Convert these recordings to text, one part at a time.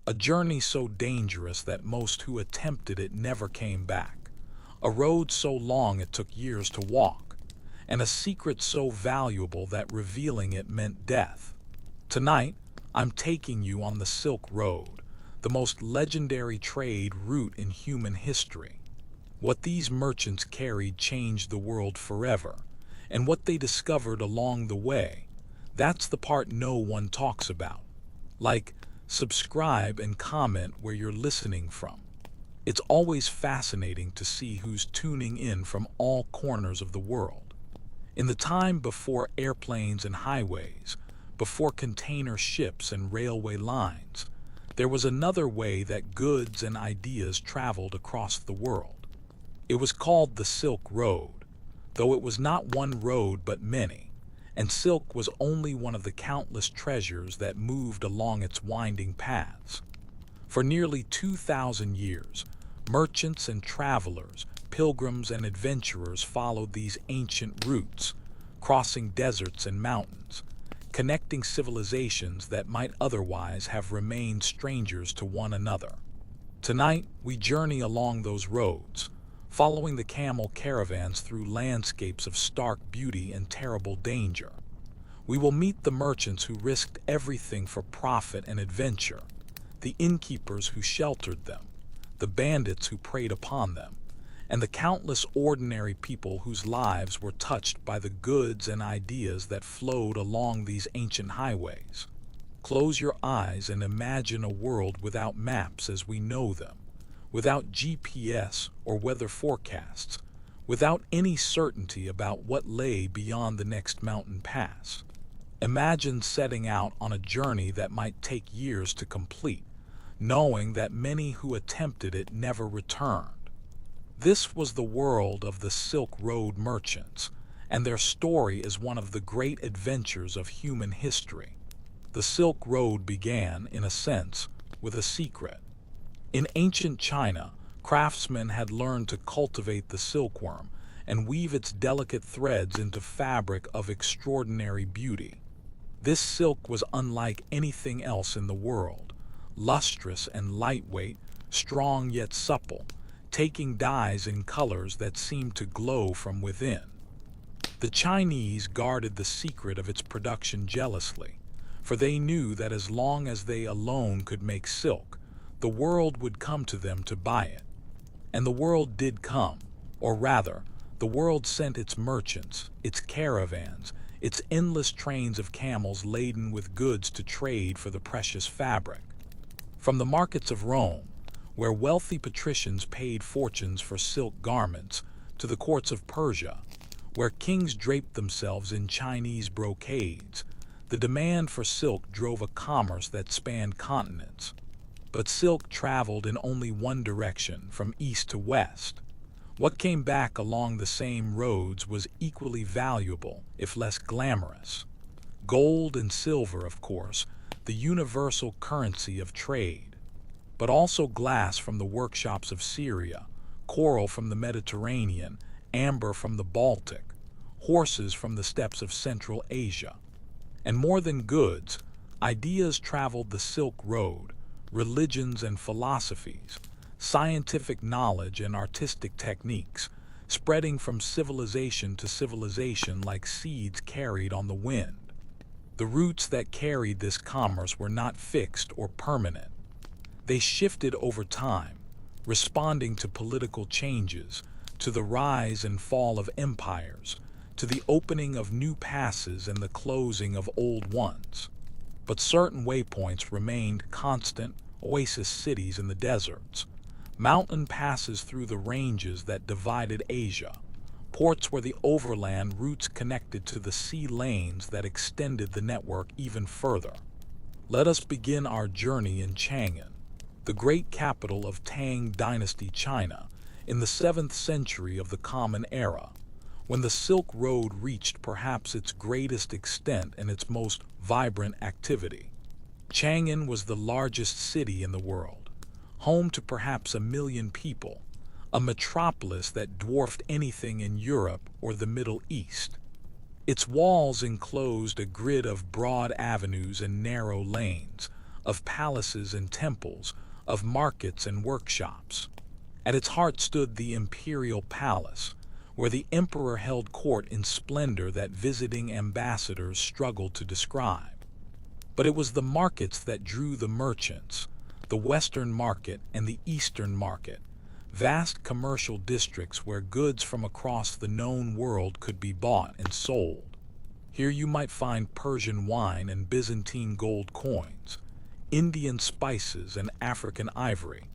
A journey so dangerous that most who attempted it never came back. A road so long it took years to walk. And a secret so valuable that revealing it meant death. Tonight, I'm taking you on the Silk Road, the most legendary trade route in human history. What these merchants carried changed the world forever, and what they discovered along the way, that's the part no one talks about. Like, subscribe and comment where you're listening from. It's always fascinating to see who's tuning in from all corners of the world. In the time before airplanes and highways, before container ships and railway lines, there was another way that goods and ideas traveled across the world. It was called the Silk Road, though it was not one road but many, and silk was only one of the countless treasures that moved along its winding paths. For nearly 2,000 years, merchants and travelers, pilgrims and adventurers followed these ancient routes, crossing deserts and mountains, connecting civilizations that might otherwise have remained strangers to one another. Tonight, we journey along those roads, following the camel caravans through landscapes of stark beauty and terrible danger. We will meet the merchants who risked everything for profit and adventure, the innkeepers who sheltered them, the bandits who preyed upon them, and the countless ordinary people whose lives were touched by the goods and ideas that flowed along these ancient highways. Close your eyes and imagine a world without maps as we know them, without GPS or weather forecasts, without any certainty about what lay beyond the next mountain pass. Imagine setting out on a journey that might take years to complete, knowing that many who attempted it never returned. This was the world of the Silk Road merchants, and their story is one of the great adventures of human history. The Silk Road began, in a sense, with a secret. In ancient China, craftsmen had learned to cultivate the silkworm and weave its delicate threads into fabric of extraordinary beauty. This silk was unlike anything else in the world, lustrous and lightweight, strong yet supple, taking dyes in colors that seemed to glow from within. The Chinese guarded the secret of its production jealously, for they knew that as long as they alone could make silk, the world would come to them to buy it. And the world did come, or rather, the world sent its merchants, its caravans, its endless trains of camels laden with goods to trade for the precious fabric. From the markets of Rome, where wealthy patricians paid fortunes for silk garments, to the courts of Persia, where kings draped themselves in Chinese brocades, the demand for silk drove a commerce that spanned continents. But silk traveled in only one direction, from east to west. What came back along the same roads was equally valuable, if less glamorous. Gold and silver, of course, the universal currency of trade, but also glass from the workshops of Syria, coral from the Mediterranean, amber from the Baltic, horses from the steppes of Central Asia. And more than goods, ideas traveled the Silk Road, religions and philosophies, scientific knowledge and artistic techniques, spreading from civilization to civilization like seeds carried on the wind. The routes that carried this commerce were not fixed or permanent. They shifted over time, responding to political changes, to the rise and fall of empires, to the opening of new passes and the closing of old ones. But certain waypoints remained constant, oasis cities in the deserts, mountain passes through the ranges that divided Asia, ports where the overland routes connected to the sea lanes that extended the network even further. Let us begin our journey in Chang'an, the great capital of Tang Dynasty China, in the 7th century of the Common Era, when the Silk Road reached perhaps its greatest extent and its most vibrant activity. Chang'an was the largest city in the world, home to perhaps 1 million people, a metropolis that dwarfed anything in Europe or the Middle East. Its walls enclosed a grid of broad avenues and narrow lanes, of palaces and temples, of markets and workshops. At its heart stood the imperial palace, where the emperor held court in splendor that visiting ambassadors struggled to describe. But it was the markets that drew the merchants, the Western market and the Eastern market, vast commercial districts where goods from across the known world could be bought and sold. Here you might find Persian wine and Byzantine gold coins, Indian spices and African ivory,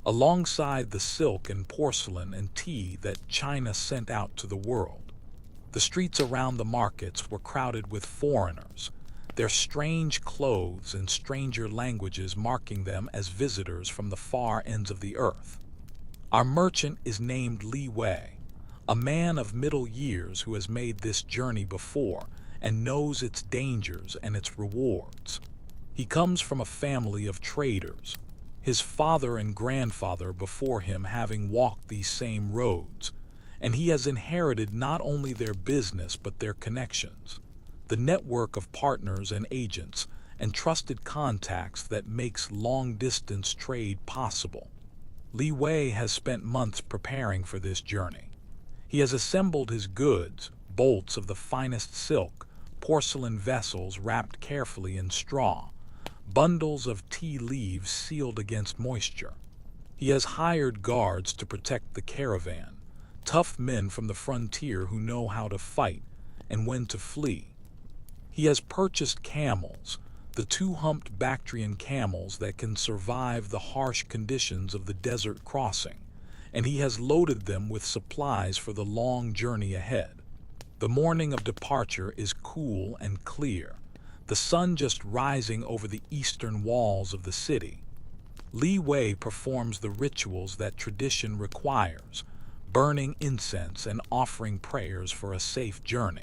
alongside the silk and porcelain and tea that China sent out to the world. The streets around the markets were crowded with foreigners, their strange clothes and stranger languages marking them as visitors from the far ends of the earth. Our merchant is named Li Wei, a man of middle years who has made this journey before and knows its dangers and its rewards. He comes from a family of traders, his father and grandfather before him having walked these same roads, and he has inherited not only their business but their connections, the network of partners and agents and trusted contacts that makes long-distance trade possible. Li Wei has spent months preparing for this journey. He has assembled his goods, bolts of the finest silk, porcelain vessels wrapped carefully in straw, bundles of tea leaves sealed against moisture. He has hired guards to protect the caravan, tough men from the frontier who know how to fight and when to flee. He has purchased camels, the two-humped Bactrian camels that can survive the harsh conditions of the desert crossing, and he has loaded them with supplies for the long journey ahead. The morning of departure is cool and clear, the sun just rising over the eastern walls of the city. Li Wei performs the rituals that tradition requires, burning incense and offering prayers for a safe journey.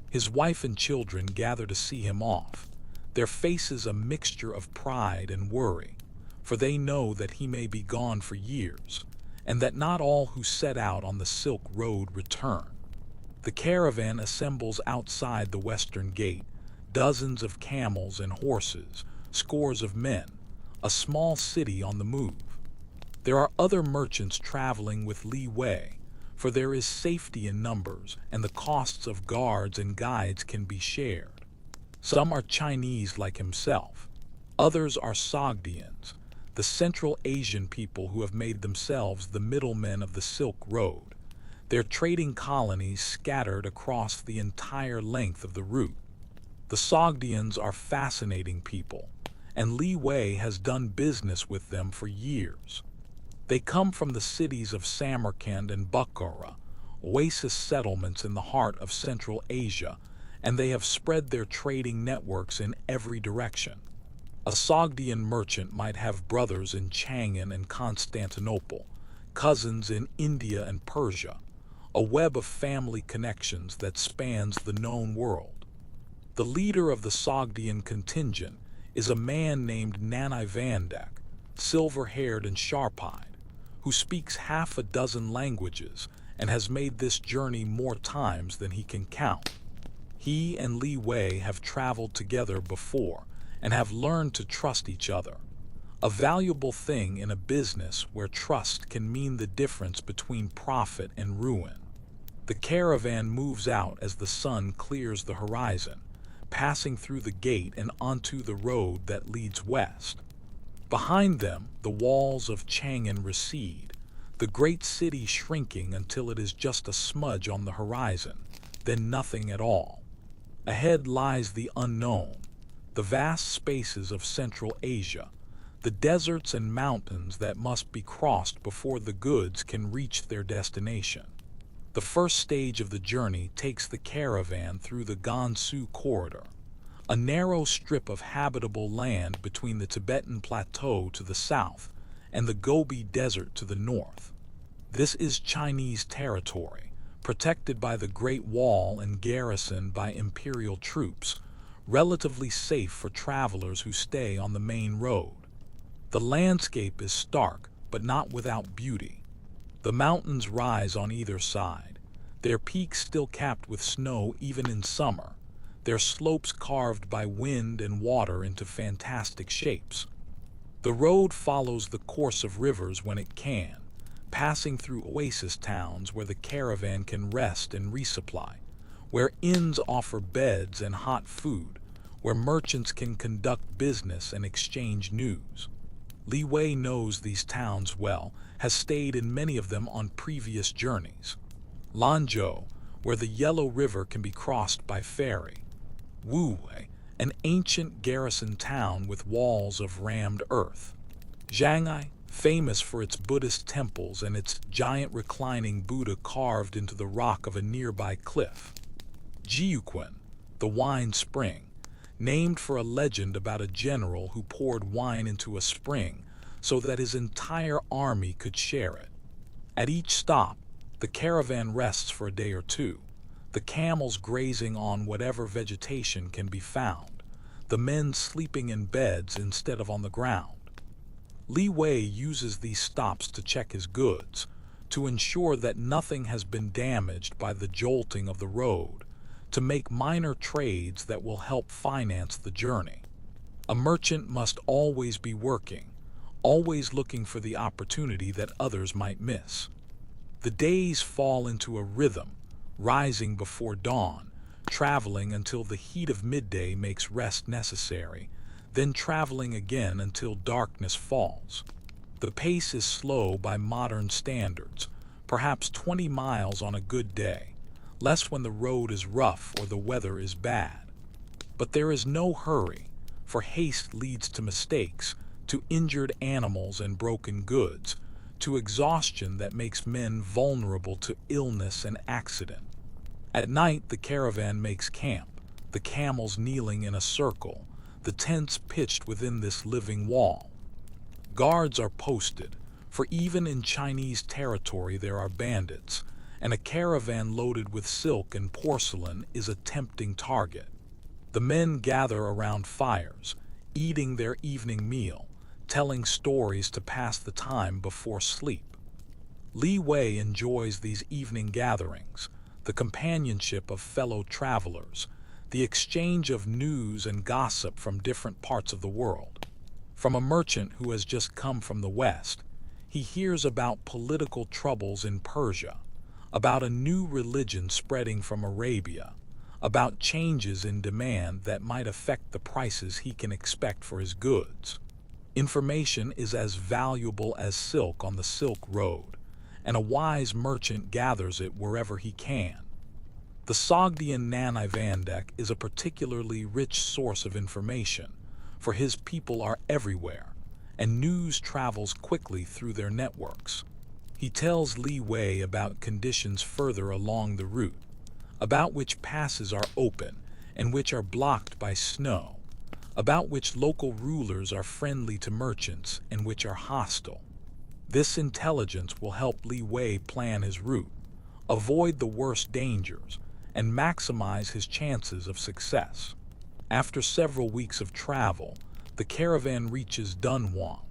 His wife and children gather to see him off, their faces a mixture of pride and worry, for they know that he may be gone for years, and that not all who set out on the Silk Road return. The caravan assembles outside the western gate, dozens of camels and horses, scores of men, a small city on the move. There are other merchants traveling with Li Wei, for there is safety in numbers and the costs of guards and guides can be shared. Some are Chinese like himself. Others are Sogdians, the Central Asian people who have made themselves the middlemen of the Silk Road, their trading colonies scattered across the entire length of the route. The Sogdians are fascinating people, and Li Wei has done business with them for years. They come from the cities of Samarkand and Bukhara, oasis settlements in the heart of Central Asia, and they have spread their trading networks in every direction. A Sogdian merchant might have brothers in Chang'an and Constantinople, cousins in India and Persia, a web of family connections that spans the known world. The leader of the Sogdian contingent is a man named Nanai Vandak, silver-haired and sharp-eyed, who speaks half a dozen languages and has made this journey more times than he can count. He and Li Wei have traveled together before and have learned to trust each other, a valuable thing in a business where trust can mean the difference between profit and ruin. The caravan moves out as the sun clears the horizon, passing through the gate and onto the road that leads west. Behind them, the walls of Chang'an recede, the great city shrinking until it is just a smudge on the horizon, then nothing at all. Ahead lies the unknown, the vast spaces of Central Asia, the deserts and mountains that must be crossed before the goods can reach their destination. The first stage of the journey takes the caravan through the Gansu corridor, a narrow strip of habitable land between the Tibetan Plateau to the south and the Gobi Desert to the north. This is Chinese territory, protected by the Great Wall and garrisoned by imperial troops, relatively safe for travelers who stay on the main road. The landscape is stark, but not without beauty. The mountains rise on either side, their peaks still capped with snow even in summer, their slopes carved by wind and water into fantastic shapes. The road follows the course of rivers when it can, passing through oasis towns where the caravan can rest and resupply, where inns offer beds and hot food, where merchants can conduct business and exchange news. Li Wei knows these towns well, has stayed in many of them on previous journeys. Lanzhou, where the Yellow River can be crossed by ferry. Wuwei, an ancient garrison town with walls of rammed earth. Zhanghai, famous for its Buddhist temples and its giant reclining Buddha carved into the rock of a nearby cliff. Jiuquan, the wine spring, named for a legend about a general who poured wine into a spring so that his entire army could share it. At each stop, the caravan rests for a day or two, the camels grazing on whatever vegetation can be found, the men sleeping in beds instead of on the ground. Li Wei uses these stops to check his goods, to ensure that nothing has been damaged by the jolting of the road, to make minor trades that will help finance the journey. A merchant must always be working, always looking for the opportunity that others might miss. The days fall into a rhythm, rising before dawn, traveling until the heat of midday makes rest necessary, then traveling again until darkness falls. The pace is slow by modern standards, perhaps 20 miles on a good day, less when the road is rough or the weather is bad. But there is no hurry, for haste leads to mistakes, to injured animals and broken goods, to exhaustion that makes men vulnerable to illness and accident. At night, the caravan makes camp, the camels kneeling in a circle, the tents pitched within this living wall. Guards are posted, for even in Chinese territory there are bandits, and a caravan loaded with silk and porcelain is a tempting target. The men gather around fires, eating their evening meal, telling stories to pass the time before sleep. Li Wei enjoys these evening gatherings, the companionship of fellow travelers, the exchange of news and gossip from different parts of the world. From a merchant who has just come from the West, he hears about political troubles in Persia, about a new religion spreading from Arabia, about changes in demand that might affect the prices he can expect for his goods. Information is as valuable as silk on the Silk Road, and a wise merchant gathers it wherever he can. The Sogdian Nanai Vandek is a particularly rich source of information, for his people are everywhere, and news travels quickly through their networks. He tells Li Wei about conditions further along the route, about which passes are open and which are blocked by snow, about which local rulers are friendly to merchants and which are hostile. This intelligence will help Li Wei plan his route, avoid the worst dangers, and maximize his chances of success. After several weeks of travel, the caravan reaches Dunhuang,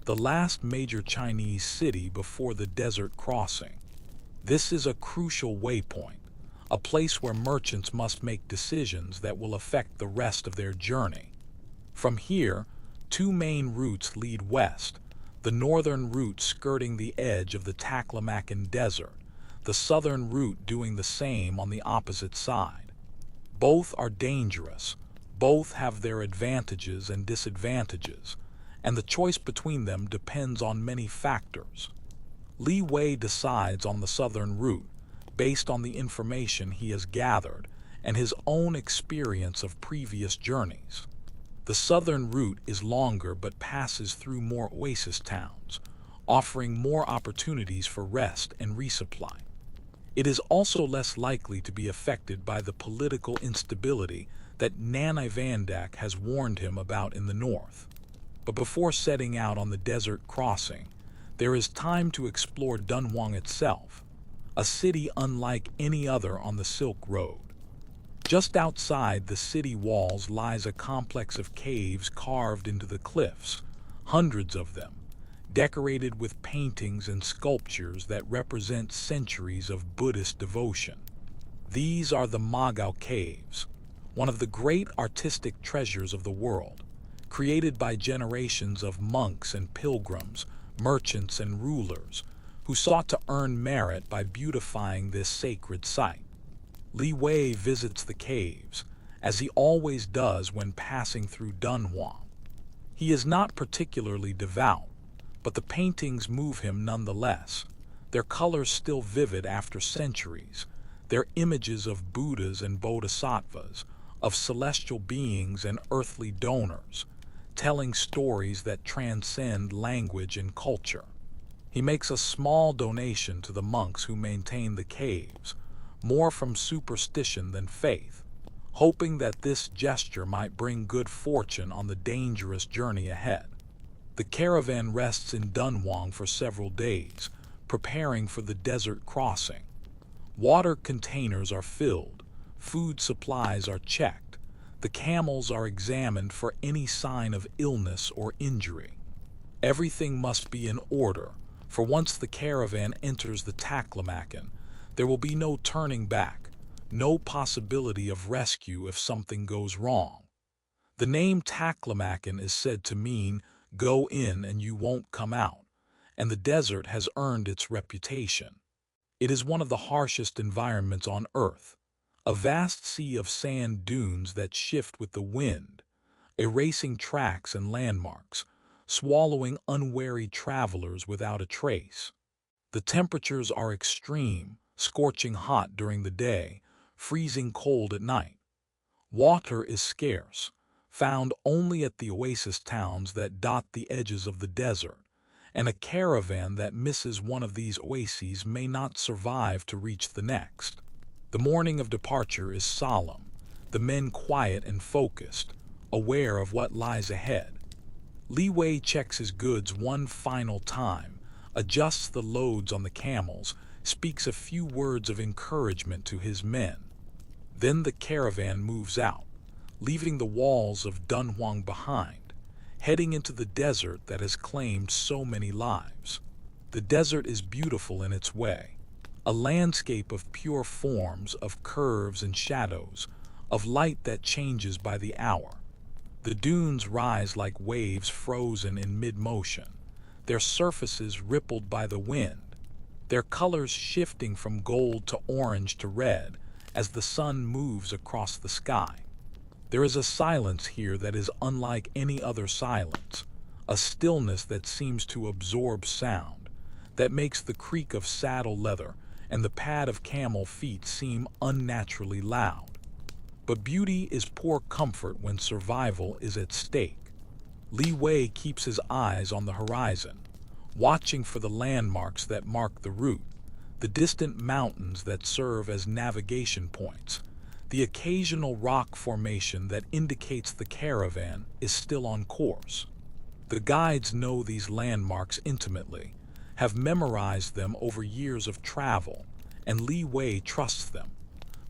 the last major Chinese city before the desert crossing. This is a crucial waypoint, a place where merchants must make decisions that will affect the rest of their journey. From here, two main routes lead west, the northern route skirting the edge of the Taklamakan Desert, the southern route doing the same on the opposite side. Both are dangerous, both have their advantages and disadvantages, and the choice between them depends on many factors. Li Wei decides on the southern route, based on the information he has gathered and his own experience of previous journeys. The southern route is longer but passes through more oasis towns, offering more opportunities for rest and resupply. It is also less likely to be affected by the political instability that Nanai Vandak has warned him about in the north. But before setting out on the desert crossing, there is time to explore Dunhuang itself, a city unlike any other on the Silk Road. Just outside the city walls lies a complex of caves carved into the cliffs, hundreds of them, decorated with paintings and sculptures that represent centuries of Buddhist devotion. These are the Magao Caves, one of the great artistic treasures of the world, created by generations of monks and pilgrims, merchants and rulers, who sought to earn merit by beautifying this sacred site. Li Wei visits the caves, as he always does when passing through Dunhuang. He is not particularly devout, but the paintings move him nonetheless, their colors still vivid after centuries, their images of Buddhas and Bodhisattvas, of celestial beings and earthly donors, telling stories that transcend language and culture. He makes a small donation to the monks who maintain the caves, more from superstition than faith, hoping that this gesture might bring good fortune on the dangerous journey ahead. The caravan rests in Dunhuang for several days, preparing for the desert crossing. Water containers are filled, food supplies are checked, the camels are examined for any sign of illness or injury. Everything must be in order, for once the caravan enters the Taklamakan, there will be no turning back, no possibility of rescue if something goes wrong. The name Taklamakan is said to mean, "Go in and you won't come out," and the desert has earned its reputation. It is one of the harshest environments on Earth, a vast sea of sand dunes that shift with the wind, erasing tracks and landmarks, swallowing unwary travelers without a trace. The temperatures are extreme, scorching hot during the day, freezing cold at night. Water is scarce, found only at the oasis towns that dot the edges of the desert, and a caravan that misses one of these oases may not survive to reach the next. The morning of departure is solemn, the men quiet and focused, aware of what lies ahead. Li Wei checks his goods one final time, adjusts the loads on the camels, speaks a few words of encouragement to his men. Then the caravan moves out, leaving the walls of Dunhuang behind, heading into the desert that has claimed so many lives. The desert is beautiful in its way, a landscape of pure forms, of curves and shadows, of light that changes by the hour. The dunes rise like waves frozen in mid-motion, their surfaces rippled by the wind, their colors shifting from gold to orange to red as the sun moves across the sky. There is a silence here that is unlike any other silence, a stillness that seems to absorb sound, that makes the creak of saddle leather and the pad of camel feet seem unnaturally loud. But beauty is poor comfort when survival is at stake. Li Wei keeps his eyes on the horizon, watching for the landmarks that mark the route, the distant mountains that serve as navigation points, the occasional rock formation that indicates the caravan is still on course. The guides know these landmarks intimately, have memorized them over years of travel, and Li Wei trusts them.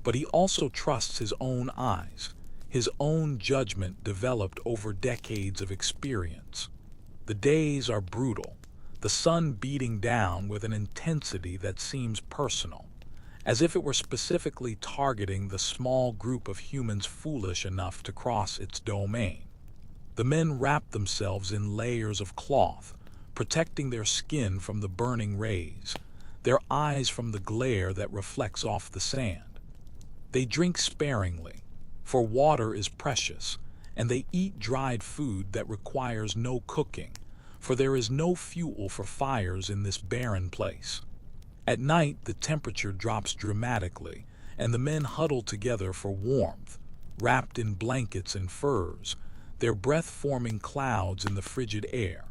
But he also trusts his own eyes, his own judgment developed over decades of experience. The days are brutal, the sun beating down with an intensity that seems personal, as if it were specifically targeting the small group of humans foolish enough to cross its domain. The men wrap themselves in layers of cloth, protecting their skin from the burning rays, their eyes from the glare that reflects off the sand. They drink sparingly, for water is precious, and they eat dried food that requires no cooking, for there is no fuel for fires in this barren place. At night, the temperature drops dramatically, and the men huddle together for warmth, wrapped in blankets and furs, their breath forming clouds in the frigid air.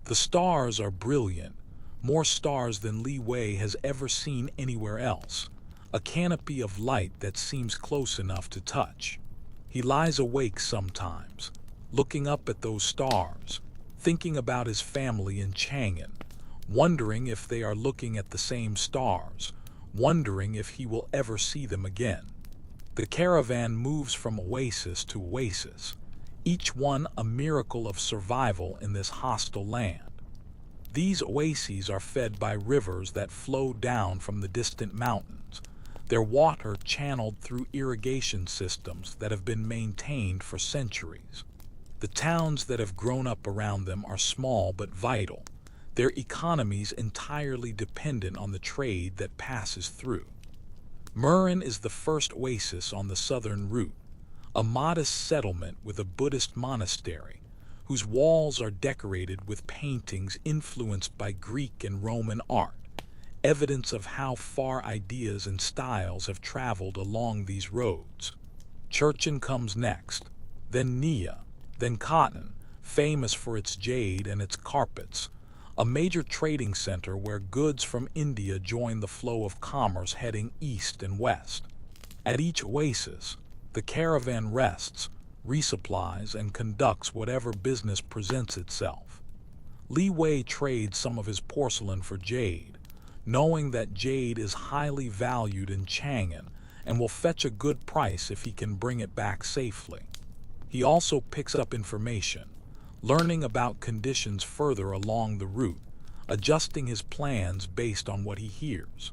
The stars are brilliant, more stars than Li Wei has ever seen anywhere else, a canopy of light that seems close enough to touch. He lies awake sometimes, looking up at those stars, thinking about his family in Chang'an, wondering if they are looking at the same stars, wondering if he will ever see them again. The caravan moves from oasis to oasis, each one a miracle of survival in this hostile land. These oases are fed by rivers that flow down from the distant mountains, their water channeled through irrigation systems that have been maintained for centuries. The towns that have grown up around them are small but vital, their economies entirely dependent on the trade that passes through. Murin is the first oasis on the southern route, a modest settlement with a Buddhist monastery, whose walls are decorated with paintings influenced by Greek and Roman art, evidence of how far ideas and styles have traveled along these roads. Churchin comes next, then Nia, then Cotton, famous for its jade and its carpets, a major trading center where goods from India join the flow of commerce heading east and west. At each oasis, the caravan rests, resupplies, and conducts whatever business presents itself. Li Wei trades some of his porcelain for jade, knowing that jade is highly valued in Chang'an and will fetch a good price if he can bring it back safely. He also picks up information, learning about conditions further along the route, adjusting his plans based on what he hears.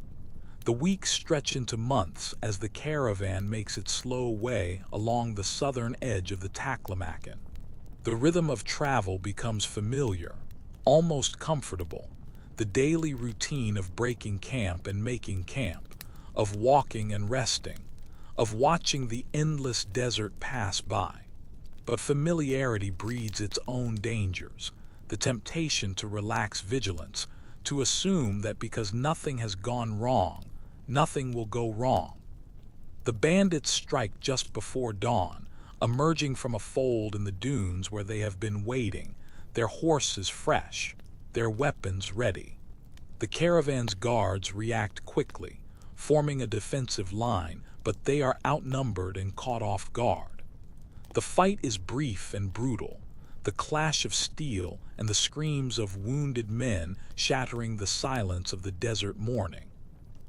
The weeks stretch into months as the caravan makes its slow way along the southern edge of the Taklamakan. The rhythm of travel becomes familiar, almost comfortable, the daily routine of breaking camp and making camp, of walking and resting, of watching the endless desert pass by. But familiarity breeds its own dangers, the temptation to relax vigilance, to assume that because nothing has gone wrong, nothing will go wrong. The bandits strike just before dawn, emerging from a fold in the dunes where they have been waiting, their horses fresh, their weapons ready. The caravan's guards react quickly, forming a defensive line, but they are outnumbered and caught off guard. The fight is brief and brutal, the clash of steel and the screams of wounded men shattering the silence of the desert morning.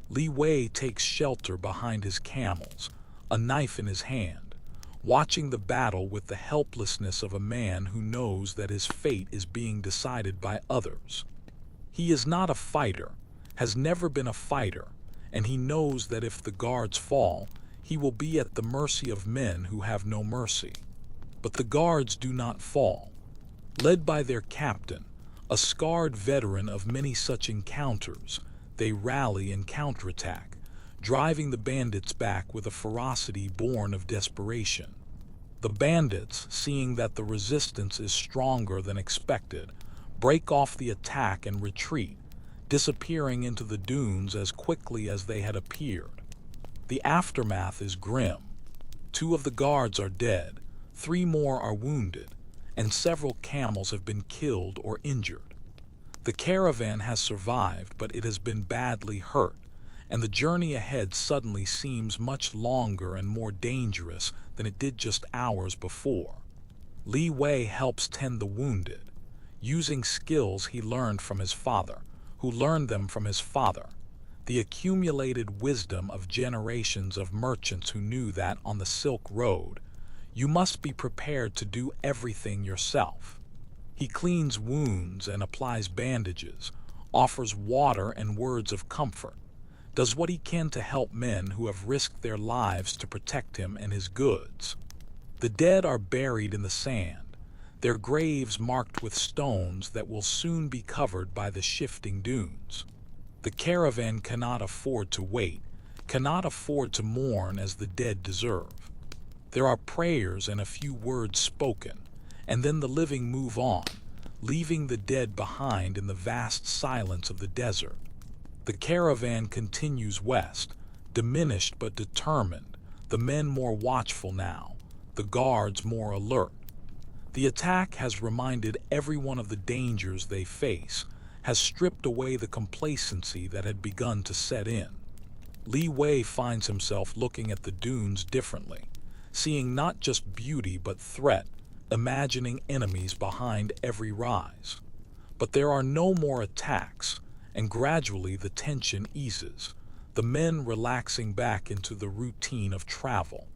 Li Wei takes shelter behind his camels, a knife in his hand, watching the battle with the helplessness of a man who knows that his fate is being decided by others. He is not a fighter, has never been a fighter, and he knows that if the guards fall, he will be at the mercy of men who have no mercy. But the guards do not fall. Led by their captain, a scarred veteran of many such encounters, they rally and counterattack, driving the bandits back with a ferocity born of desperation. The bandits, seeing that the resistance is stronger than expected, break off the attack and retreat, disappearing into the dunes as quickly as they had appeared. The aftermath is grim. 2 of the guards are dead, 3 more are wounded, and several camels have been killed or injured. The caravan has survived, but it has been badly hurt, and the journey ahead suddenly seems much longer and more dangerous than it did just hours before. Li Wei helps tend the wounded, using skills he learned from his father, who learned them from his father, the accumulated wisdom of generations of merchants who knew that on the Silk Road, you must be prepared to do everything yourself. He cleans wounds and applies bandages, offers water and words of comfort, does what he can to help men who have risked their lives to protect him and his goods. The dead are buried in the sand, their graves marked with stones that will soon be covered by the shifting dunes. The caravan cannot afford to wait, cannot afford to mourn as the dead deserve. There are prayers and a few words spoken, and then the living move on, leaving the dead behind in the vast silence of the desert. The caravan continues west, diminished but determined, the men more watchful now, the guards more alert. The attack has reminded everyone of the dangers they face, has stripped away the complacency that had begun to set in. Li Wei finds himself looking at the dunes differently, seeing not just beauty but threat, imagining enemies behind every rise. But there are no more attacks, and gradually the tension eases, the men relaxing back into the routine of travel.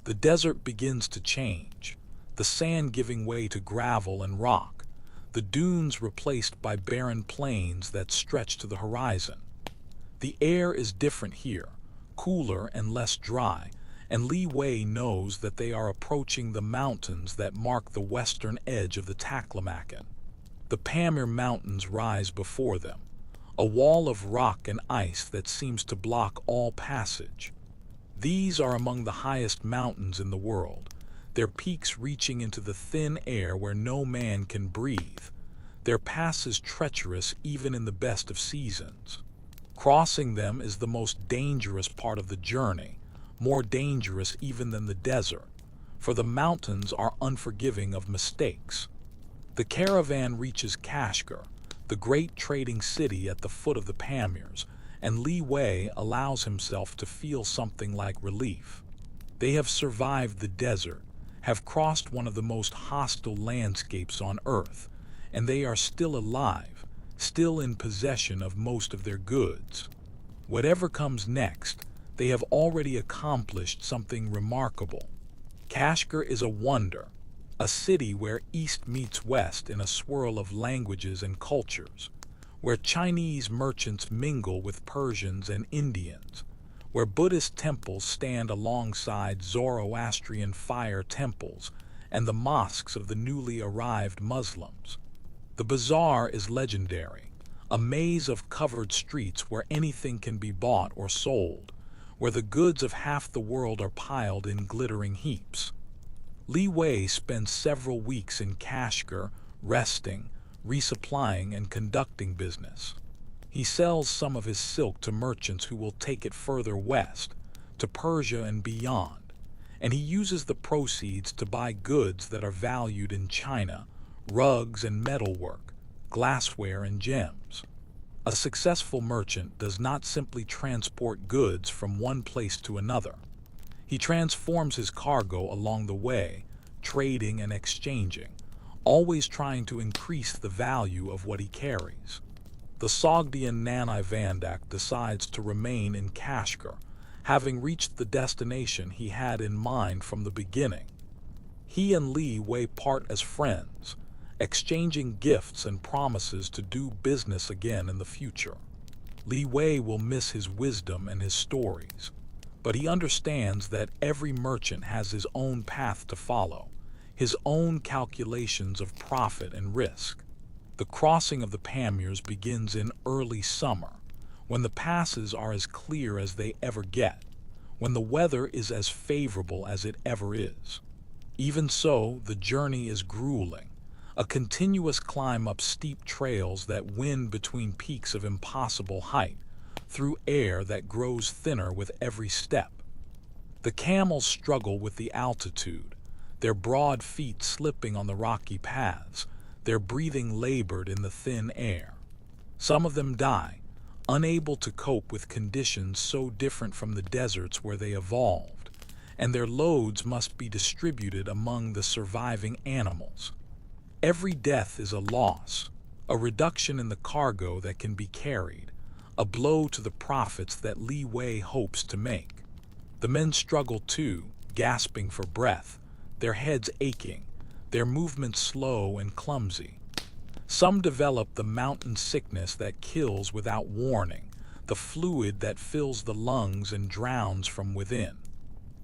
The desert begins to change, the sand giving way to gravel and rock, the dunes replaced by barren plains that stretch to the horizon. The air is different here, cooler and less dry, and Li Wei knows that they are approaching the mountains that mark the western edge of the Taklamakan. The Pamir Mountains rise before them, a wall of rock and ice that seems to block all passage. These are among the highest mountains in the world, their peaks reaching into the thin air where no man can breathe. Their passes treacherous even in the best of seasons. Crossing them is the most dangerous part of the journey, more dangerous even than the desert, for the mountains are unforgiving of mistakes. The caravan reaches Kashgar, the great trading city at the foot of the Pamirs, and Li Wei allows himself to feel something like relief. They have survived the desert, have crossed one of the most hostile landscapes on Earth, and they are still alive, still in possession of most of their goods. Whatever comes next, they have already accomplished something remarkable. Kashgar is a wonder, a city where East meets West in a swirl of languages and cultures, where Chinese merchants mingle with Persians and Indians, where Buddhist temples stand alongside Zoroastrian fire temples and the mosques of the newly arrived Muslims. The bazaar is legendary, a maze of covered streets where anything can be bought or sold, where the goods of half the world are piled in glittering heaps. Li Wei spends several weeks in Kashgar, resting, resupplying, and conducting business. He sells some of his silk to merchants who will take it further west, to Persia and beyond, and he uses the proceeds to buy goods that are valued in China, rugs and metalwork, glassware and gems. A successful merchant does not simply transport goods from one place to another. He transforms his cargo along the way, trading and exchanging, always trying to increase the value of what he carries. The Sogdian Nanai Vandak decides to remain in Kashgar, having reached the destination he had in mind from the beginning. He and Li Wei part as friends, exchanging gifts and promises to do business again in the future. Li Wei will miss his wisdom and his stories, but he understands that every merchant has his own path to follow, his own calculations of profit and risk. The crossing of the Pamirs begins in early summer, when the passes are as clear as they ever get, when the weather is as favorable as it ever is. Even so, the journey is grueling, a continuous climb up steep trails that wind between peaks of impossible height, through air that grows thinner with every step. The camels struggle with the altitude, their broad feet slipping on the rocky paths, their breathing labored in the thin air. Some of them die, unable to cope with conditions so different from the deserts where they evolved, and their loads must be distributed among the surviving animals. Every death is a loss, a reduction in the cargo that can be carried, a blow to the profits that Li Wei hopes to make. The men struggle too, gasping for breath, their heads aching, their movements slow and clumsy. Some develop the mountain sickness that kills without warning, the fluid that fills the lungs and drowns from within.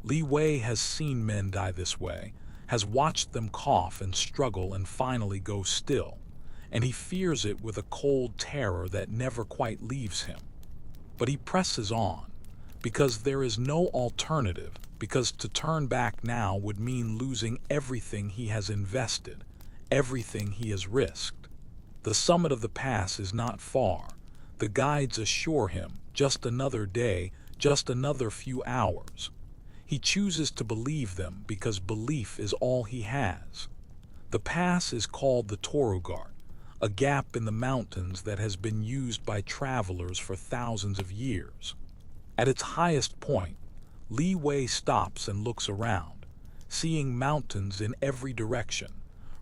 Li Wei has seen men die this way, has watched them cough and struggle and finally go still, and he fears it with a cold terror that never quite leaves him. But he presses on, because there is no alternative, because to turn back now would mean losing everything he has invested, everything he has risked. The summit of the pass is not far. The guides assure him, just another day, just another few hours. He chooses to believe them because belief is all he has. The pass is called the Torugard, a gap in the mountains that has been used by travelers for thousands of years. At its highest point, Li Wei stops and looks around, seeing mountains in every direction,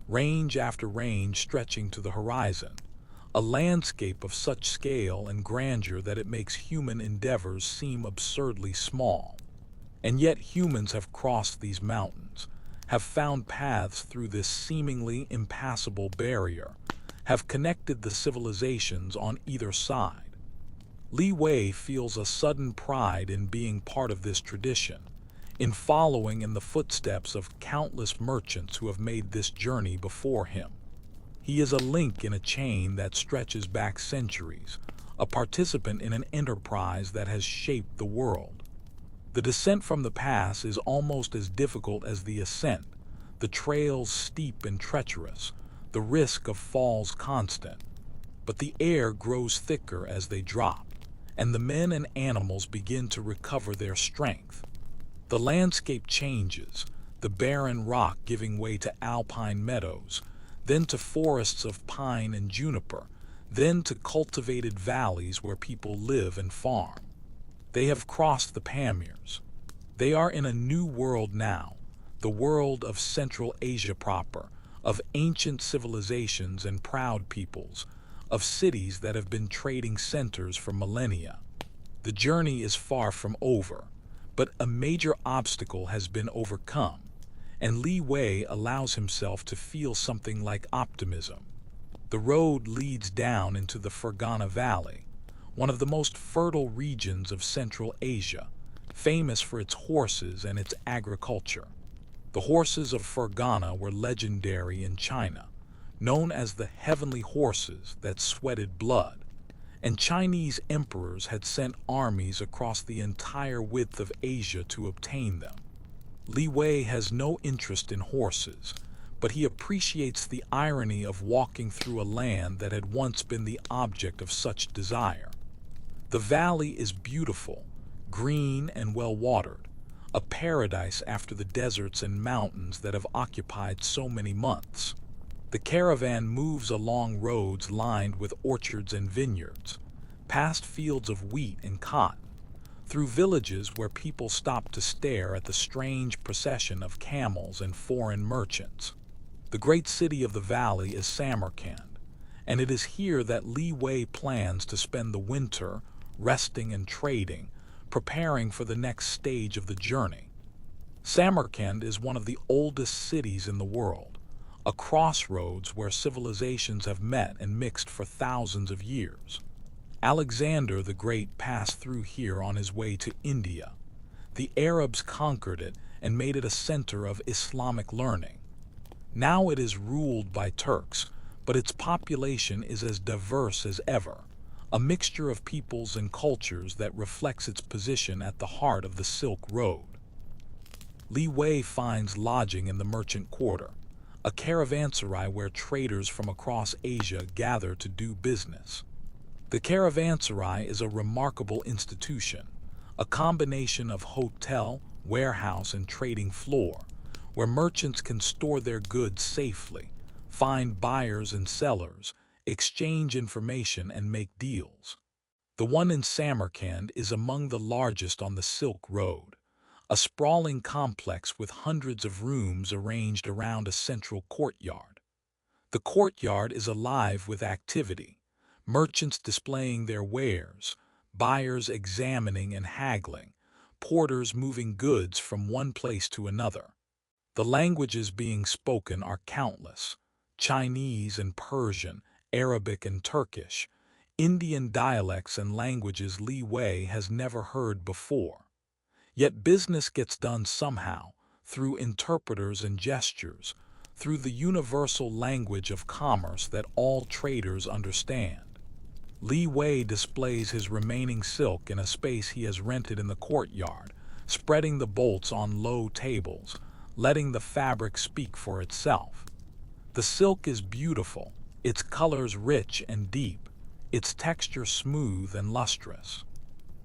range after range stretching to the horizon, a landscape of such scale and grandeur that it makes human endeavors seem absurdly small. And yet humans have crossed these mountains, have found paths through this seemingly impassable barrier, have connected the civilizations on either side. Li Wei feels a sudden pride in being part of this tradition, in following in the footsteps of countless merchants who have made this journey before him. He is a link in a chain that stretches back centuries, a participant in an enterprise that has shaped the world. The descent from the pass is almost as difficult as the ascent, the trails steep and treacherous, the risk of falls constant. But the air grows thicker as they drop, and the men and animals begin to recover their strength. The landscape changes, the barren rock giving way to alpine meadows, then to forests of pine and juniper, then to cultivated valleys where people live and farm. They have crossed the Pamirs. They are in a new world now, the world of Central Asia proper, of ancient civilizations and proud peoples, of cities that have been trading centers for millennia. The journey is far from over, but a major obstacle has been overcome, and Li Wei allows himself to feel something like optimism. The road leads down into the Fergana Valley, one of the most fertile regions of Central Asia, famous for its horses and its agriculture. The horses of Fergana were legendary in China, known as the heavenly horses that sweated blood, and Chinese emperors had sent armies across the entire width of Asia to obtain them. Li Wei has no interest in horses, but he appreciates the irony of walking through a land that had once been the object of such desire. The valley is beautiful, green and well-watered, a paradise after the deserts and mountains that have occupied so many months. The caravan moves along roads lined with orchards and vineyards, past fields of wheat and cotton, through villages where people stop to stare at the strange procession of camels and foreign merchants. The great city of the valley is Samarkand, and it is here that Li Wei plans to spend the winter, resting and trading, preparing for the next stage of the journey. Samarkand is one of the oldest cities in the world, a crossroads where civilizations have met and mixed for thousands of years. Alexander the Great passed through here on his way to India. The Arabs conquered it and made it a center of Islamic learning. Now it is ruled by Turks, but its population is as diverse as ever, a mixture of peoples and cultures that reflects its position at the heart of the Silk Road. Li Wei finds lodging in the merchant quarter, a caravanserai where traders from across Asia gather to do business. The caravanserai is a remarkable institution, a combination of hotel, warehouse, and trading floor, where merchants can store their goods safely, find buyers and sellers, exchange information, and make deals. The one in Samarkand is among the largest on the Silk Road, a sprawling complex with hundreds of rooms arranged around a central courtyard. The courtyard is alive with activity, merchants displaying their wares, buyers examining and haggling, porters moving goods from one place to another. The languages being spoken are countless: Chinese and Persian, Arabic and Turkish, Indian dialects and languages Li Wei has never heard before. Yet business gets done somehow, through interpreters and gestures, through the universal language of commerce that all traders understand. Li Wei displays his remaining silk in a space he has rented in the courtyard, spreading the bolts on low tables, letting the fabric speak for itself. The silk is beautiful, its colors rich and deep, its texture smooth and lustrous.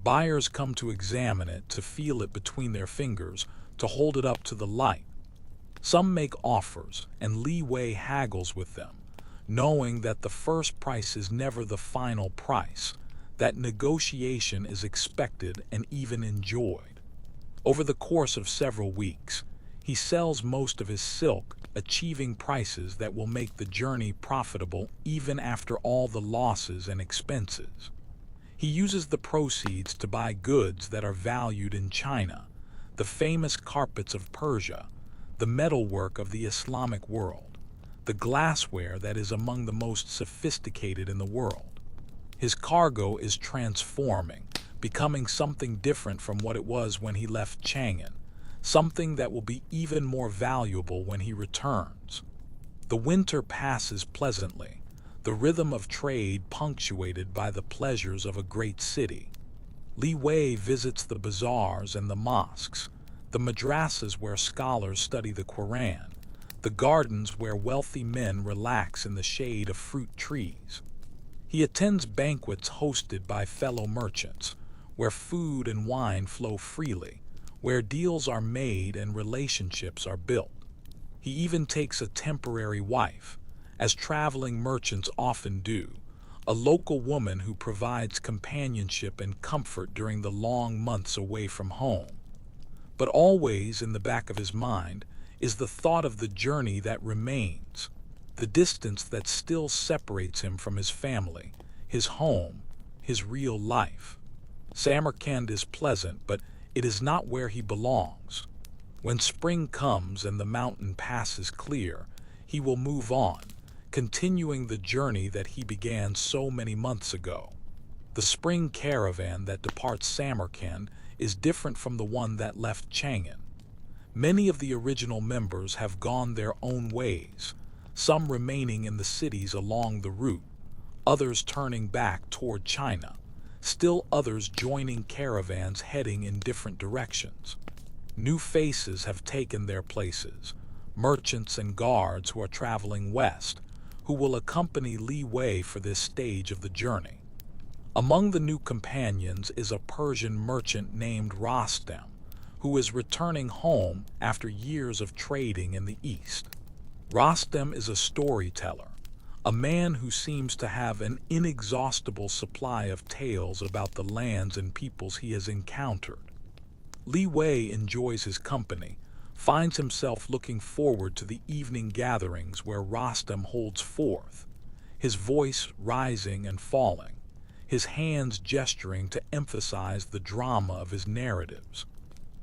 Buyers come to examine it, to feel it between their fingers, to hold it up to the light. Some make offers, and Li Wei haggles with them, knowing that the first price is never the final price, that negotiation is expected and even enjoyed. Over the course of several weeks, he sells most of his silk, achieving prices that will make the journey profitable even after all the losses and expenses. He uses the proceeds to buy goods that are valued in China, the famous carpets of Persia, the metalwork of the Islamic world, the glassware that is among the most sophisticated in the world. His cargo is transforming, becoming something different from what it was when he left Chang'an, something that will be even more valuable when he returns. The winter passes pleasantly, the rhythm of trade punctuated by the pleasures of a great city. Li Wei visits the bazaars and the mosques, the madrasas where scholars study the Quran, the gardens where wealthy men relax in the shade of fruit trees. He attends banquets hosted by fellow merchants, where food and wine flow freely, where deals are made and relationships are built. He even takes a temporary wife, as traveling merchants often do, a local woman who provides companionship and comfort during the long months away from home. But always in the back of his mind is the thought of the journey that remains, the distance that still separates him from his family, his home, his real life. Samarkand is pleasant, but it is not where he belongs. When spring comes and the mountain passes clear, he will move on, continuing the journey that he began so many months ago. The spring caravan that departs Samarkand is different from the one that left Chang'an. Many of the original members have gone their own ways, some remaining in the cities along the route, others turning back toward China, still others joining caravans heading in different directions. New faces have taken their places, merchants and guards who are traveling west, who will accompany Li Wei for this stage of the journey. Among the new companions is a Persian merchant named Rostam, who is returning home after years of trading in the East. Rostam is a storyteller, a man who seems to have an inexhaustible supply of tales about the lands and peoples he has encountered. Li Wei enjoys his company, finds himself looking forward to the evening gatherings where Rostam holds forth, his voice rising and falling, his hands gesturing to emphasize the drama of his narratives.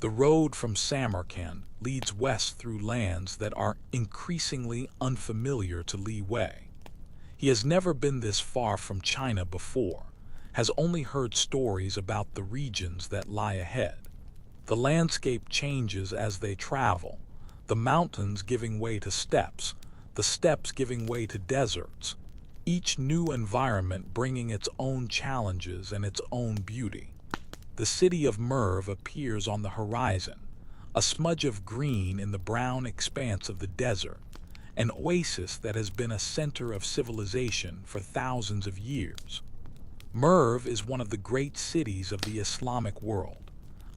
The road from Samarkand leads west through lands that are increasingly unfamiliar to Li Wei. He has never been this far from China before, has only heard stories about the regions that lie ahead. The landscape changes as they travel, the mountains giving way to steppes, the steppes giving way to deserts, each new environment bringing its own challenges and its own beauty. The city of Merv appears on the horizon, a smudge of green in the brown expanse of the desert, an oasis that has been a center of civilization for thousands of years. Merv is one of the great cities of the Islamic world,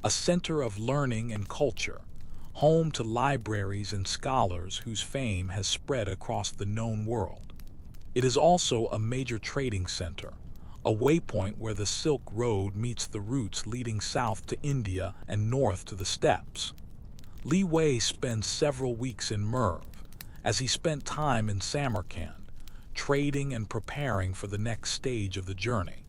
a center of learning and culture, home to libraries and scholars whose fame has spread across the known world. It is also a major trading center, a waypoint where the Silk Road meets the routes leading south to India and north to the steppes. Li Wei spends several weeks in Merv, as he spent time in Samarkand, trading and preparing for the next stage of the journey.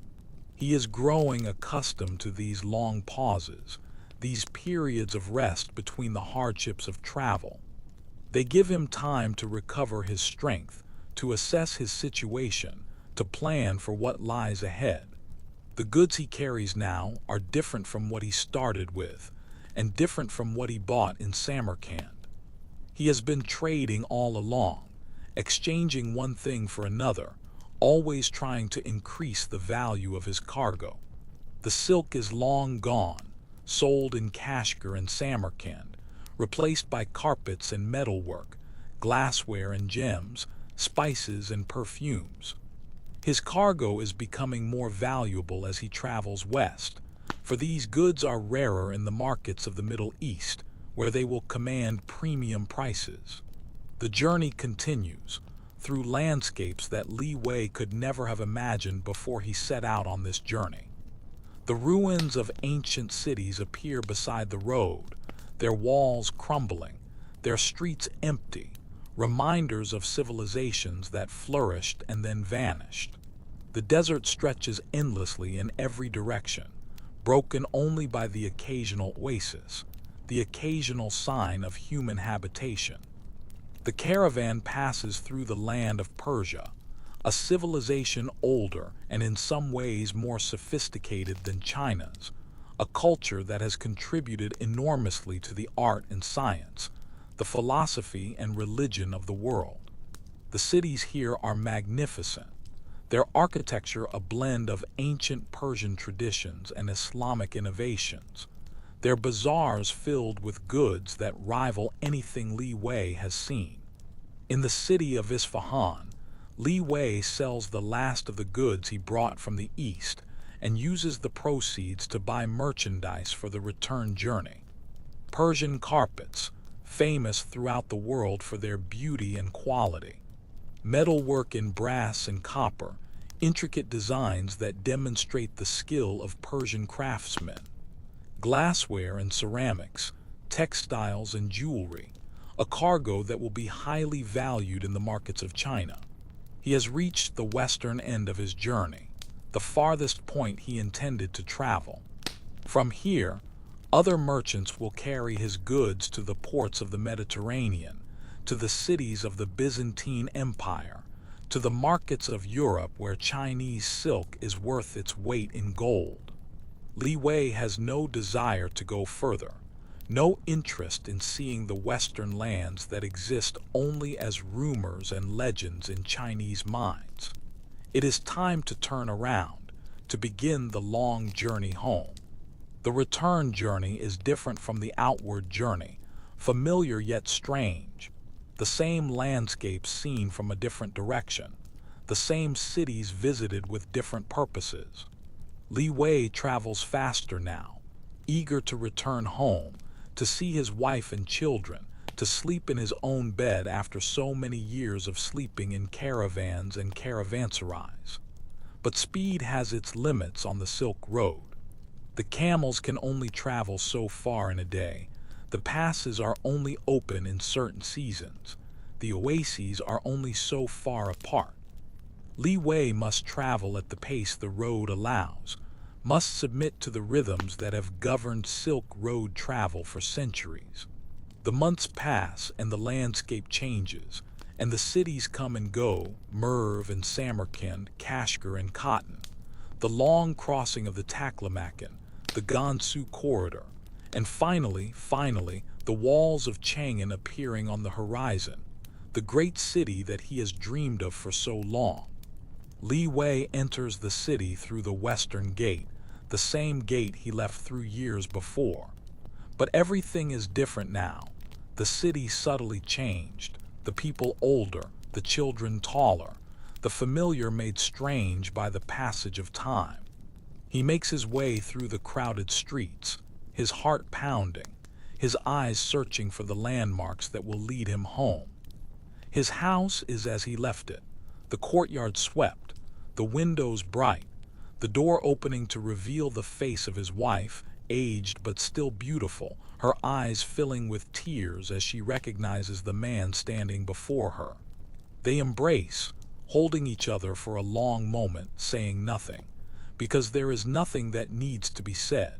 He is growing accustomed to these long pauses, these periods of rest between the hardships of travel. They give him time to recover his strength, to assess his situation, to plan for what lies ahead. The goods he carries now are different from what he started with, and different from what he bought in Samarkand. He has been trading all along, exchanging one thing for another, always trying to increase the value of his cargo. The silk is long gone, sold in Kashgar and Samarkand, replaced by carpets and metalwork, glassware and gems, spices and perfumes. His cargo is becoming more valuable as he travels west, for these goods are rarer in the markets of the Middle East, where they will command premium prices. The journey continues, through landscapes that Li Wei could never have imagined before he set out on this journey. The ruins of ancient cities appear beside the road, their walls crumbling, their streets empty, reminders of civilizations that flourished and then vanished. The desert stretches endlessly in every direction, broken only by the occasional oasis, the occasional sign of human habitation. The caravan passes through the land of Persia, a civilization older and in some ways more sophisticated than China's, a culture that has contributed enormously to the art and science, the philosophy and religion of the world. The cities here are magnificent, their architecture a blend of ancient Persian traditions and Islamic innovations, their bazaars filled with goods that rival anything Li Wei has seen. In the city of Isfahan, Li Wei sells the last of the goods he brought from the east and uses the proceeds to buy merchandise for the return journey. Persian carpets, famous throughout the world for their beauty and quality. Metalwork in brass and copper, intricate designs that demonstrate the skill of Persian craftsmen. Glassware and ceramics, textiles and jewelry, a cargo that will be highly valued in the markets of China. He has reached the western end of his journey, the farthest point he intended to travel. From here, other merchants will carry his goods to the ports of the Mediterranean, to the cities of the Byzantine Empire, to the markets of Europe where Chinese silk is worth its weight in gold. Li Wei has no desire to go further, no interest in seeing the Western lands that exist only as rumors and legends in Chinese minds. It is time to turn around, to begin the long journey home. The return journey is different from the outward journey, familiar yet strange. The same landscapes seen from a different direction, the same cities visited with different purposes. Li Wei travels faster now, eager to return home, to see his wife and children, to sleep in his own bed after so many years of sleeping in caravans and caravanserais. But speed has its limits on the Silk Road. The camels can only travel so far in a day. The passes are only open in certain seasons. The oases are only so far apart. Li Wei must travel at the pace the road allows, must submit to the rhythms that have governed Silk Road travel for centuries. The months pass and the landscape changes, and the cities come and go, Merv and Samarkand, Kashgar and Cotton, the long crossing of the Taklamakan, the Gansu corridor, and finally, the walls of Chang'an appearing on the horizon, the great city that he has dreamed of for so long. Li Wei enters the city through the western gate, the same gate he left through years before. But everything is different now. The city subtly changed, the people older, the children taller, the familiar made strange by the passage of time. He makes his way through the crowded streets, his heart pounding, his eyes searching for the landmarks that will lead him home. His house is as he left it, the courtyard swept, the windows bright, the door opening to reveal the face of his wife, aged but still beautiful, her eyes filling with tears as she recognizes the man standing before her. They embrace, holding each other for a long moment, saying nothing, because there is nothing that needs to be said.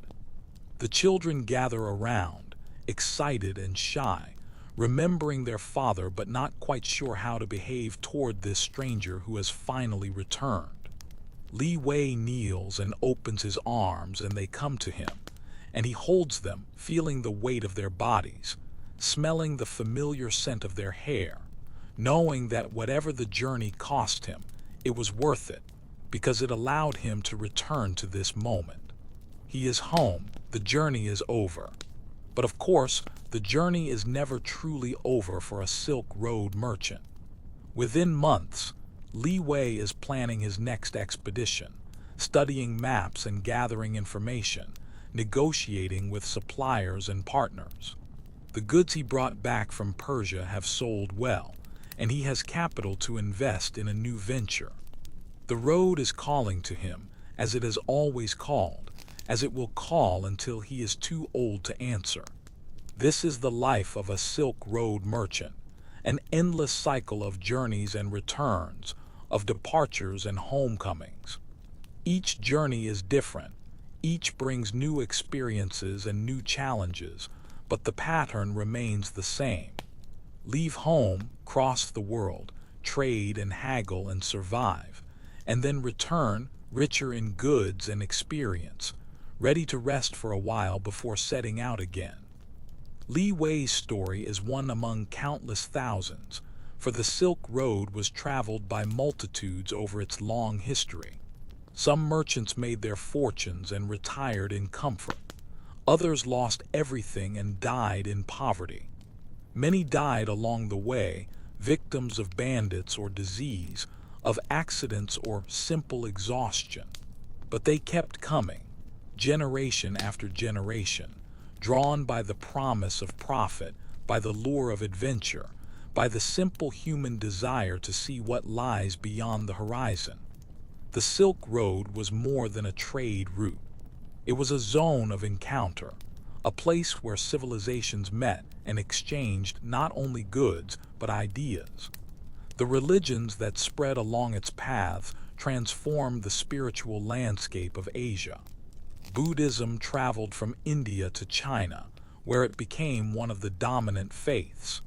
The children gather around, excited and shy, remembering their father but not quite sure how to behave toward this stranger who has finally returned. Li Wei kneels and opens his arms, and they come to him, and he holds them, feeling the weight of their bodies, smelling the familiar scent of their hair, knowing that whatever the journey cost him, it was worth it, because it allowed him to return to this moment. He is home, the journey is over. But of course, the journey is never truly over for a Silk Road merchant. Within months, Li Wei is planning his next expedition, studying maps and gathering information, negotiating with suppliers and partners. The goods he brought back from Persia have sold well, and he has capital to invest in a new venture. The road is calling to him, as it has always called, as it will call until he is too old to answer. This is the life of a Silk Road merchant, an endless cycle of journeys and returns, of departures and homecomings. Each journey is different, each brings new experiences and new challenges, but the pattern remains the same. Leave home, cross the world, trade and haggle and survive, and then return richer in goods and experience, ready to rest for a while before setting out again. Li Wei's story is one among countless thousands, for the Silk Road was traveled by multitudes over its long history. Some merchants made their fortunes and retired in comfort. Others lost everything and died in poverty. Many died along the way, victims of bandits or disease, of accidents or simple exhaustion. But they kept coming, generation after generation, drawn by the promise of profit, by the lure of adventure, by the simple human desire to see what lies beyond the horizon. The Silk Road was more than a trade route. It was a zone of encounter, a place where civilizations met and exchanged not only goods but ideas. The religions that spread along its paths transformed the spiritual landscape of Asia. Buddhism traveled from India to China, where it became one of the dominant faiths.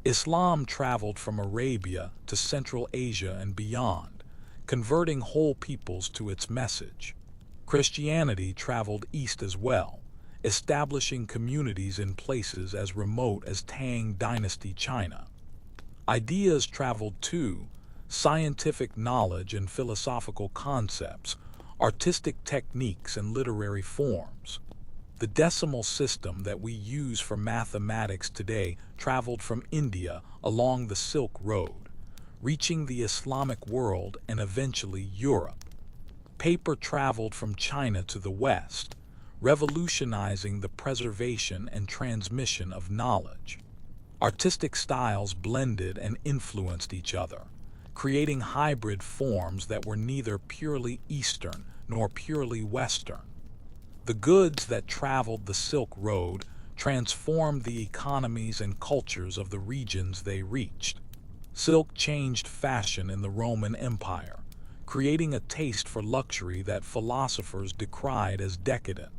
Islam traveled from Arabia to Central Asia and beyond, converting whole peoples to its message. Christianity traveled east as well, establishing communities in places as remote as Tang Dynasty China. Ideas traveled too, scientific knowledge and philosophical concepts, artistic techniques and literary forms. The decimal system that we use for mathematics today traveled from India along the Silk Road, reaching the Islamic world and eventually Europe. Paper traveled from China to the West, revolutionizing the preservation and transmission of knowledge. Artistic styles blended and influenced each other, creating hybrid forms that were neither purely Eastern nor purely Western. The goods that traveled the Silk Road transformed the economies and cultures of the regions they reached. Silk changed fashion in the Roman Empire, creating a taste for luxury that philosophers decried as decadent.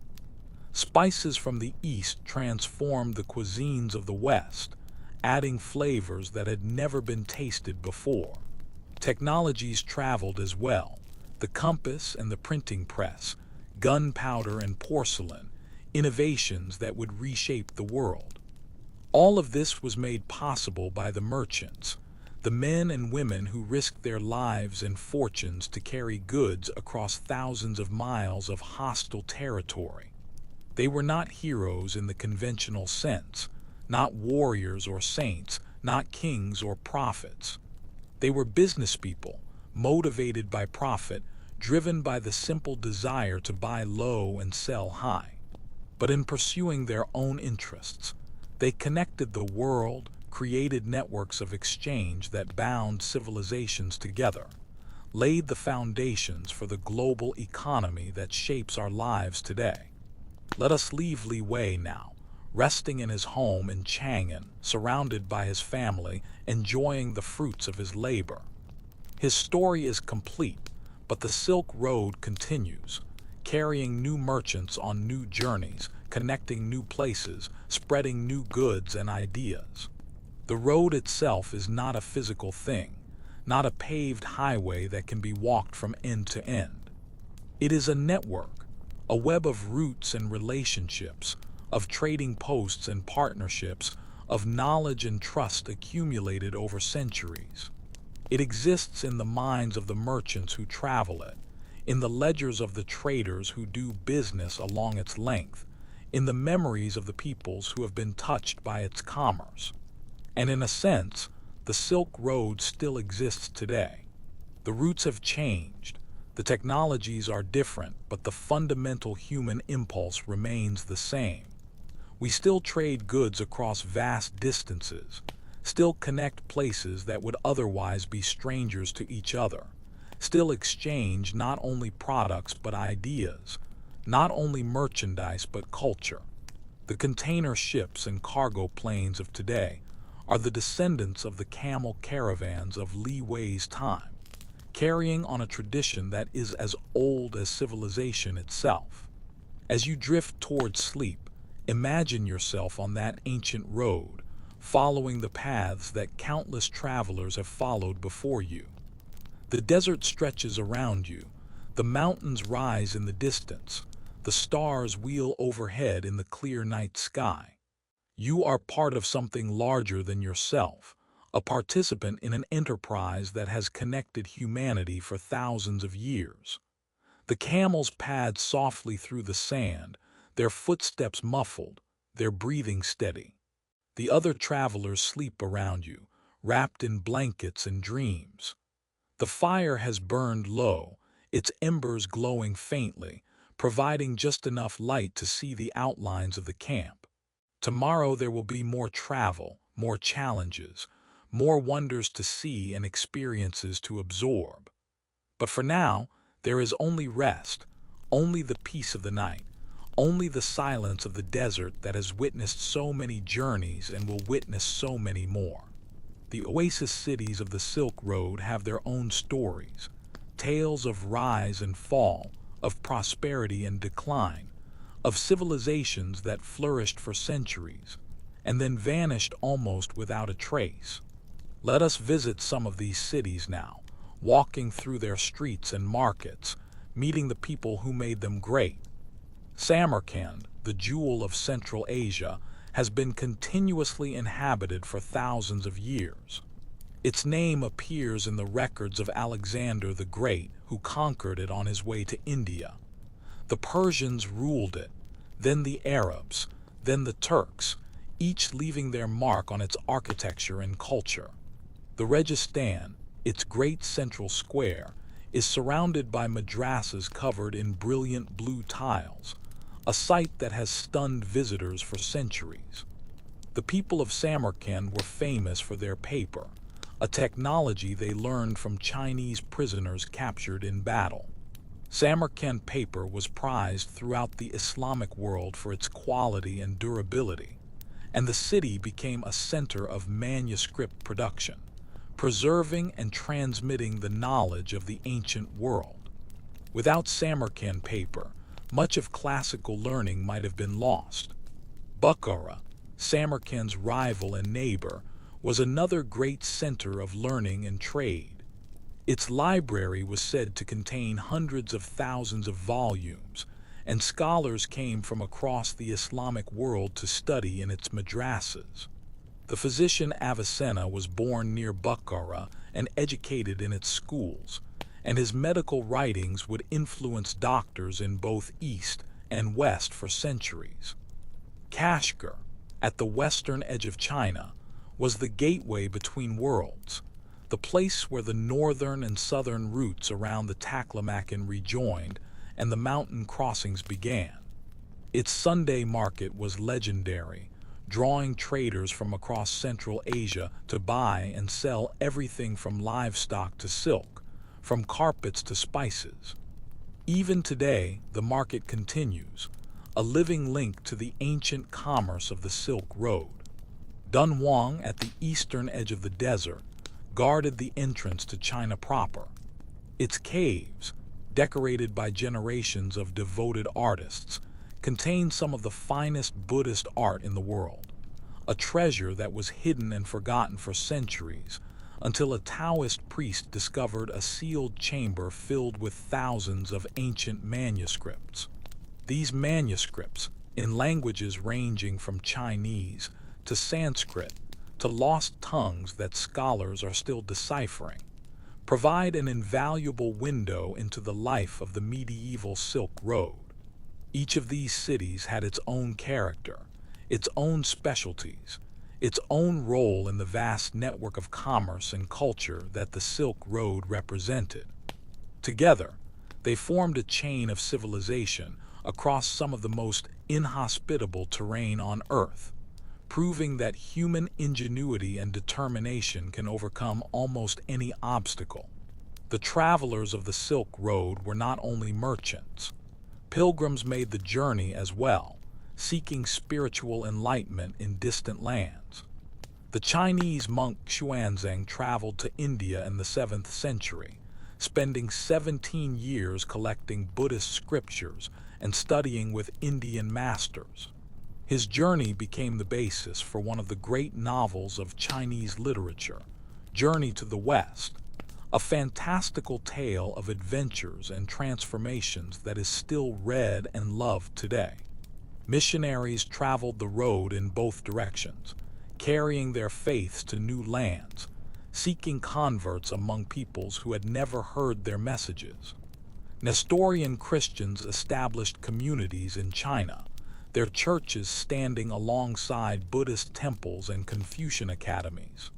Spices from the East transformed the cuisines of the West, adding flavors that had never been tasted before. Technologies traveled as well: the compass and the printing press, gunpowder and porcelain, innovations that would reshape the world. All of this was made possible by the merchants, the men and women who risked their lives and fortunes to carry goods across thousands of miles of hostile territory. They were not heroes in the conventional sense, not warriors or saints, not kings or prophets. They were business people, motivated by profit, driven by the simple desire to buy low and sell high. But in pursuing their own interests, they connected the world, created networks of exchange that bound civilizations together, laid the foundations for the global economy that shapes our lives today. Let us leave Li Wei now, resting in his home in Chang'an, surrounded by his family, enjoying the fruits of his labor. His story is complete, but the Silk Road continues, carrying new merchants on new journeys, connecting new places, spreading new goods and ideas. The road itself is not a physical thing, not a paved highway that can be walked from end to end. It is a network, a web of routes and relationships, of trading posts and partnerships, of knowledge and trust accumulated over centuries. It exists in the minds of the merchants who travel it, in the ledgers of the traders who do business along its length, in the memories of the peoples who have been touched by its commerce. And in a sense, the Silk Road still exists today. The routes have changed, the technologies are different, but the fundamental human impulse remains the same. We still trade goods across vast distances, still connect places that would otherwise be strangers to each other, still exchange not only products but ideas, not only merchandise but culture. The container ships and cargo planes of today are the descendants of the camel caravans of Li Wei's time, carrying on a tradition that is as old as civilization itself. As you drift towards sleep, imagine yourself on that ancient road, following the paths that countless travelers have followed before you. The desert stretches around you, the mountains rise in the distance, the stars wheel overhead in the clear night sky. You are part of something larger than yourself, a participant in an enterprise that has connected humanity for thousands of years. The camels pad softly through the sand, their footsteps muffled, their breathing steady. The other travelers sleep around you, wrapped in blankets and dreams. The fire has burned low, its embers glowing faintly, providing just enough light to see the outlines of the camp. Tomorrow there will be more travel, more challenges, more wonders to see and experiences to absorb. But for now, there is only rest, only the peace of the night, only the silence of the desert that has witnessed so many journeys and will witness so many more. The oasis cities of the Silk Road have their own stories, tales of rise and fall, of prosperity and decline, of civilizations that flourished for centuries and then vanished almost without a trace. Let us visit some of these cities now, walking through their streets and markets, meeting the people who made them great. Samarkand, the jewel of Central Asia, has been continuously inhabited for thousands of years. Its name appears in the records of Alexander the Great, who conquered it on his way to India. The Persians ruled it, then the Arabs, then the Turks, each leaving their mark on its architecture and culture. The Registan, its great central square, is surrounded by madrasas covered in brilliant blue tiles, a sight that has stunned visitors for centuries. The people of Samarkand were famous for their paper, a technology they learned from Chinese prisoners captured in battle. Samarkand paper was prized throughout the Islamic world for its quality and durability, and the city became a center of manuscript production, preserving and transmitting the knowledge of the ancient world. Without Samarkand paper, much of classical learning might have been lost. Bukhara, Samarkand's rival and neighbor, was another great center of learning and trade. Its library was said to contain hundreds of thousands of volumes, and scholars came from across the Islamic world to study in its madrasas. The physician Avicenna was born near Bukhara and educated in its schools, and his medical writings would influence doctors in both East and West for centuries. Kashgar, at the western edge of China, was the gateway between worlds, the place where the northern and southern routes around the Taklamakan rejoined and the mountain crossings began. Its Sunday market was legendary, drawing traders from across Central Asia to buy and sell everything from livestock to silk, from carpets to spices. Even today, the market continues, a living link to the ancient commerce of the Silk Road. Dunhuang, at the eastern edge of the desert, guarded the entrance to China proper. Its caves, decorated by generations of devoted artists, contain some of the finest Buddhist art in the world, a treasure that was hidden and forgotten for centuries until a Taoist priest discovered a sealed chamber filled with thousands of ancient manuscripts. These manuscripts, in languages ranging from Chinese to Sanskrit to lost tongues that scholars are still deciphering, provide an invaluable window into the life of the medieval Silk Road. Each of these cities had its own character, its own specialties, its own role in the vast network of commerce and culture that the Silk Road represented. Together, they formed a chain of civilization across some of the most inhospitable terrain on Earth, proving that human ingenuity and determination can overcome almost any obstacle. The travelers of the Silk Road were not only merchants. Pilgrims made the journey as well, seeking spiritual enlightenment in distant lands. The Chinese monk Xuanzang traveled to India in the 7th century, spending 17 years collecting Buddhist scriptures and studying with Indian masters. His journey became the basis for one of the great novels of Chinese literature, Journey to the West, a fantastical tale of adventures and transformations that is still read and loved today. Missionaries traveled the road in both directions, carrying their faiths to new lands, seeking converts among peoples who had never heard their messages. Nestorian Christians established communities in China, their churches standing alongside Buddhist temples and Confucian academies.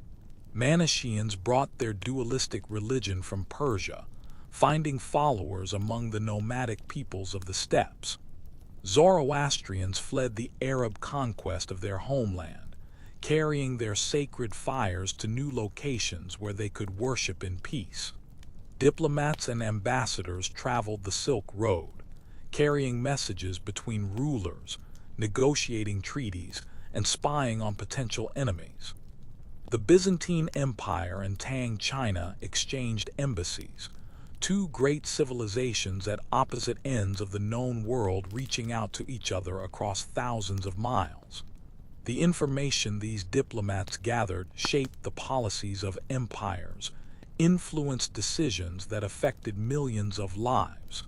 Manichaeans brought their dualistic religion from Persia, finding followers among the nomadic peoples of the steppes. Zoroastrians fled the Arab conquest of their homeland, carrying their sacred fires to new locations where they could worship in peace. Diplomats and ambassadors traveled the Silk Road, carrying messages between rulers, negotiating treaties, and spying on potential enemies. The Byzantine Empire and Tang China exchanged embassies, two great civilizations at opposite ends of the known world reaching out to each other across thousands of miles. The information these diplomats gathered shaped the policies of empires, influenced decisions that affected millions of lives.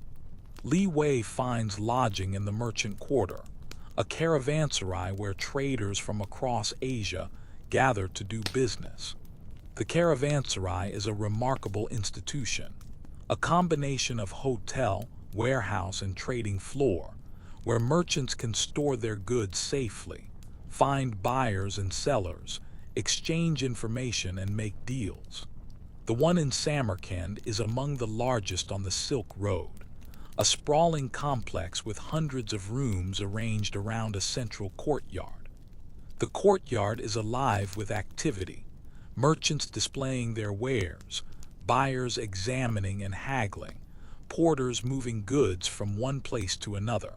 Li Wei finds lodging in the merchant quarter, a caravanserai where traders from across Asia gather to do business. The caravanserai is a remarkable institution, a combination of hotel, warehouse, and trading floor, where merchants can store their goods safely, find buyers and sellers, exchange information, and make deals. The one in Samarkand is among the largest on the Silk Road, a sprawling complex with hundreds of rooms arranged around a central courtyard. The courtyard is alive with activity, merchants displaying their wares, buyers examining and haggling, porters moving goods from one place to another.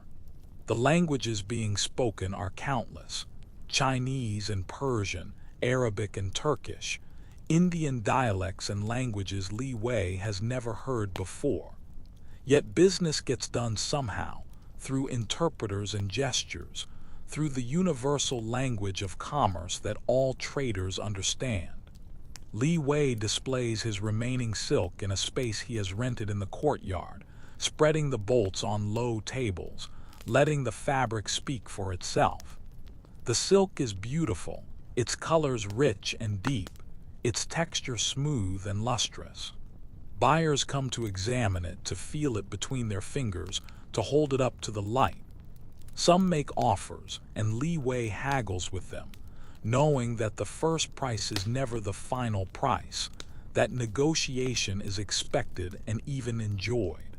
The languages being spoken are countless: Chinese and Persian, Arabic and Turkish, Indian dialects and languages Li Wei has never heard before. Yet business gets done somehow, through interpreters and gestures, through the universal language of commerce that all traders understand. Li Wei displays his remaining silk in a space he has rented in the courtyard, spreading the bolts on low tables, letting the fabric speak for itself. The silk is beautiful, its colors rich and deep, its texture smooth and lustrous. Buyers come to examine it, to feel it between their fingers, to hold it up to the light. Some make offers, and Li Wei haggles with them, knowing that the first price is never the final price, that negotiation is expected and even enjoyed.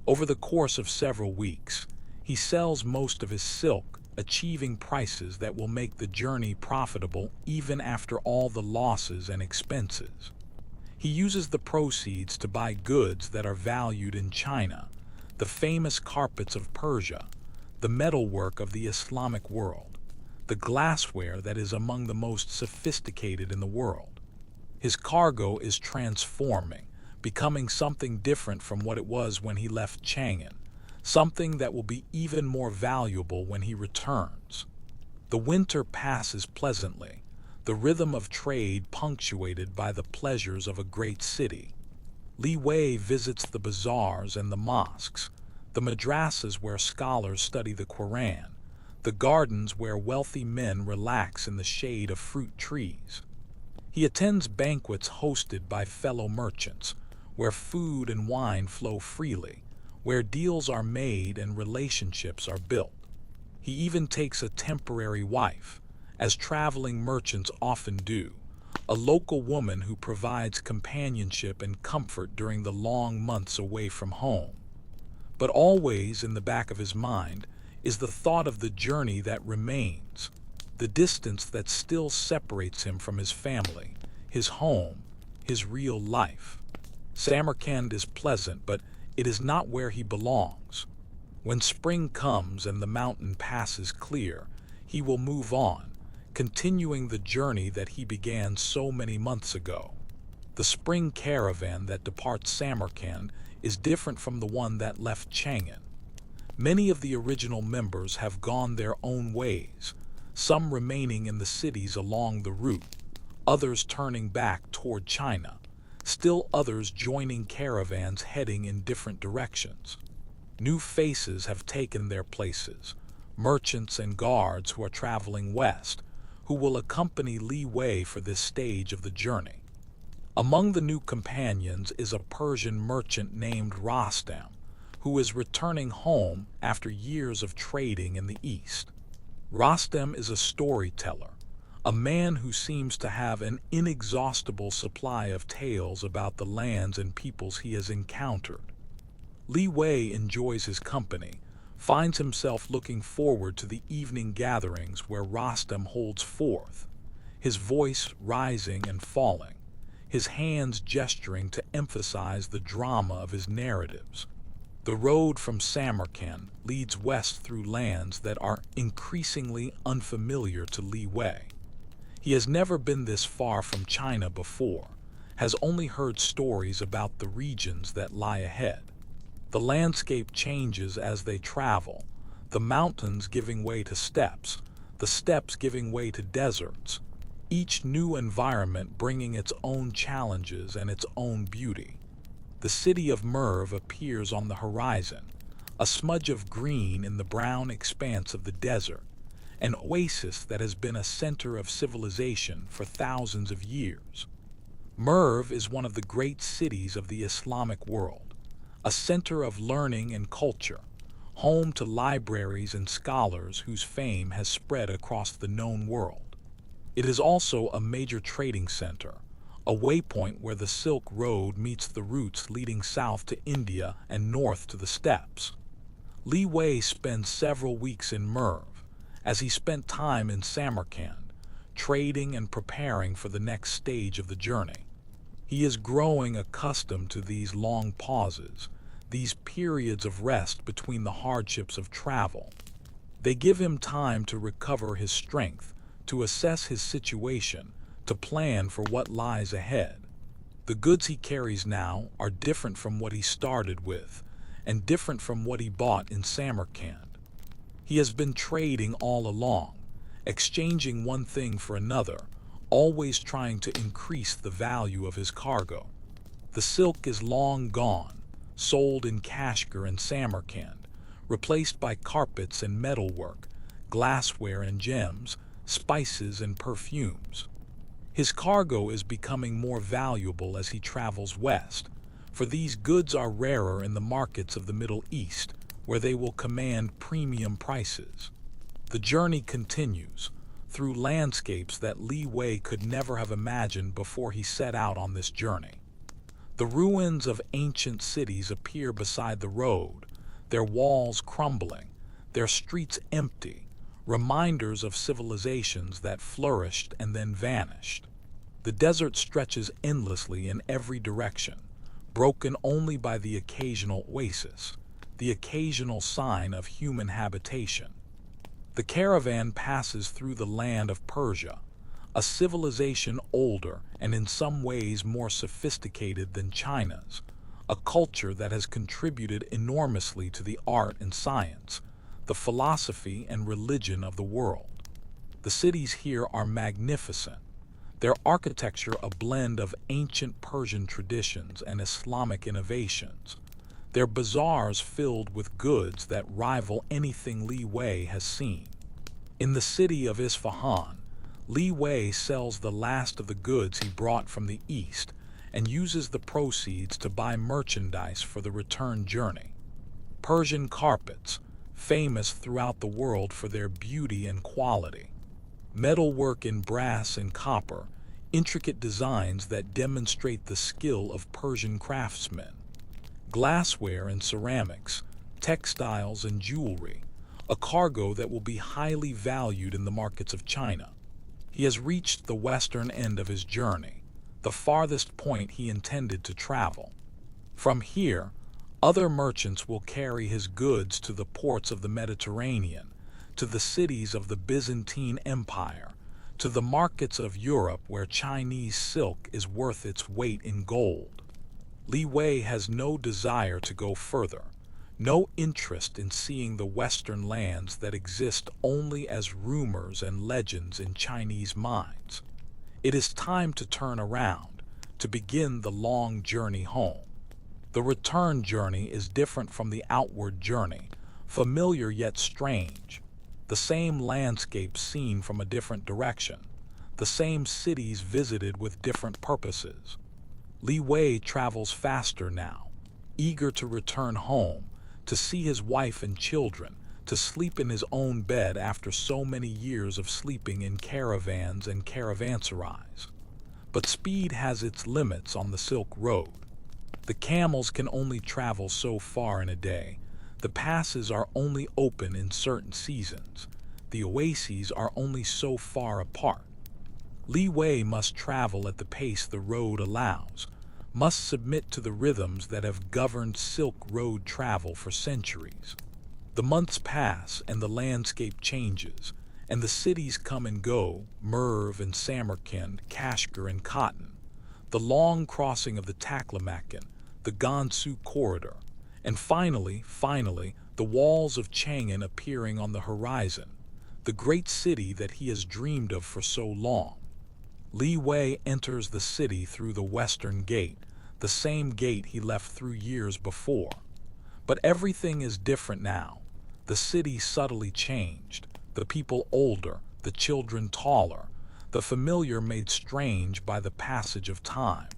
Over the course of several weeks, he sells most of his silk, achieving prices that will make the journey profitable even after all the losses and expenses. He uses the proceeds to buy goods that are valued in China, the famous carpets of Persia, the metalwork of the Islamic world, the glassware that is among the most sophisticated in the world. His cargo is transforming, becoming something different from what it was when he left Chang'an, something that will be even more valuable when he returns. The winter passes pleasantly, the rhythm of trade punctuated by the pleasures of a great city. Li Wei visits the bazaars and the mosques, the madrasas where scholars study the Quran, the gardens where wealthy men relax in the shade of fruit trees. He attends banquets hosted by fellow merchants, where food and wine flow freely, where deals are made and relationships are built. He even takes a temporary wife, as traveling merchants often do, a local woman who provides companionship and comfort during the long months away from home. But always in the back of his mind is the thought of the journey that remains, the distance that still separates him from his family, his home, his real life. Samarkand is pleasant, but it is not where he belongs. When spring comes and the mountain passes clear, he will move on, continuing the journey that he began so many months ago. The spring caravan that departs Samarkand is different from the one that left Chang'an. Many of the original members have gone their own ways, some remaining in the cities along the route, others turning back toward China, still others joining caravans heading in different directions. New faces have taken their places, merchants and guards who are traveling west, who will accompany Li Wei for this stage of the journey. Among the new companions is a Persian merchant named Rostam, who is returning home after years of trading in the East. Rostam is a storyteller, a man who seems to have an inexhaustible supply of tales about the lands and peoples he has encountered. Li Wei enjoys his company, finds himself looking forward to the evening gatherings where Rostam holds forth, his voice rising and falling, his hands gesturing to emphasize the drama of his narratives. The road from Samarkand leads west through lands that are increasingly unfamiliar to Li Wei. He has never been this far from China before, has only heard stories about the regions that lie ahead. The landscape changes as they travel, the mountains giving way to steppes, the steppes giving way to deserts, each new environment bringing its own challenges and its own beauty. The city of Merv appears on the horizon, a smudge of green in the brown expanse of the desert, an oasis that has been a center of civilization for thousands of years. Merv is one of the great cities of the Islamic world, a center of learning and culture, home to libraries and scholars whose fame has spread across the known world. It is also a major trading center, a waypoint where the Silk Road meets the routes leading south to India and north to the steppes. Li Wei spends several weeks in Merv, as he spent time in Samarkand, trading and preparing for the next stage of the journey. He is growing accustomed to these long pauses, these periods of rest between the hardships of travel. They give him time to recover his strength, to assess his situation, to plan for what lies ahead. The goods he carries now are different from what he started with, and different from what he bought in Samarkand. He has been trading all along, exchanging one thing for another, always trying to increase the value of his cargo. The silk is long gone, sold in Kashgar and Samarkand, replaced by carpets and metalwork, glassware and gems, spices and perfumes. His cargo is becoming more valuable as he travels west, for these goods are rarer in the markets of the Middle East, where they will command premium prices. The journey continues, through landscapes that Li Wei could never have imagined before he set out on this journey. The ruins of ancient cities appear beside the road, their walls crumbling, their streets empty, reminders of civilizations that flourished and then vanished. The desert stretches endlessly in every direction, broken only by the occasional oasis, the occasional sign of human habitation. The caravan passes through the land of Persia, a civilization older and in some ways more sophisticated than China's, a culture that has contributed enormously to the art and science, the philosophy and religion of the world. The cities here are magnificent, their architecture a blend of ancient Persian traditions and Islamic innovations, their bazaars filled with goods that rival anything Li Wei has seen. In the city of Isfahan, Li Wei sells the last of the goods he brought from the east and uses the proceeds to buy merchandise for the return journey. Persian carpets, famous throughout the world for their beauty and quality. Metalwork in brass and copper, intricate designs that demonstrate the skill of Persian craftsmen. Glassware and ceramics, textiles and jewelry, a cargo that will be highly valued in the markets of China. He has reached the western end of his journey, the farthest point he intended to travel. From here, other merchants will carry his goods to the ports of the Mediterranean, to the cities of the Byzantine Empire, to the markets of Europe where Chinese silk is worth its weight in gold. Li Wei has no desire to go further, no interest in seeing the Western lands that exist only as rumors and legends in Chinese minds. It is time to turn around, to begin the long journey home. The return journey is different from the outward journey, familiar yet strange. The same landscape seen from a different direction, the same cities visited with different purposes. Li Wei travels faster now, eager to return home, to see his wife and children, to sleep in his own bed after so many years of sleeping in caravans and caravanserais. But speed has its limits on the Silk Road. The camels can only travel so far in a day. The passes are only open in certain seasons. The oases are only so far apart. Li Wei must travel at the pace the road allows, must submit to the rhythms that have governed Silk Road travel for centuries. The months pass and the landscape changes, and the cities come and go, Merv and Samarkand, Kashgar and Cotton, the long crossing of the Taklamakan, the Gansu corridor, and finally, the walls of Chang'an appearing on the horizon, the great city that he has dreamed of for so long. Li Wei enters the city through the western gate, the same gate he left through years before. But everything is different now. The city subtly changed, the people older, the children taller, the familiar made strange by the passage of time.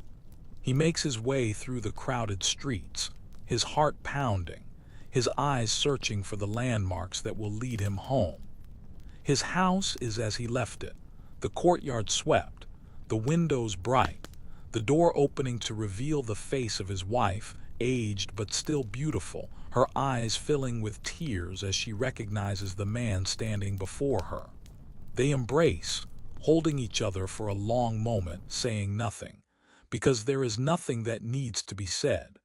He makes his way through the crowded streets, his heart pounding, his eyes searching for the landmarks that will lead him home. His house is as he left it, the courtyard swept, the windows bright, the door opening to reveal the face of his wife, aged but still beautiful, her eyes filling with tears as she recognizes the man standing before her. They embrace, holding each other for a long moment, saying nothing, because there is nothing that needs to be said.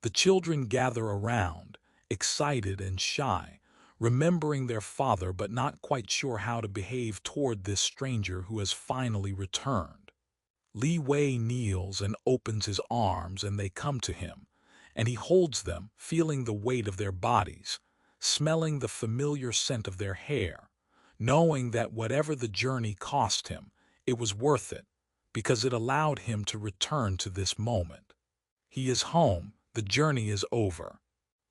The children gather around, excited and shy, remembering their father but not quite sure how to behave toward this stranger who has finally returned. Li Wei kneels and opens his arms, and they come to him, and he holds them, feeling the weight of their bodies, smelling the familiar scent of their hair, knowing that whatever the journey cost him, it was worth it, because it allowed him to return to this moment. He is home, the journey is over.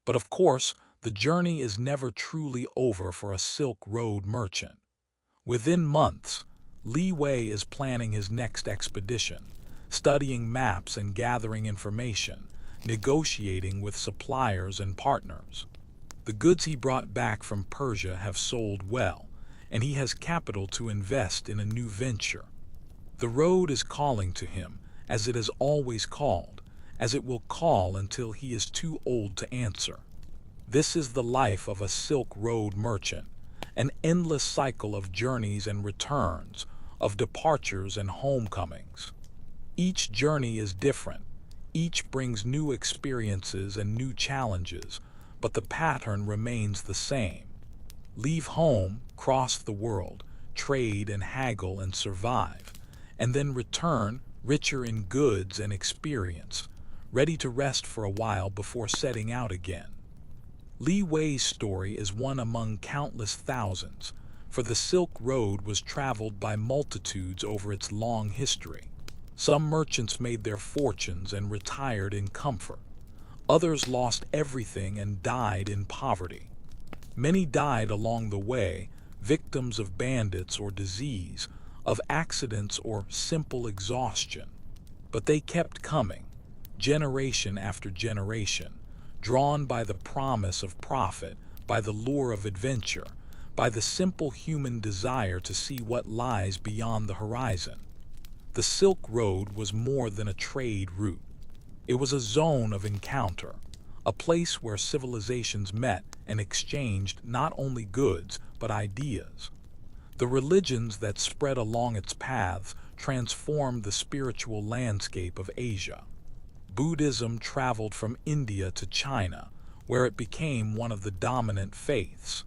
But of course, the journey is never truly over for a Silk Road merchant. Within months, Li Wei is planning his next expedition, studying maps and gathering information, negotiating with suppliers and partners. The goods he brought back from Persia have sold well, and he has capital to invest in a new venture. The road is calling to him, as it has always called, as it will call until he is too old to answer. This is the life of a Silk Road merchant, an endless cycle of journeys and returns, of departures and homecomings. Each journey is different, each brings new experiences and new challenges, but the pattern remains the same. Leave home, cross the world, trade and haggle and survive, and then return richer in goods and experience, ready to rest for a while before setting out again. Li Wei's story is one among countless thousands, for the Silk Road was traveled by multitudes over its long history. Some merchants made their fortunes and retired in comfort. Others lost everything and died in poverty. Many died along the way, victims of bandits or disease, of accidents or simple exhaustion. But they kept coming, generation after generation, drawn by the promise of profit, by the lure of adventure, by the simple human desire to see what lies beyond the horizon. The Silk Road was more than a trade route. It was a zone of encounter, a place where civilizations met and exchanged not only goods but ideas. The religions that spread along its paths transformed the spiritual landscape of Asia. Buddhism traveled from India to China, where it became one of the dominant faiths.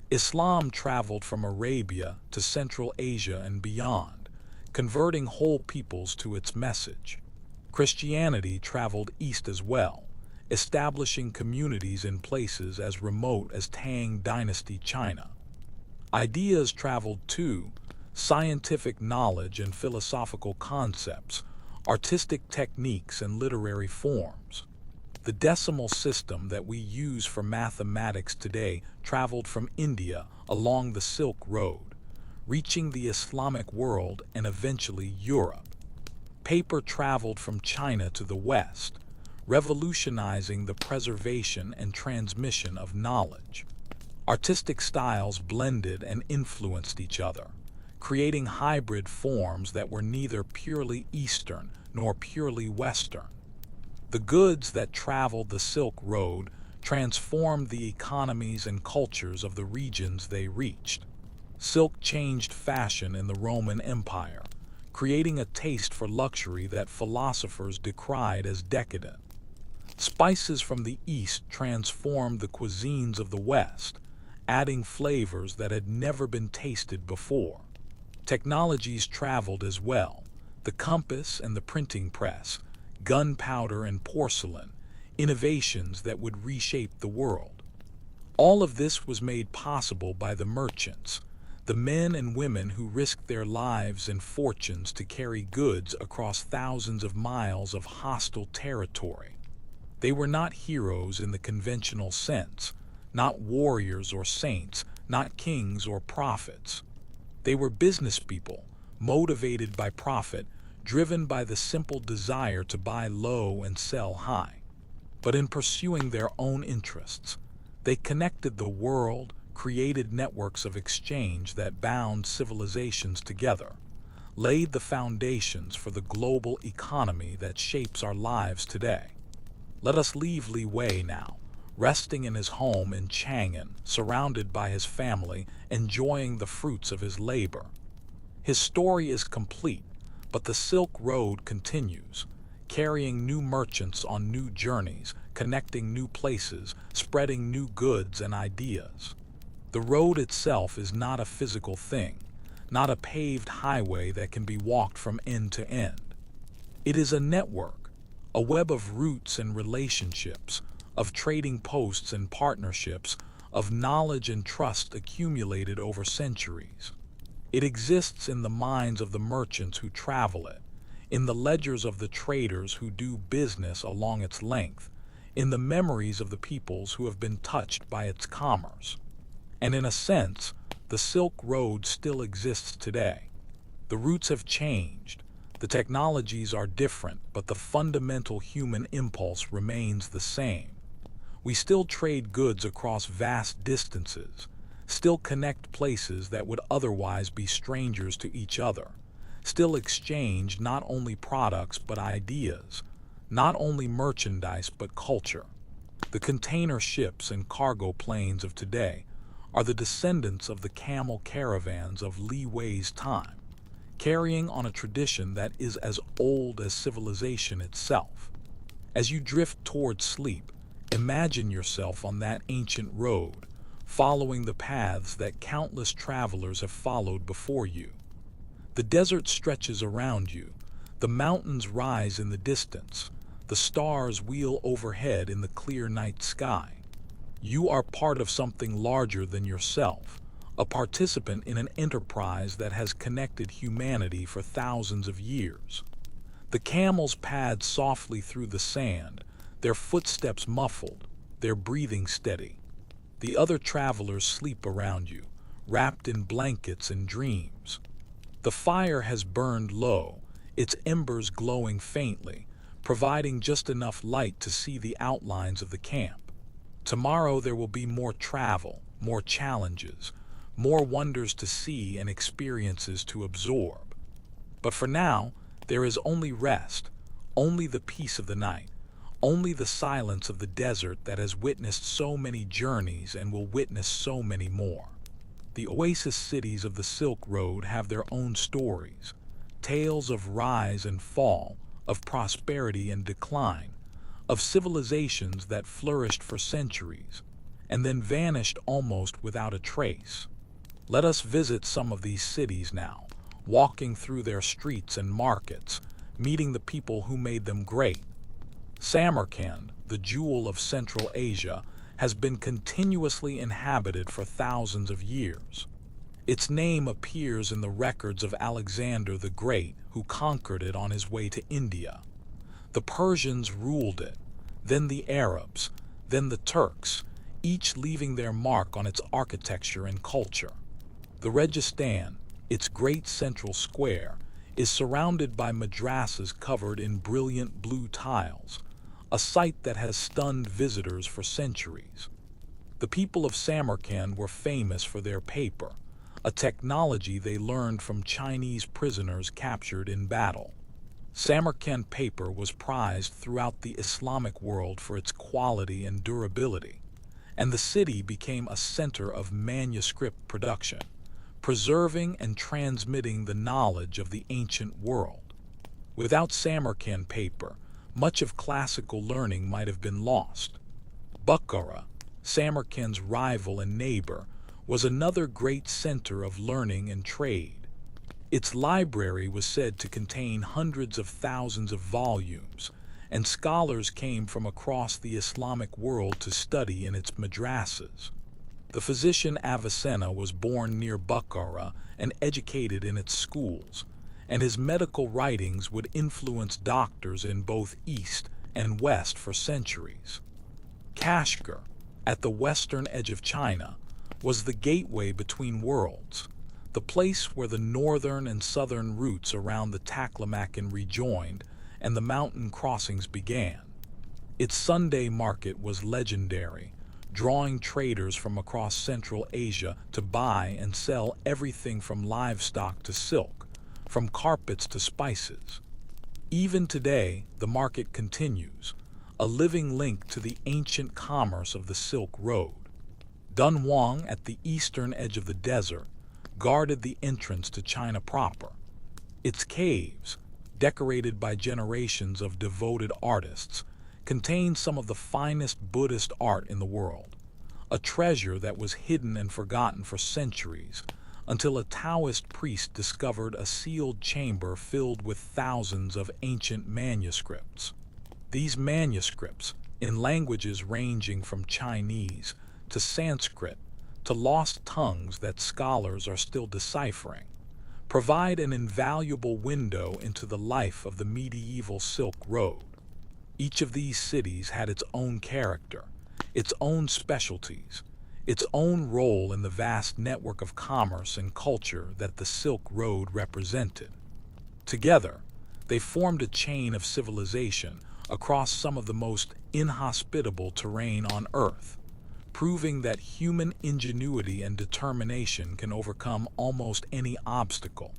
Islam traveled from Arabia to Central Asia and beyond, converting whole peoples to its message. Christianity traveled east as well, establishing communities in places as remote as Tang Dynasty China. Ideas traveled too, scientific knowledge and philosophical concepts, artistic techniques and literary forms. The decimal system that we use for mathematics today traveled from India along the Silk Road, reaching the Islamic world and eventually Europe. Paper traveled from China to the West, revolutionizing the preservation and transmission of knowledge. Artistic styles blended and influenced each other, creating hybrid forms that were neither purely Eastern nor purely Western. The goods that traveled the Silk Road transformed the economies and cultures of the regions they reached. Silk changed fashion in the Roman Empire, creating a taste for luxury that philosophers decried as decadent. Spices from the East transformed the cuisines of the West, adding flavors that had never been tasted before. Technologies traveled as well: the compass and the printing press, gunpowder and porcelain, innovations that would reshape the world. All of this was made possible by the merchants, the men and women who risked their lives and fortunes to carry goods across thousands of miles of hostile territory. They were not heroes in the conventional sense, not warriors or saints, not kings or prophets. They were business people, motivated by profit, driven by the simple desire to buy low and sell high. But in pursuing their own interests, they connected the world, created networks of exchange that bound civilizations together, laid the foundations for the global economy that shapes our lives today. Let us leave Li Wei now, resting in his home in Chang'an, surrounded by his family, enjoying the fruits of his labor. His story is complete, but the Silk Road continues, carrying new merchants on new journeys, connecting new places, spreading new goods and ideas. The road itself is not a physical thing, not a paved highway that can be walked from end to end. It is a network, a web of routes and relationships, of trading posts and partnerships, of knowledge and trust accumulated over centuries. It exists in the minds of the merchants who travel it, in the ledgers of the traders who do business along its length, in the memories of the peoples who have been touched by its commerce. And in a sense, the Silk Road still exists today. The routes have changed, the technologies are different, but the fundamental human impulse remains the same. We still trade goods across vast distances, still connect places that would otherwise be strangers to each other, still exchange not only products but ideas, not only merchandise but culture. The container ships and cargo planes of today are the descendants of the camel caravans of Li Wei's time, carrying on a tradition that is as old as civilization itself. As you drift toward sleep, imagine yourself on that ancient road, following the paths that countless travelers have followed before you. The desert stretches around you, the mountains rise in the distance, the stars wheel overhead in the clear night sky. You are part of something larger than yourself, a participant in an enterprise that has connected humanity for thousands of years. The camels pad softly through the sand, their footsteps muffled, their breathing steady. The other travelers sleep around you, wrapped in blankets and dreams. The fire has burned low, its embers glowing faintly, providing just enough light to see the outlines of the camp. Tomorrow there will be more travel, more challenges, more wonders to see and experiences to absorb. But for now, there is only rest, only the peace of the night, only the silence of the desert that has witnessed so many journeys and will witness so many more. The oasis cities of the Silk Road have their own stories, tales of rise and fall, of prosperity and decline, of civilizations that flourished for centuries and then vanished almost without a trace. Let us visit some of these cities now, walking through their streets and markets, meeting the people who made them great. Samarkand, the jewel of Central Asia, has been continuously inhabited for thousands of years. Its name appears in the records of Alexander the Great, who conquered it on his way to India. The Persians ruled it, then the Arabs, then the Turks, each leaving their mark on its architecture and culture. The Registan, its great central square, is surrounded by madrasas covered in brilliant blue tiles, a sight that has stunned visitors for centuries. The people of Samarkand were famous for their paper, a technology they learned from Chinese prisoners captured in battle. Samarkand paper was prized throughout the Islamic world for its quality and durability, and the city became a center of manuscript production, preserving and transmitting the knowledge of the ancient world. Without Samarkand paper, much of classical learning might have been lost. Bukhara, Samarkand's rival and neighbor, was another great center of learning and trade. Its library was said to contain hundreds of thousands of volumes, and scholars came from across the Islamic world to study in its madrasas. The physician Avicenna was born near Bukhara and educated in its schools, and his medical writings would influence doctors in both East and West for centuries. Kashgar, at the western edge of China, was the gateway between worlds, the place where the northern and southern routes around the Taklamakan rejoined and the mountain crossings began. Its Sunday market was legendary, drawing traders from across Central Asia to buy and sell everything from livestock to silk, from carpets to spices. Even today, the market continues, a living link to the ancient commerce of the Silk Road. Dunhuang, at the eastern edge of the desert, guarded the entrance to China proper. Its caves, decorated by generations of devoted artists, contained some of the finest Buddhist art in the world, a treasure that was hidden and forgotten for centuries, until a Taoist priest discovered a sealed chamber filled with thousands of ancient manuscripts. These manuscripts, in languages ranging from Chinese to Sanskrit to lost tongues that scholars are still deciphering, provide an invaluable window into the life of the medieval Silk Road. Each of these cities had its own character, its own specialties, its own role in the vast network of commerce and culture that the Silk Road represented. Together, they formed a chain of civilization across some of the most inhospitable terrain on Earth, proving that human ingenuity and determination can overcome almost any obstacle.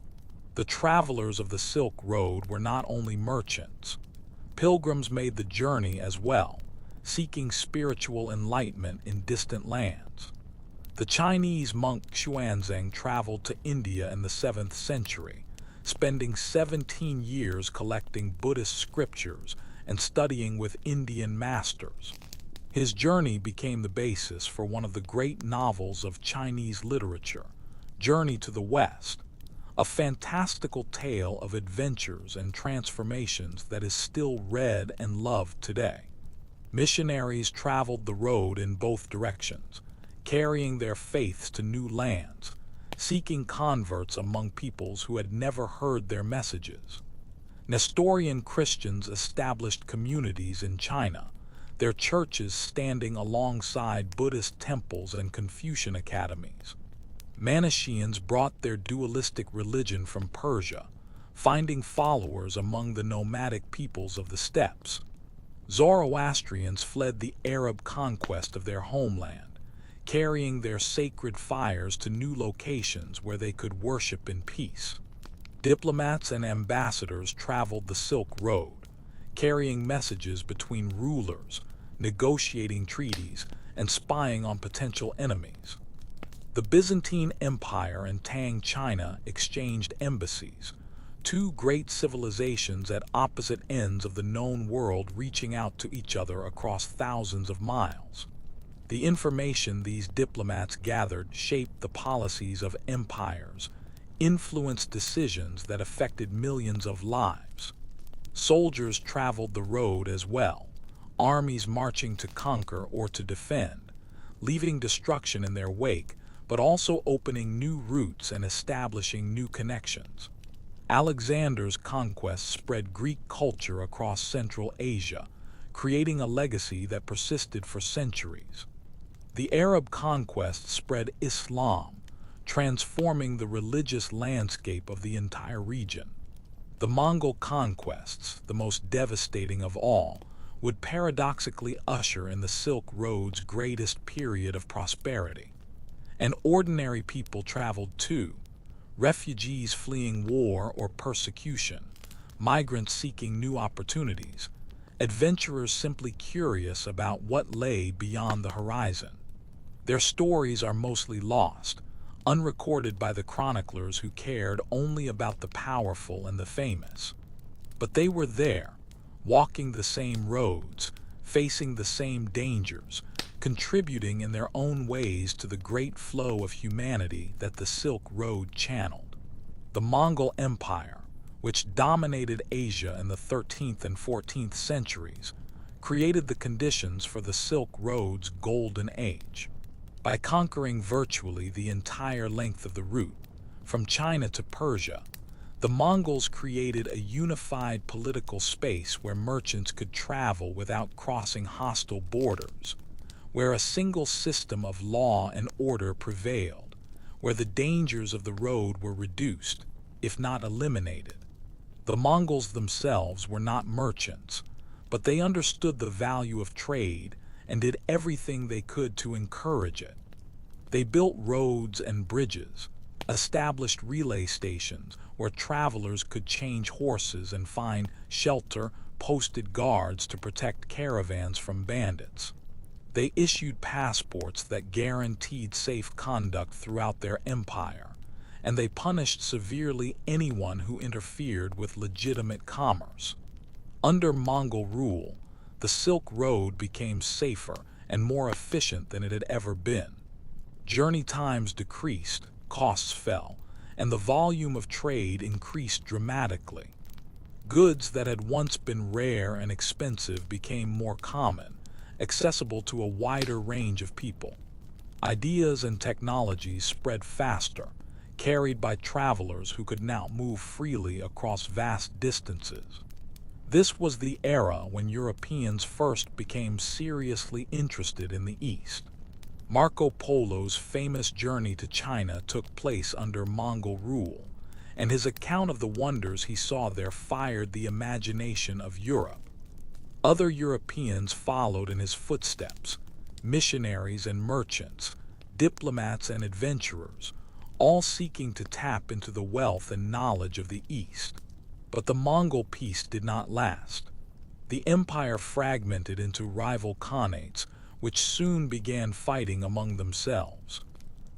The travelers of the Silk Road were not only merchants. Pilgrims made the journey as well, seeking spiritual enlightenment in distant lands. The Chinese monk Xuanzang traveled to India in the 7th century, spending 17 years collecting Buddhist scriptures and studying with Indian masters. His journey became the basis for one of the great novels of Chinese literature, Journey to the West, a fantastical tale of adventures and transformations that is still read and loved today. Missionaries traveled the road in both directions, carrying their faiths to new lands, seeking converts among peoples who had never heard their messages. Nestorian Christians established communities in China, their churches standing alongside Buddhist temples and Confucian academies. Manichaeans brought their dualistic religion from Persia, finding followers among the nomadic peoples of the steppes. Zoroastrians fled the Arab conquest of their homeland, carrying their sacred fires to new locations where they could worship in peace. Diplomats and ambassadors traveled the Silk Road, carrying messages between rulers, negotiating treaties, and spying on potential enemies. The Byzantine Empire and Tang China exchanged embassies, two great civilizations at opposite ends of the known world reaching out to each other across thousands of miles. The information these diplomats gathered shaped the policies of empires, influenced decisions that affected millions of lives. Soldiers traveled the road as well, armies marching to conquer or to defend, leaving destruction in their wake, but also opening new routes and establishing new connections. Alexander's conquests spread Greek culture across Central Asia, creating a legacy that persisted for centuries. The Arab conquest spread Islam, transforming the religious landscape of the entire region. The Mongol conquests, the most devastating of all, would paradoxically usher in the Silk Road's greatest period of prosperity. And ordinary people traveled too, refugees fleeing war or persecution, migrants seeking new opportunities, adventurers simply curious about what lay beyond the horizon. Their stories are mostly lost, unrecorded by the chroniclers who cared only about the powerful and the famous. But they were there, walking the same roads, facing the same dangers, contributing in their own ways to the great flow of humanity that the Silk Road channeled. The Mongol Empire, which dominated Asia in the 13th and 14th centuries, created the conditions for the Silk Road's golden age. By conquering virtually the entire length of the route, from China to Persia, the Mongols created a unified political space where merchants could travel without crossing hostile borders, where a single system of law and order prevailed, where the dangers of the road were reduced, if not eliminated. The Mongols themselves were not merchants, but they understood the value of trade and did everything they could to encourage it. They built roads and bridges, established relay stations where travelers could change horses and find shelter, posted guards to protect caravans from bandits. They issued passports that guaranteed safe conduct throughout their empire, and they punished severely anyone who interfered with legitimate commerce. Under Mongol rule, the Silk Road became safer and more efficient than it had ever been. Journey times decreased, costs fell, and the volume of trade increased dramatically. Goods that had once been rare and expensive became more common, accessible to a wider range of people. Ideas and technologies spread faster, carried by travelers who could now move freely across vast distances. This was the era when Europeans first became seriously interested in the East. Marco Polo's famous journey to China took place under Mongol rule, and his account of the wonders he saw there fired the imagination of Europe. Other Europeans followed in his footsteps, missionaries and merchants, diplomats and adventurers, all seeking to tap into the wealth and knowledge of the East. But the Mongol peace did not last. The empire fragmented into rival khanates, which soon began fighting among themselves.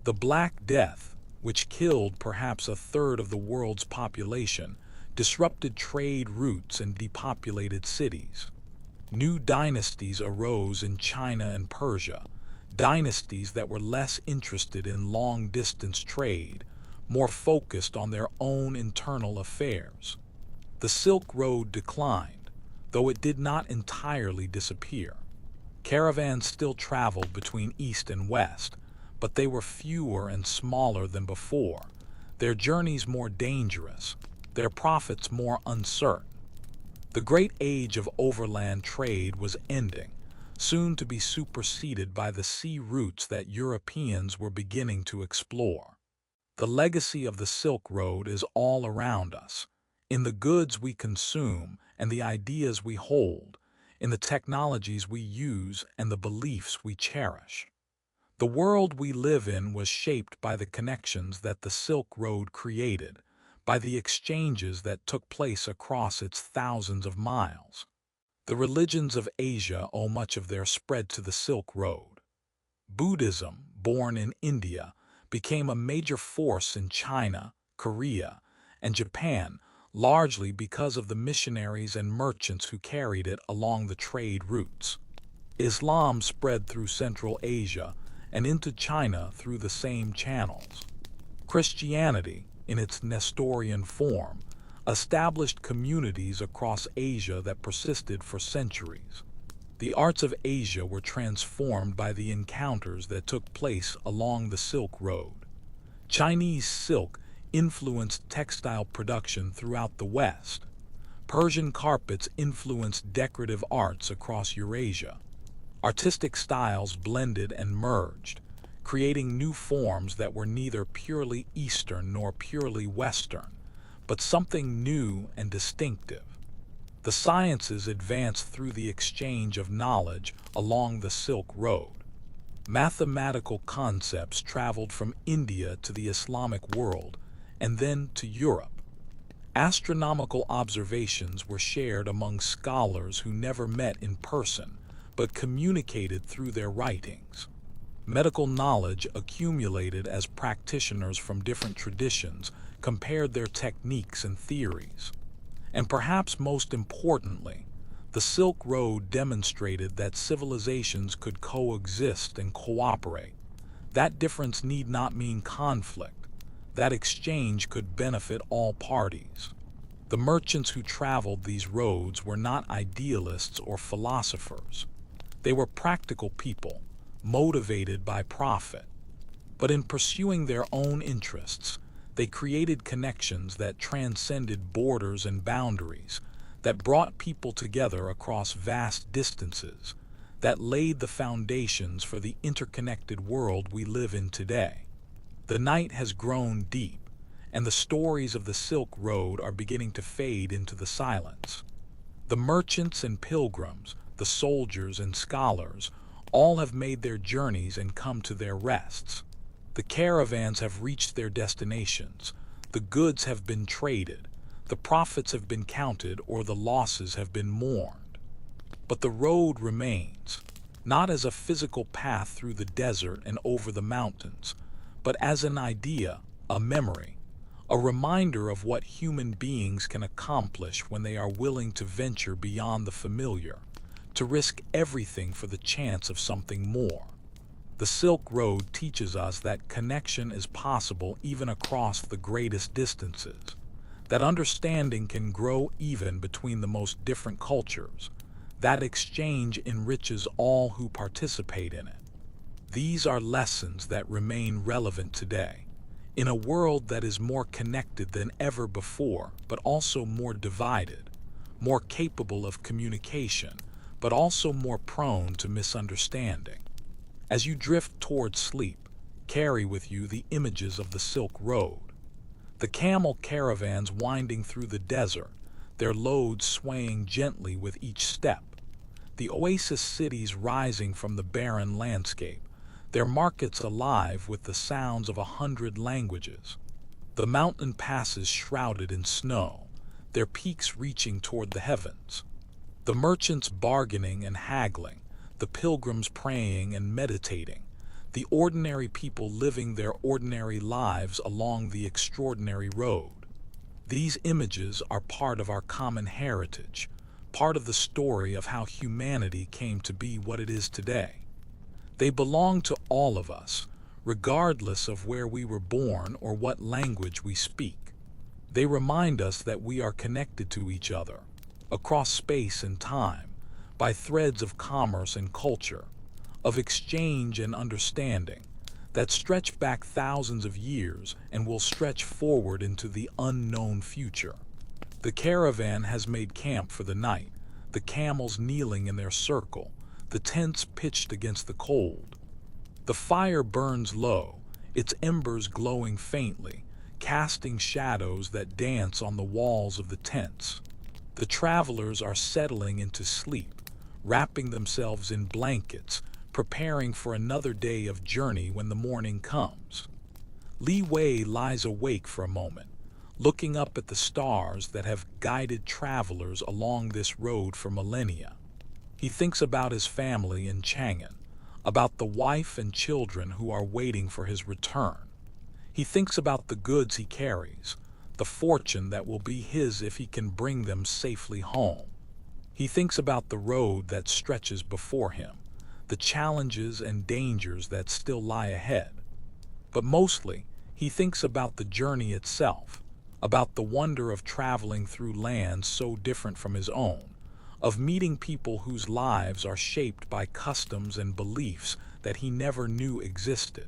The Black Death, which killed perhaps a third of the world's population, disrupted trade routes and depopulated cities. New dynasties arose in China and Persia, dynasties that were less interested in long-distance trade, more focused on their own internal affairs. The Silk Road declined, though it did not entirely disappear. Caravans still traveled between East and West, but they were fewer and smaller than before, their journeys more dangerous, their profits more uncertain. The great age of overland trade was ending, soon to be superseded by the sea routes that Europeans were beginning to explore. The legacy of the Silk Road is all around us, in the goods we consume and the ideas we hold, in the technologies we use and the beliefs we cherish. The world we live in was shaped by the connections that the Silk Road created, by the exchanges that took place across its thousands of miles. The religions of Asia owe much of their spread to the Silk Road. Buddhism, born in India, became a major force in China, Korea, and Japan, largely because of the missionaries and merchants who carried it along the trade routes. Islam spread through Central Asia and into China through the same channels. Christianity, in its Nestorian form, established communities across Asia that persisted for centuries. The arts of Asia were transformed by the encounters that took place along the Silk Road. Chinese silk influenced textile production throughout the West. Persian carpets influenced decorative arts across Eurasia. Artistic styles blended and merged, creating new forms that were neither purely Eastern nor purely Western, but something new and distinctive. The sciences advanced through the exchange of knowledge along the Silk Road. Mathematical concepts traveled from India to the Islamic world and then to Europe. Astronomical observations were shared among scholars who never met in person but communicated through their writings. Medical knowledge accumulated as practitioners from different traditions compared their techniques and theories. And perhaps most importantly, the Silk Road demonstrated that civilizations could coexist and cooperate. That difference need not mean conflict. That exchange could benefit all parties. The merchants who traveled these roads were not idealists or philosophers. They were practical people, motivated by profit. But in pursuing their own interests, they created connections that transcended borders and boundaries, that brought people together across vast distances, that laid the foundations for the interconnected world we live in today. The night has grown deep, and the stories of the Silk Road are beginning to fade into the silence. The merchants and pilgrims, the soldiers and scholars, all have made their journeys and come to their rests. The caravans have reached their destinations, the goods have been traded, the profits have been counted, or the losses have been mourned. But the road remains, not as a physical path through the desert and over the mountains, but as an idea, a memory, a reminder of what human beings can accomplish when they are willing to venture beyond the familiar, to risk everything for the chance of something more. The Silk Road teaches us that connection is possible even across the greatest distances, that understanding can grow even between the most different cultures, that exchange enriches all who participate in it. These are lessons that remain relevant today, in a world that is more connected than ever before, but also more divided, more capable of communication, but also more prone to misunderstanding. As you drift toward sleep, carry with you the images of the Silk Road. The camel caravans winding through the desert, their loads swaying gently with each step. The oasis cities rising from the barren landscape, their markets alive with the sounds of 100 languages. The mountain passes shrouded in snow, their peaks reaching toward the heavens. The merchants bargaining and haggling, the pilgrims praying and meditating, the ordinary people living their ordinary lives along the extraordinary road. These images are part of our common heritage, part of the story of how humanity came to be what it is today. They belong to all of us, regardless of where we were born or what language we speak. They remind us that we are connected to each other, across space and time, by threads of commerce and culture, of exchange and understanding, that stretch back thousands of years and will stretch forward into the unknown future. The caravan has made camp for the night, the camels kneeling in their circle, the tents pitched against the cold. The fire burns low, its embers glowing faintly, casting shadows that dance on the walls of the tents. The travelers are settling into sleep, wrapping themselves in blankets, preparing for another day of journey when the morning comes. Li Wei lies awake for a moment, looking up at the stars that have guided travelers along this road for millennia. He thinks about his family in Chang'an, about the wife and children who are waiting for his return. He thinks about the goods he carries, the fortune that will be his if he can bring them safely home. He thinks about the road that stretches before him, the challenges and dangers that still lie ahead. But mostly, he thinks about the journey itself, about the wonder of traveling through lands so different from his own, of meeting people whose lives are shaped by customs and beliefs that he never knew existed.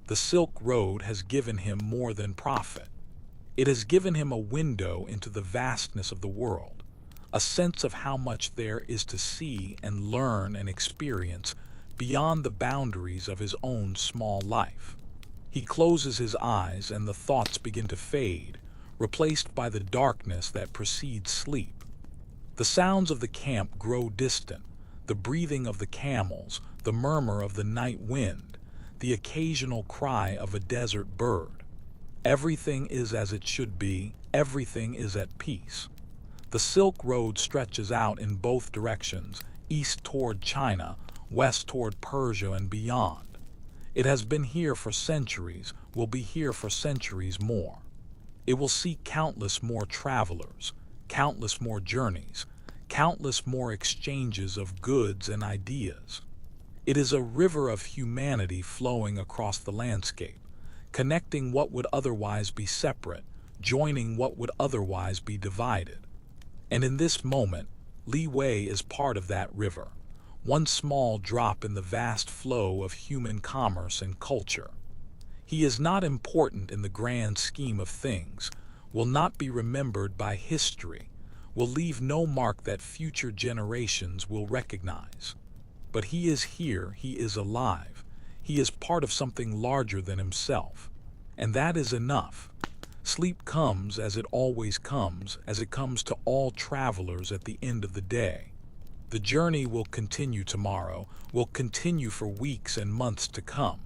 The Silk Road has given him more than profit. It has given him a window into the vastness of the world, a sense of how much there is to see and learn and experience beyond the boundaries of his own small life. He closes his eyes and the thoughts begin to fade, replaced by the darkness that precedes sleep. The sounds of the camp grow distant, the breathing of the camels, the murmur of the night wind, the occasional cry of a desert bird. Everything is as it should be, everything is at peace. The Silk Road stretches out in both directions, east toward China, west toward Persia and beyond. It has been here for centuries, will be here for centuries more. It will see countless more travelers, countless more journeys, countless more exchanges of goods and ideas. It is a river of humanity flowing across the landscape, connecting what would otherwise be separate, joining what would otherwise be divided. And in this moment, Li Wei is part of that river, one small drop in the vast flow of human commerce and culture. He is not important in the grand scheme of things, will not be remembered by history, will leave no mark that future generations will recognize. But he is here, he is alive, he is part of something larger than himself. And that is enough. Sleep comes as it always comes, as it comes to all travelers at the end of the day. The journey will continue tomorrow, will continue for weeks and months to come.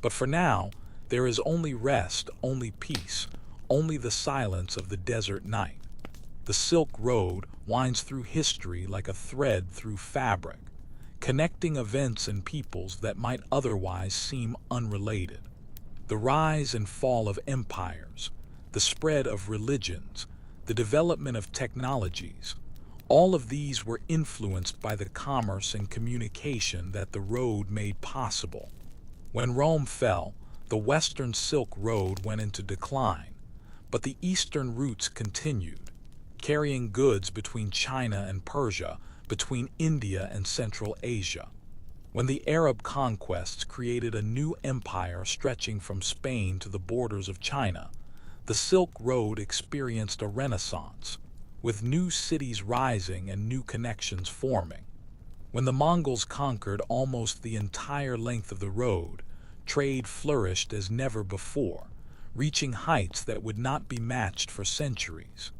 But for now, there is only rest, only peace, only the silence of the desert night. The Silk Road winds through history like a thread through fabric, connecting events and peoples that might otherwise seem unrelated. The rise and fall of empires, the spread of religions, the development of technologies, all of these were influenced by the commerce and communication that the road made possible. When Rome fell, the Western Silk Road went into decline, but the Eastern routes continued, carrying goods between China and Persia, between India and Central Asia. When the Arab conquests created a new empire stretching from Spain to the borders of China, the Silk Road experienced a renaissance, with new cities rising and new connections forming. When the Mongols conquered almost the entire length of the road, trade flourished as never before, reaching heights that would not be matched for centuries.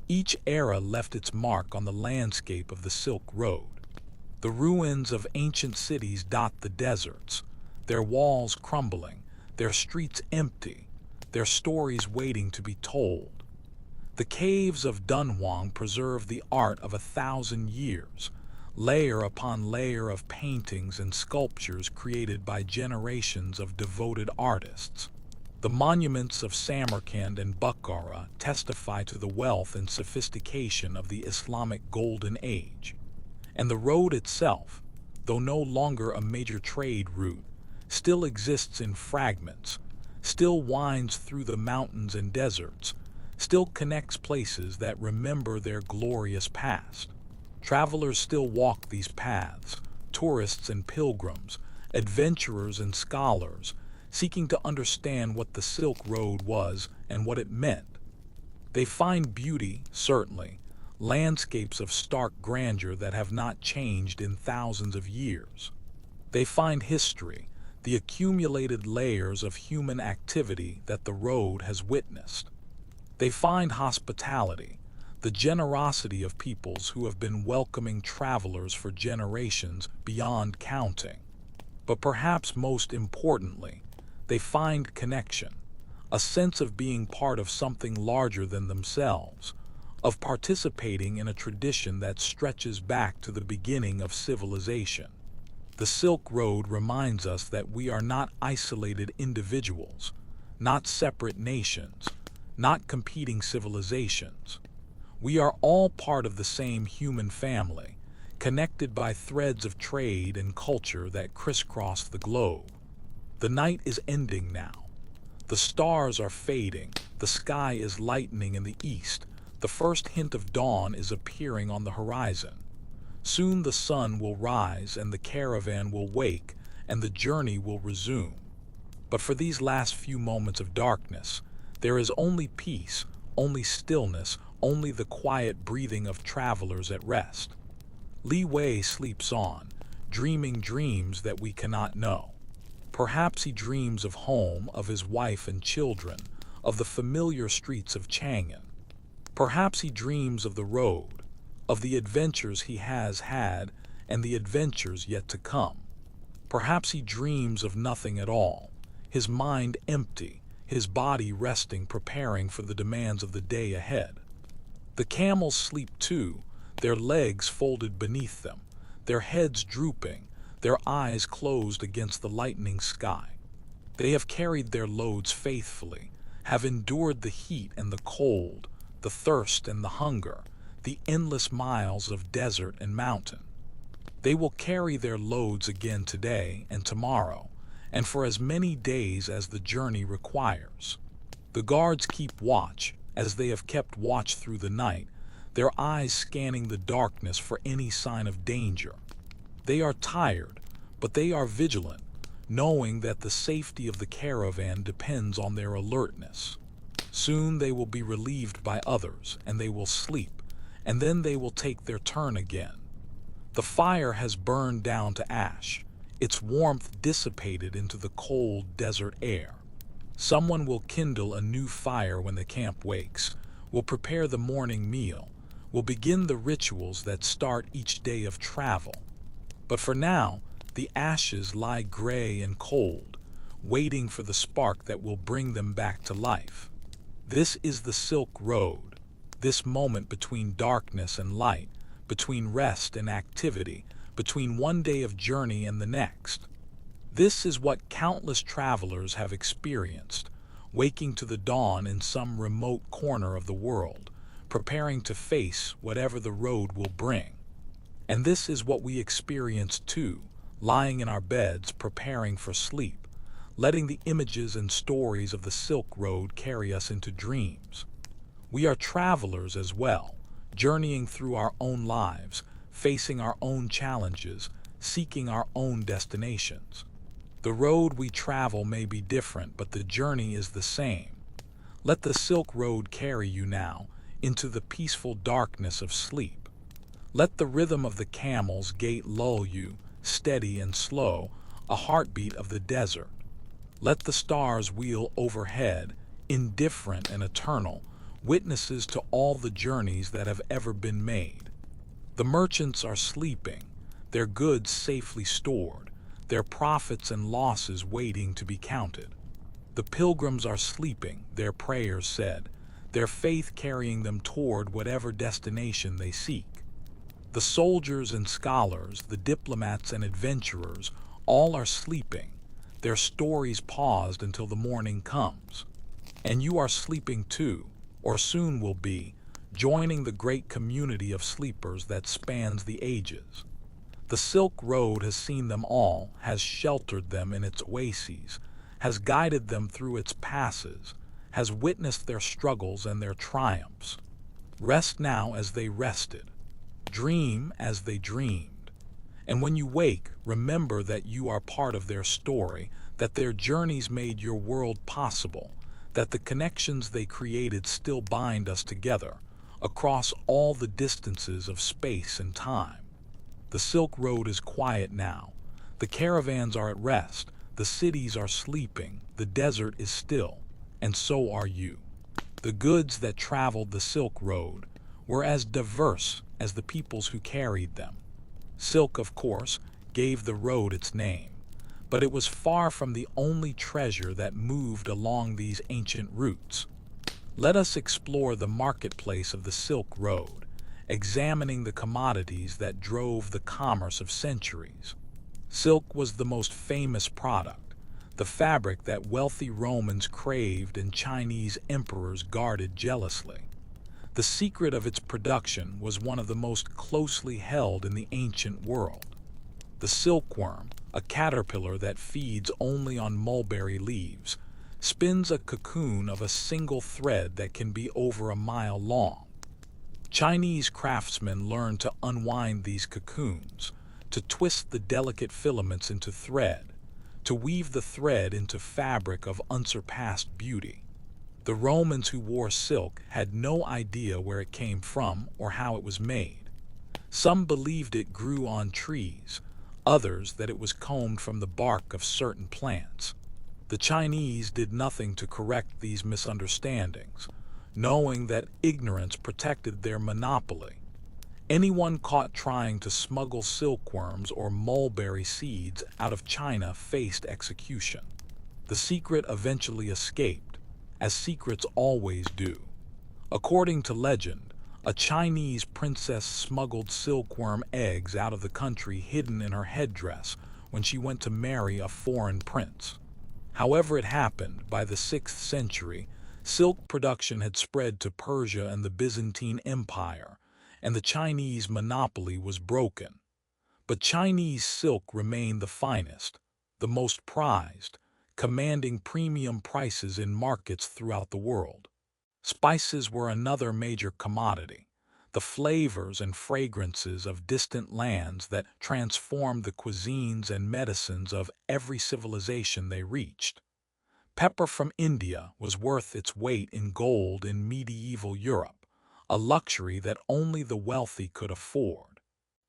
Each era left its mark on the landscape of the Silk Road. The ruins of ancient cities dot the deserts, their walls crumbling, their streets empty, their stories waiting to be told. The caves of Dunhuang preserve the art of 1,000 years, layer upon layer of paintings and sculptures created by generations of devoted artists. The monuments of Samarkand and Bukhara testify to the wealth and sophistication of the Islamic Golden Age. And the road itself, though no longer a major trade route, still exists in fragments, still winds through the mountains and deserts, still connects places that remember their glorious past. Travelers still walk these paths, tourists and pilgrims, adventurers and scholars, seeking to understand what the Silk Road was and what it meant. They find beauty, certainly, landscapes of stark grandeur that have not changed in thousands of years. They find history, the accumulated layers of human activity that the road has witnessed. They find hospitality, the generosity of peoples who have been welcoming travelers for generations beyond counting. But perhaps most importantly, they find connection, a sense of being part of something larger than themselves, of participating in a tradition that stretches back to the beginning of civilization. The Silk Road reminds us that we are not isolated individuals, not separate nations, not competing civilizations. We are all part of the same human family, connected by threads of trade and culture that crisscross the globe. The night is ending now. The stars are fading, the sky is lightening in the east, The first hint of dawn is appearing on the horizon. Soon the sun will rise and the caravan will wake and the journey will resume. But for these last few moments of darkness, there is only peace, only stillness, only the quiet breathing of travelers at rest. Li Wei sleeps on, dreaming dreams that we cannot know. Perhaps he dreams of home, of his wife and children, of the familiar streets of Chang'an. Perhaps he dreams of the road, of the adventures he has had and the adventures yet to come. Perhaps he dreams of nothing at all, his mind empty, his body resting, preparing for the demands of the day ahead. The camels sleep too, their legs folded beneath them, their heads drooping, their eyes closed against the lightening sky. They have carried their loads faithfully, have endured the heat and the cold, the thirst and the hunger, the endless miles of desert and mountain. They will carry their loads again today and tomorrow, and for as many days as the journey requires. The guards keep watch, as they have kept watch through the night, their eyes scanning the darkness for any sign of danger. They are tired, but they are vigilant, knowing that the safety of the caravan depends on their alertness. Soon they will be relieved by others, and they will sleep, and then they will take their turn again. The fire has burned down to ash, its warmth dissipated into the cold desert air. Someone will kindle a new fire when the camp wakes, will prepare the morning meal, will begin the rituals that start each day of travel. But for now, the ashes lie gray and cold, waiting for the spark that will bring them back to life. This is the Silk Road, this moment between darkness and light, between rest and activity, between one day of journey and the next. This is what countless travelers have experienced, waking to the dawn in some remote corner of the world, preparing to face whatever the road will bring. And this is what we experience too, lying in our beds preparing for sleep, letting the images and stories of the Silk Road carry us into dreams. We are travelers as well, journeying through our own lives, facing our own challenges, seeking our own destinations. The road we travel may be different, but the journey is the same. Let the Silk Road carry you now into the peaceful darkness of sleep. Let the rhythm of the camel's gait lull you, steady and slow, a heartbeat of the desert. Let the stars wheel overhead, indifferent and eternal, witnesses to all the journeys that have ever been made. The merchants are sleeping, their goods safely stored, their profits and losses waiting to be counted. The pilgrims are sleeping, their prayers said, their faith carrying them toward whatever destination they seek. The soldiers and scholars, the diplomats and adventurers, all are sleeping, their stories paused until the morning comes. And you are sleeping too, or soon will be, joining the great community of sleepers that spans the ages. The Silk Road has seen them all, has sheltered them in its oases, has guided them through its passes, has witnessed their struggles and their triumphs. Rest now as they rested. Dream as they dreamed. And when you wake, remember that you are part of their story, that their journeys made your world possible, that the connections they created still bind us together, across all the distances of space and time. The Silk Road is quiet now. The caravans are at rest, the cities are sleeping, the desert is still, and so are you. The goods that traveled the Silk Road were as diverse as the peoples who carried them. Silk, of course, gave the road its name, but it was far from the only treasure that moved along these ancient routes. Let us explore the marketplace of the Silk Road, examining the commodities that drove the commerce of centuries. Silk was the most famous product, the fabric that wealthy Romans craved and Chinese emperors guarded jealously. The secret of its production was one of the most closely held in the ancient world. The silkworm, a caterpillar that feeds only on mulberry leaves, spins a cocoon of a single thread that can be over a mile long. Chinese craftsmen learned to unwind these cocoons, to twist the delicate filaments into thread, to weave the thread into fabric of unsurpassed beauty. The Romans who wore silk had no idea where it came from or how it was made. Some believed it grew on trees, others that it was combed from the bark of certain plants. The Chinese did nothing to correct these misunderstandings, knowing that ignorance protected their monopoly. Anyone caught trying to smuggle silkworms or mulberry seeds out of China faced execution. The secret eventually escaped, as secrets always do. According to legend, a Chinese princess smuggled silkworm eggs out of the country hidden in her headdress when she went to marry a foreign prince. However it happened, by the 6th century, silk production had spread to Persia and the Byzantine Empire, and the Chinese monopoly was broken. But Chinese silk remained the finest, the most prized, commanding premium prices in markets throughout the world. Spices were another major commodity, the flavors and fragrances of distant lands that transformed the cuisines and medicines of every civilization they reached. Pepper from India was worth its weight in gold in medieval Europe, a luxury that only the wealthy could afford.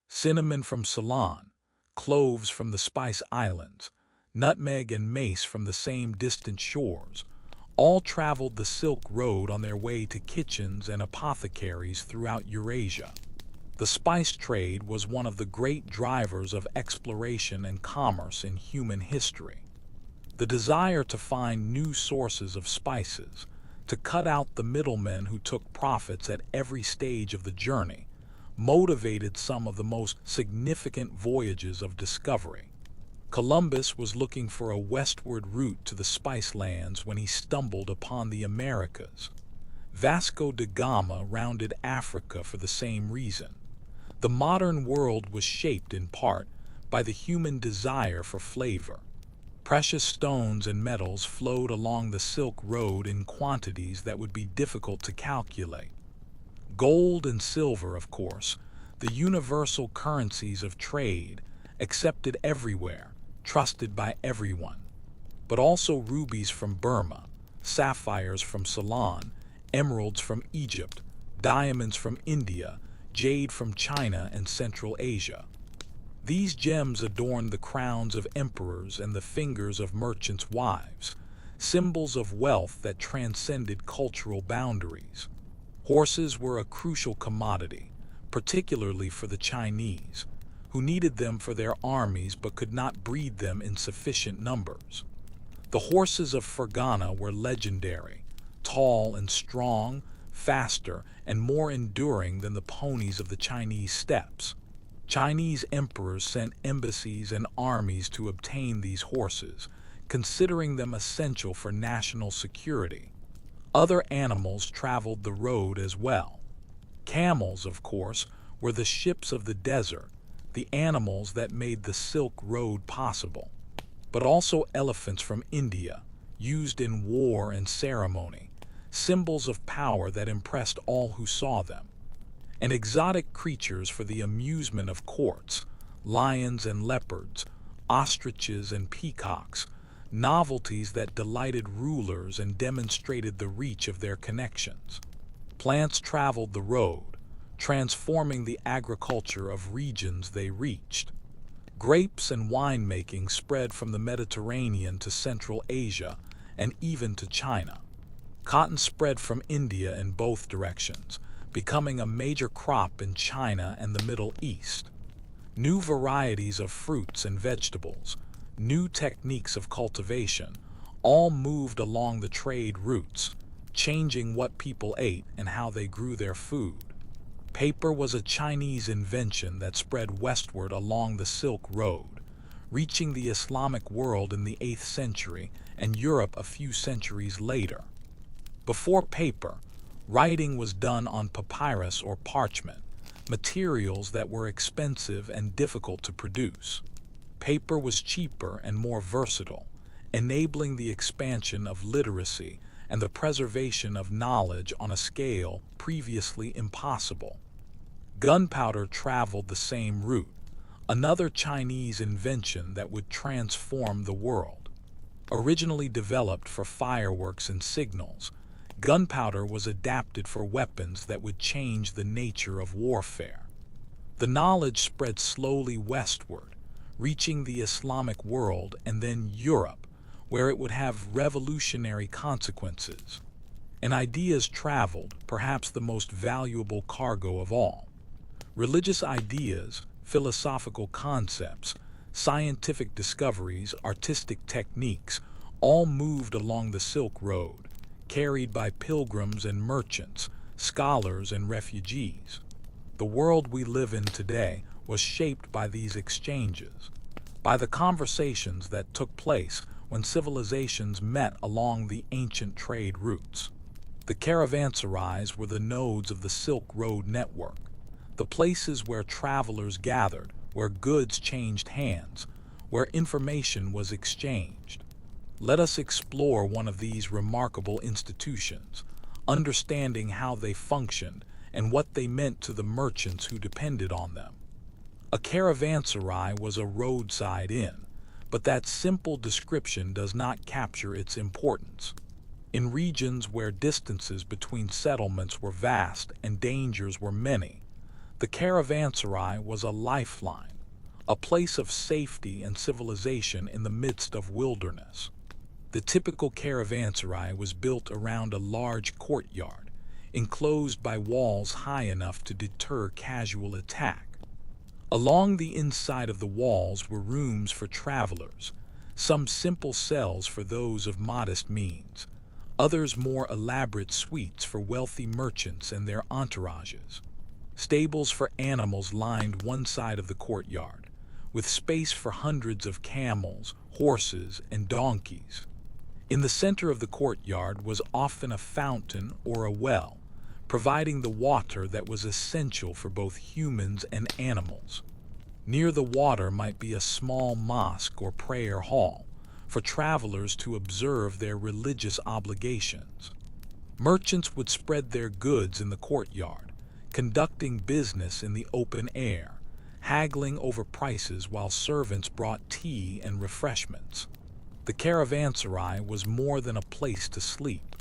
Cinnamon from Ceylon, cloves from the Spice Islands, nutmeg and mace from the same distant shores, all traveled the Silk Road on their way to kitchens and apothecaries throughout Eurasia. The spice trade was one of the great drivers of exploration and commerce in human history. The desire to find new sources of spices, to cut out the middlemen who took profits at every stage of the journey, motivated some of the most significant voyages of discovery. Columbus was looking for a westward route to the spice lands when he stumbled upon the Americas. Vasco da Gama rounded Africa for the same reason. The modern world was shaped in part by the human desire for flavor. Precious stones and metals flowed along the Silk Road in quantities that would be difficult to calculate. Gold and silver, of course, the universal currencies of trade, accepted everywhere, trusted by everyone. But also rubies from Burma, sapphires from Ceylon, emeralds from Egypt, diamonds from India, jade from China and Central Asia. These gems adorned the crowns of emperors and the fingers of merchants' wives, symbols of wealth that transcended cultural boundaries. Horses were a crucial commodity, particularly for the Chinese, who needed them for their armies but could not breed them in sufficient numbers. The horses of Fergana were legendary, tall and strong, faster and more enduring than the ponies of the Chinese steppes. Chinese emperors sent embassies and armies to obtain these horses, considering them essential for national security. Other animals traveled the road as well. Camels, of course, were the ships of the desert, the animals that made the Silk Road possible. But also elephants from India, used in war and ceremony, symbols of power that impressed all who saw them. And exotic creatures for the amusement of courts, lions and leopards, ostriches and peacocks, novelties that delighted rulers and demonstrated the reach of their connections. Plants traveled the road, transforming the agriculture of regions they reached. Grapes and winemaking spread from the Mediterranean to Central Asia and even to China. Cotton spread from India in both directions, becoming a major crop in China and the Middle East. New varieties of fruits and vegetables, new techniques of cultivation, all moved along the trade routes, changing what people ate and how they grew their food. Paper was a Chinese invention that spread westward along the Silk Road, reaching the Islamic world in the 8th century and Europe a few centuries later. Before paper, writing was done on papyrus or parchment, materials that were expensive and difficult to produce. Paper was cheaper and more versatile, enabling the expansion of literacy and the preservation of knowledge on a scale previously impossible. Gunpowder traveled the same route, another Chinese invention that would transform the world. Originally developed for fireworks and signals, gunpowder was adapted for weapons that would change the nature of warfare. The knowledge spread slowly westward, reaching the Islamic world and then Europe, where it would have revolutionary consequences. And ideas traveled, perhaps the most valuable cargo of all. Religious ideas, philosophical concepts, scientific discoveries, artistic techniques, all moved along the Silk Road, carried by pilgrims and merchants, scholars and refugees. The world we live in today was shaped by these exchanges, by the conversations that took place when civilizations met along the ancient trade routes. The caravanserais were the nodes of the Silk Road network, the places where travelers gathered, where goods changed hands, where information was exchanged. Let us explore one of these remarkable institutions, understanding how they functioned and what they meant to the merchants who depended on them. A caravanserai was a roadside inn, but that simple description does not capture its importance. In regions where distances between settlements were vast and dangers were many, the caravanserai was a lifeline, a place of safety and civilization in the midst of wilderness. The typical caravanserai was built around a large courtyard, enclosed by walls high enough to deter casual attack. Along the inside of the walls were rooms for travelers, some simple cells for those of modest means, others more elaborate suites for wealthy merchants and their entourages. Stables for animals lined one side of the courtyard, with space for hundreds of camels, horses, and donkeys. In the center of the courtyard was often a fountain or a well, providing the water that was essential for both humans and animals. Near the water might be a small mosque or prayer hall for travelers to observe their religious obligations. Merchants would spread their goods in the courtyard, conducting business in the open air, haggling over prices while servants brought tea and refreshments. The caravanserai was more than a place to sleep.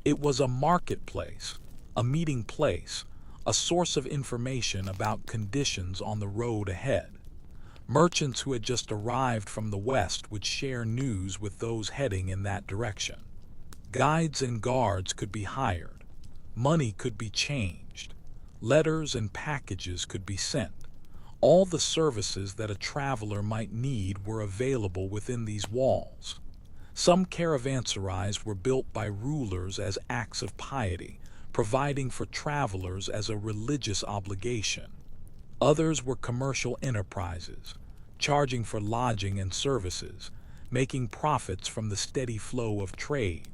It was a marketplace, a meeting place, a source of information about conditions on the road ahead. Merchants who had just arrived from the west would share news with those heading in that direction. Guides and guards could be hired. Money could be changed. Letters and packages could be sent. All the services that a traveler might need were available within these walls. Some caravanserais were built by rulers as acts of piety, providing for travelers as a religious obligation. Others were commercial enterprises, charging for lodging and services, making profits from the steady flow of trade.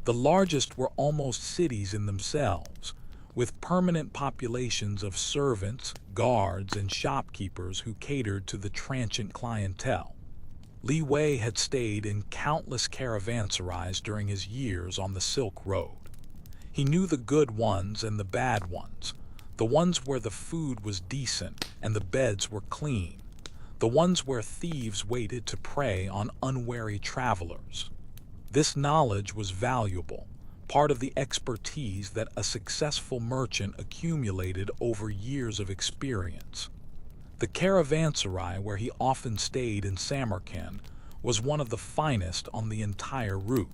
The largest were almost cities in themselves, with permanent populations of servants, guards, and shopkeepers who catered to the transient clientele. Li Wei had stayed in countless caravanserais during his years on the Silk Road. He knew the good ones and the bad ones, the ones where the food was decent and the beds were clean, the ones where thieves waited to prey on unwary travelers. This knowledge was valuable, part of the expertise that a successful merchant accumulated over years of experience. The caravanserai where he often stayed in Samarkand was one of the finest on the entire route.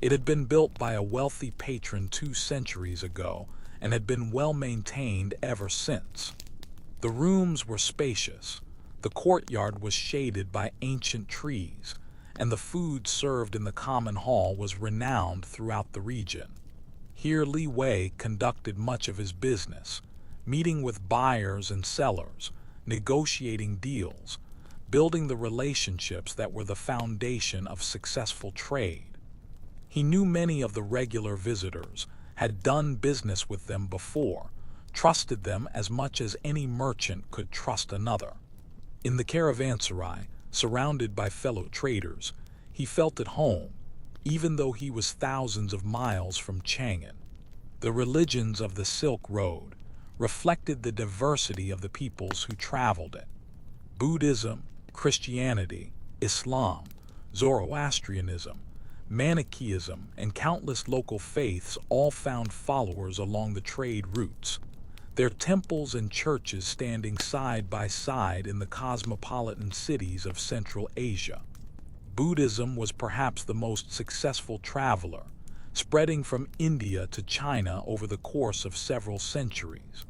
It had been built by a wealthy patron 2 centuries ago and had been well maintained ever since. The rooms were spacious, the courtyard was shaded by ancient trees, and the food served in the common hall was renowned throughout the region. Here Li Wei conducted much of his business, meeting with buyers and sellers, negotiating deals, building the relationships that were the foundation of successful trade. He knew many of the regular visitors, had done business with them before, trusted them as much as any merchant could trust another. In the caravanserai, surrounded by fellow traders, he felt at home, even though he was thousands of miles from Chang'an. The religions of the Silk Road reflected the diversity of the peoples who traveled it. Buddhism, Christianity, Islam, Zoroastrianism, Manichaeism, and countless local faiths all found followers along the trade routes, their temples and churches standing side by side in the cosmopolitan cities of Central Asia. Buddhism was perhaps the most successful traveler, spreading from India to China over the course of several centuries.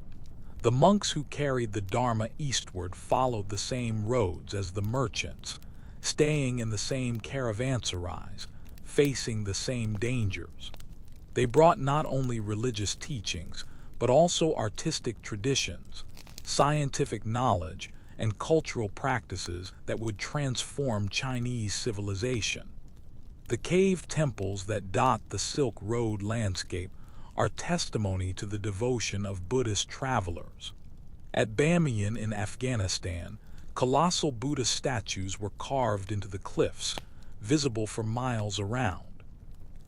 The monks who carried the Dharma eastward followed the same roads as the merchants, staying in the same caravanserais, facing the same dangers. They brought not only religious teachings, but also artistic traditions, scientific knowledge, and cultural practices that would transform Chinese civilization. The cave temples that dot the Silk Road landscape are testimony to the devotion of Buddhist travelers. At Bamiyan in Afghanistan, colossal Buddhist statues were carved into the cliffs, visible for miles around.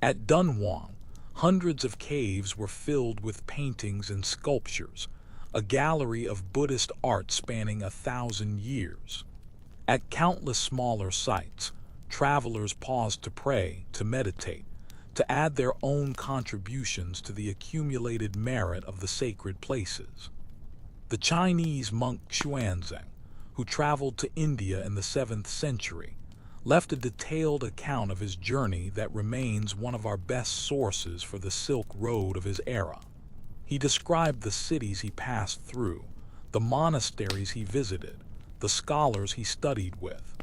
At Dunhuang, hundreds of caves were filled with paintings and sculptures, a gallery of Buddhist art spanning 1,000 years. At countless smaller sites, travelers paused to pray, to meditate, to add their own contributions to the accumulated merit of the sacred places. The Chinese monk Xuanzang, who traveled to India in the 7th century, left a detailed account of his journey that remains one of our best sources for the Silk Road of his era. He described the cities he passed through, the monasteries he visited, the scholars he studied with.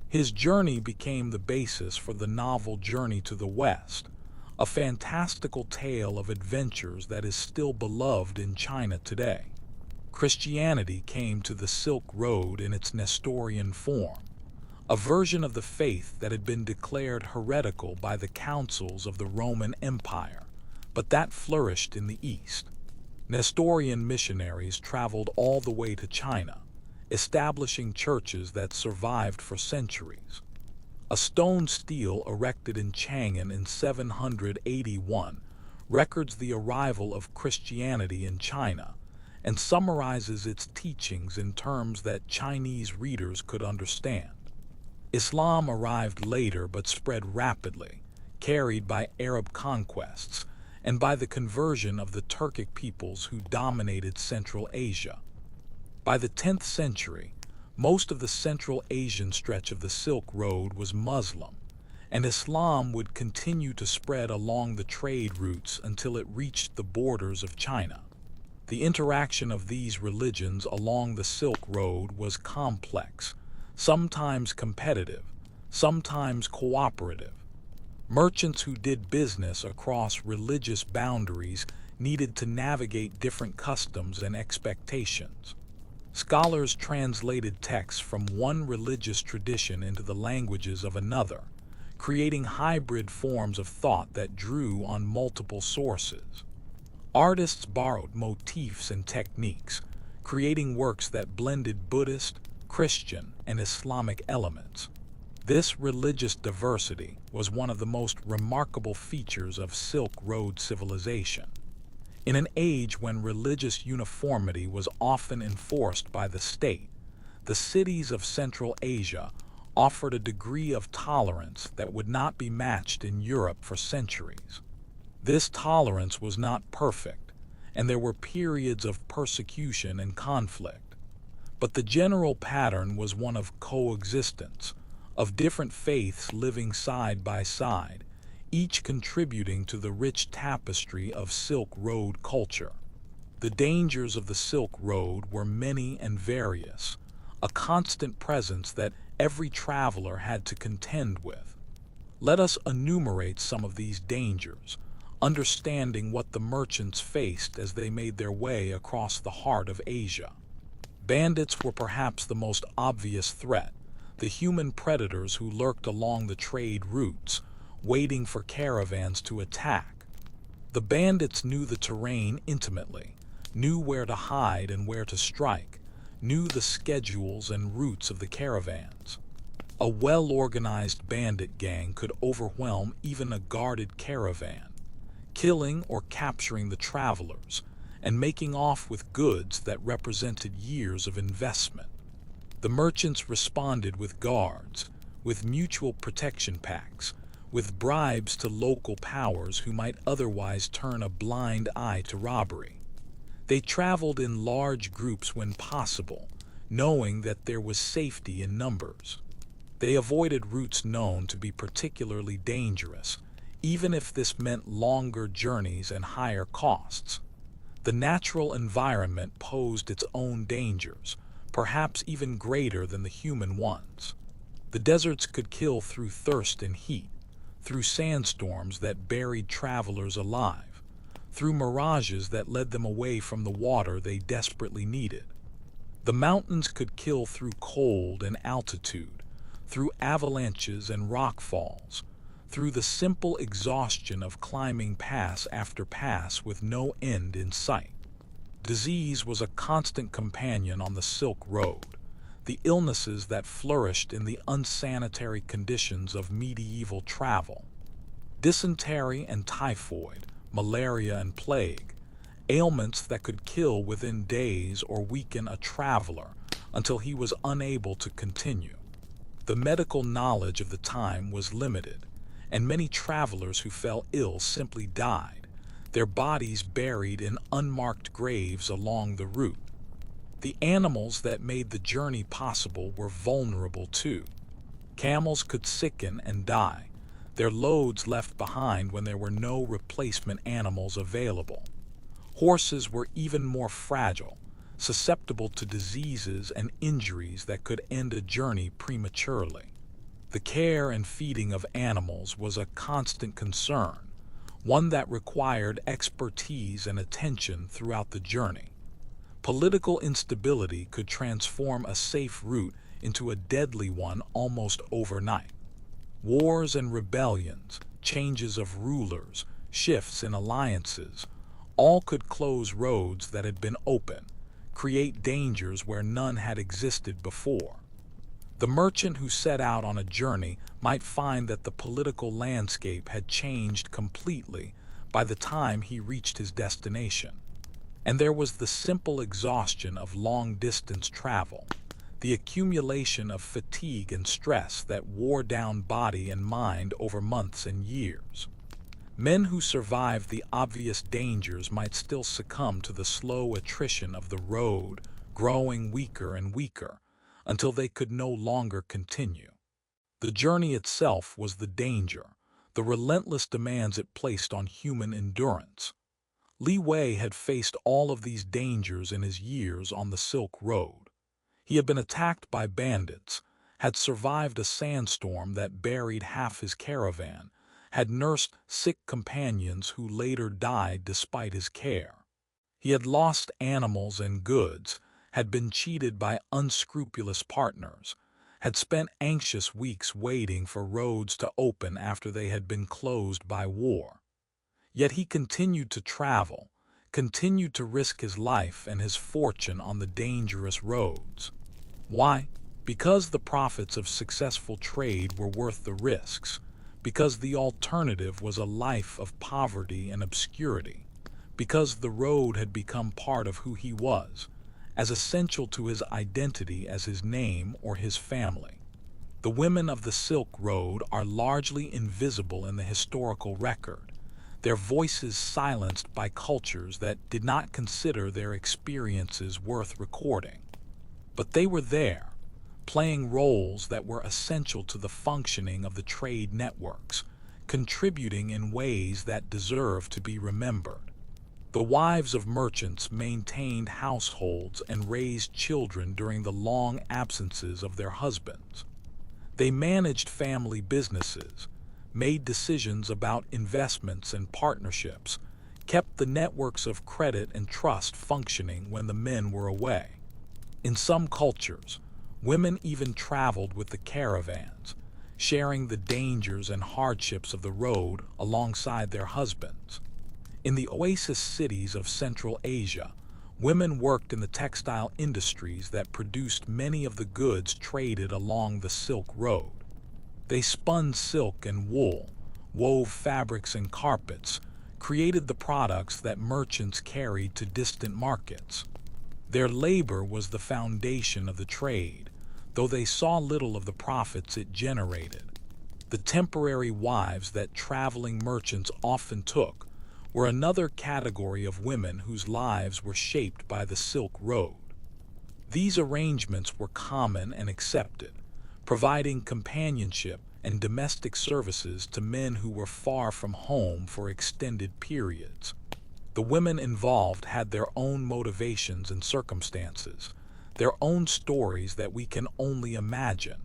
His journey became the basis for the novel Journey to the West, a fantastical tale of adventures that is still beloved in China today. Christianity came to the Silk Road in its Nestorian form, a version of the faith that had been declared heretical by the councils of the Roman Empire, but that flourished in the East. Nestorian missionaries traveled all the way to China, establishing churches that survived for centuries. A stone stele erected in Chang'an in 781 records the arrival of Christianity in China and summarizes its teachings in terms that Chinese readers could understand. Islam arrived later but spread rapidly, carried by Arab conquests and by the conversion of the Turkic peoples who dominated Central Asia. By the 10th century, most of the Central Asian stretch of the Silk Road was Muslim, and Islam would continue to spread along the trade routes until it reached the borders of China. The interaction of these religions along the Silk Road was complex, sometimes competitive, sometimes cooperative. Merchants who did business across religious boundaries needed to navigate different customs and expectations. Scholars translated texts from one religious tradition into the languages of another, creating hybrid forms of thought that drew on multiple sources. Artists borrowed motifs and techniques, creating works that blended Buddhist, Christian, and Islamic elements. This religious diversity was one of the most remarkable features of Silk Road civilization. In an age when religious uniformity was often enforced by the state, the cities of Central Asia offered a degree of tolerance that would not be matched in Europe for centuries. This tolerance was not perfect, and there were periods of persecution and conflict. But the general pattern was one of coexistence, of different faiths living side by side, each contributing to the rich tapestry of Silk Road culture. The dangers of the Silk Road were many and various, a constant presence that every traveler had to contend with. Let us enumerate some of these dangers, understanding what the merchants faced as they made their way across the heart of Asia. Bandits were perhaps the most obvious threat, the human predators who lurked along the trade routes, waiting for caravans to attack. The bandits knew the terrain intimately, knew where to hide and where to strike, knew the schedules and routes of the caravans. A well-organized bandit gang could overwhelm even a guarded caravan, killing or capturing the travelers and making off with goods that represented years of investment. The merchants responded with guards, with mutual protection pacts, with bribes to local powers who might otherwise turn a blind eye to robbery. They traveled in large groups when possible, knowing that there was safety in numbers. They avoided routes known to be particularly dangerous, even if this meant longer journeys and higher costs. The natural environment posed its own dangers, perhaps even greater than the human ones. The deserts could kill through thirst and heat, through sandstorms that buried travelers alive, through mirages that led them away from the water they desperately needed. The mountains could kill through cold and altitude, through avalanches and rock falls, through the simple exhaustion of climbing pass after pass with no end in sight. Disease was a constant companion on the Silk Road, the illnesses that flourished in the unsanitary conditions of medieval travel. Dysentery and typhoid, malaria and plague, ailments that could kill within days or weaken a traveler until he was unable to continue. The medical knowledge of the time was limited, and many travelers who fell ill simply died, their bodies buried in unmarked graves along the route. The animals that made the journey possible were vulnerable too. Camels could sicken and die, their loads left behind when there were no replacement animals available. Horses were even more fragile, susceptible to diseases and injuries that could end a journey prematurely. The care and feeding of animals was a constant concern, one that required expertise and attention throughout the journey. Political instability could transform a safe route into a deadly one almost overnight. Wars and rebellions, changes of rulers, shifts in alliances, all could close roads that had been open, create dangers where none had existed before. The merchant who set out on a journey might find that the political landscape had changed completely by the time he reached his destination. And there was the simple exhaustion of long-distance travel, the accumulation of fatigue and stress that wore down body and mind over months and years. Men who survived the obvious dangers might still succumb to the slow attrition of the road, growing weaker and weaker, until they could no longer continue. The journey itself was the danger, the relentless demands it placed on human endurance. Li Wei had faced all of these dangers in his years on the Silk Road. He had been attacked by bandits, had survived a sandstorm that buried half his caravan, had nursed sick companions who later died despite his care. He had lost animals and goods, had been cheated by unscrupulous partners, had spent anxious weeks waiting for roads to open after they had been closed by war. Yet he continued to travel, continued to risk his life and his fortune on the dangerous roads. Why? Because the profits of successful trade were worth the risks, because the alternative was a life of poverty and obscurity, because the road had become part of who he was, as essential to his identity as his name or his family. The women of the Silk Road are largely invisible in the historical record, their voices silenced by cultures that did not consider their experiences worth recording. But they were there, playing roles that were essential to the functioning of the trade networks, contributing in ways that deserve to be remembered. The wives of merchants maintained households and raised children during the long absences of their husbands. They managed family businesses, made decisions about investments and partnerships, kept the networks of credit and trust functioning when the men were away. In some cultures, women even traveled with the caravans, sharing the dangers and hardships of the road alongside their husbands. In the oasis cities of Central Asia, Women worked in the textile industries that produced many of the goods traded along the Silk Road. They spun silk and wool, wove fabrics and carpets, created the products that merchants carried to distant markets. Their labor was the foundation of the trade, though they saw little of the profits it generated. The temporary wives that traveling merchants often took were another category of women whose lives were shaped by the Silk Road. These arrangements were common and accepted, providing companionship and domestic services to men who were far from home for extended periods. The women involved had their own motivations and circumstances, their own stories that we can only imagine.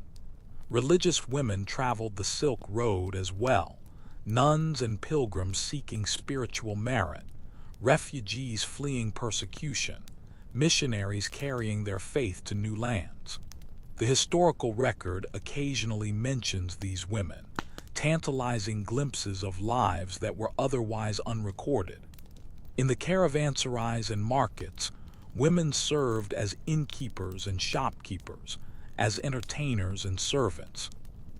Religious women traveled the Silk Road as well, nuns and pilgrims seeking spiritual merit, refugees fleeing persecution, missionaries carrying their faith to new lands. The historical record occasionally mentions these women, tantalizing glimpses of lives that were otherwise unrecorded. In the caravanserais and markets, women served as innkeepers and shopkeepers, as entertainers and servants.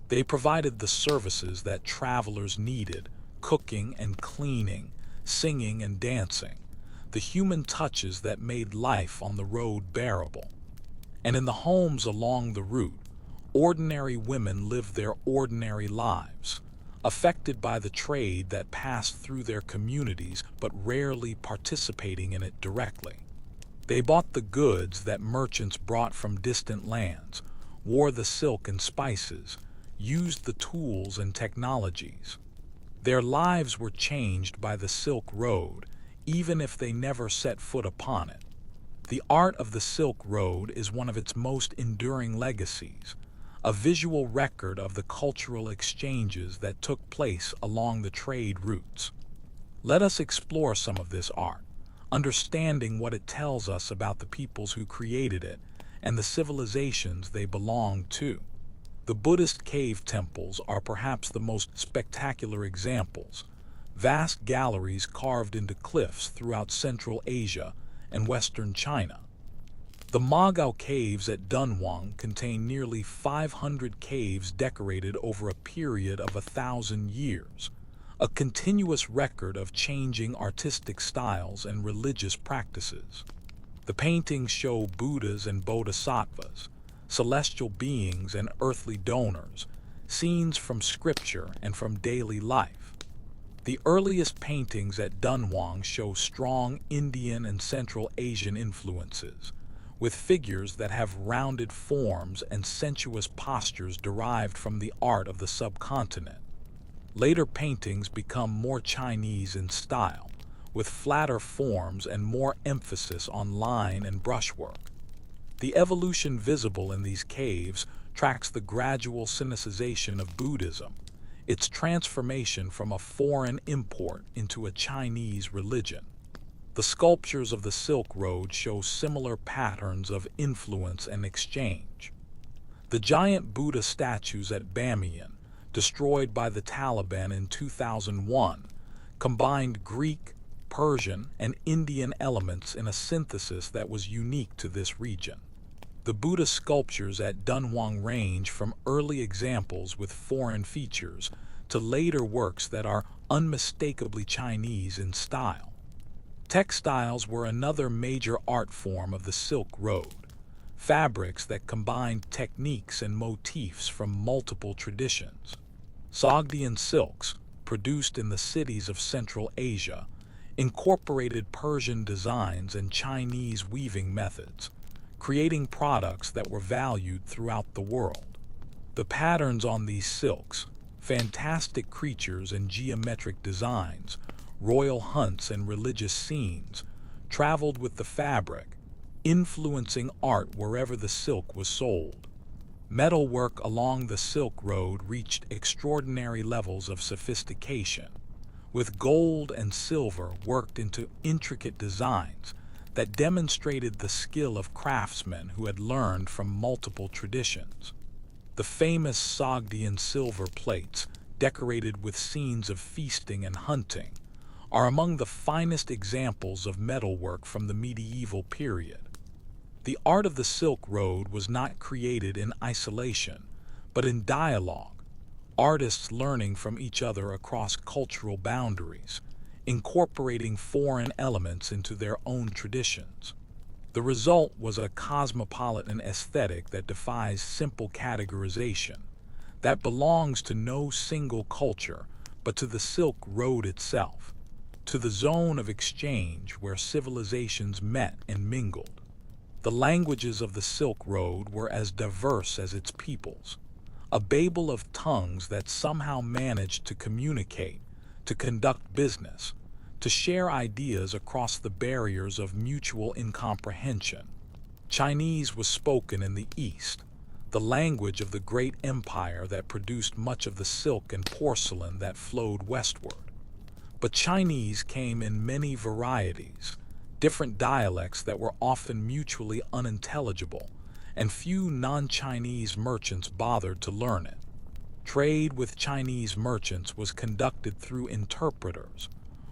They provided the services that travelers needed, cooking and cleaning, singing and dancing, the human touches that made life on the road bearable. And in the homes along the route, ordinary women lived their ordinary lives, affected by the trade that passed through their communities but rarely participating in it directly. They bought the goods that merchants brought from distant lands, wore the silk and spices, used the tools and technologies. Their lives were changed by the Silk Road, even if they never set foot upon it. The art of the Silk Road is one of its most enduring legacies, a visual record of the cultural exchanges that took place along the trade routes. Let us explore some of this art, understanding what it tells us about the peoples who created it and the civilizations they belonged to. The Buddhist cave temples are perhaps the most spectacular examples, vast galleries carved into cliffs throughout Central Asia and Western China. The Magao caves at Dunhuang contain nearly 500 caves decorated over a period of 1,000 years, a continuous record of changing artistic styles and religious practices. The paintings show Buddhas and Bodhisattvas, celestial beings and earthly donors, scenes from scripture and from daily life. The earliest paintings at Dunhuang show strong Indian and Central Asian influences, with figures that have rounded forms and sensuous postures derived from the art of the subcontinent. Later paintings become more Chinese in style, with flatter forms and more emphasis on line and brushwork. The evolution visible in these caves tracks the gradual Sinicization of Buddhism, its transformation from a foreign import into a Chinese religion. The sculptures of the Silk Road show similar patterns of influence and exchange. The giant Buddha statues at Bamiyan, destroyed by the Taliban in 2001, combined Greek, Persian, and Indian elements in a synthesis that was unique to this region. The Buddha sculptures at Dunhuang range from early examples with foreign features to later works that are unmistakably Chinese in style. Textiles were another major art form of the Silk Road, fabrics that combined techniques and motifs from multiple traditions. Sogdian silks, produced in the cities of Central Asia, incorporated Persian designs and Chinese weaving methods, creating products that were valued throughout the world. The patterns on these silks, fantastic creatures and geometric designs, royal hunts and religious scenes, traveled with the fabric, influencing art wherever the silk was sold. Metalwork along the Silk Road reached extraordinary levels of sophistication, with gold and silver worked into intricate designs that demonstrated the skill of craftsmen who had learned from multiple traditions. The famous Sogdian silver plates, decorated with scenes of feasting and hunting, are among the finest examples of metalwork from the medieval period. The art of the Silk Road was not created in isolation, but in dialogue, artists learning from each other across cultural boundaries, incorporating foreign elements into their own traditions. The result was a cosmopolitan aesthetic that defies simple categorization, that belongs to no single culture, but to the Silk Road itself, to the zone of exchange where civilizations met and mingled. The languages of the Silk Road were as diverse as its peoples, a babel of tongues that somehow managed to communicate, to conduct business, to share ideas across the barriers of mutual incomprehension. Chinese was spoken in the East, the language of the great empire that produced much of the silk and porcelain that flowed westward. But Chinese came in many varieties, different dialects that were often mutually unintelligible, and few non-Chinese merchants bothered to learn it. Trade with Chinese merchants was conducted through interpreters,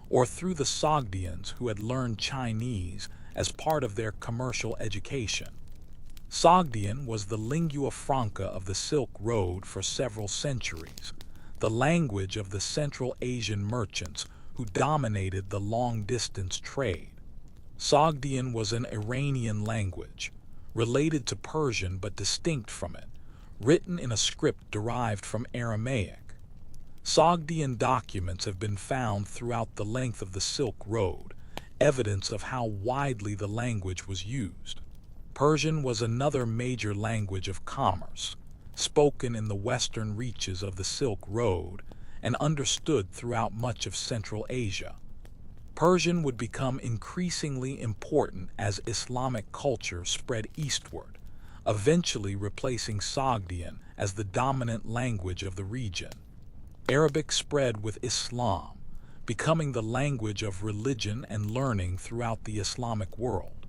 or through the Sogdians who had learned Chinese as part of their commercial education. Sogdian was the lingua franca of the Silk Road for several centuries, the language of the Central Asian merchants who dominated the long-distance trade. Sogdian was an Iranian language, related to Persian but distinct from it, written in a script derived from Aramaic. Sogdian documents have been found throughout the length of the Silk Road, evidence of how widely the language was used. Persian was another major language of commerce, spoken in the western reaches of the Silk Road and understood throughout much of Central Asia. Persian would become increasingly important as Islamic culture spread eastward, eventually replacing Sogdian as the dominant language of the region. Arabic spread with Islam, becoming the language of religion and learning throughout the Islamic world.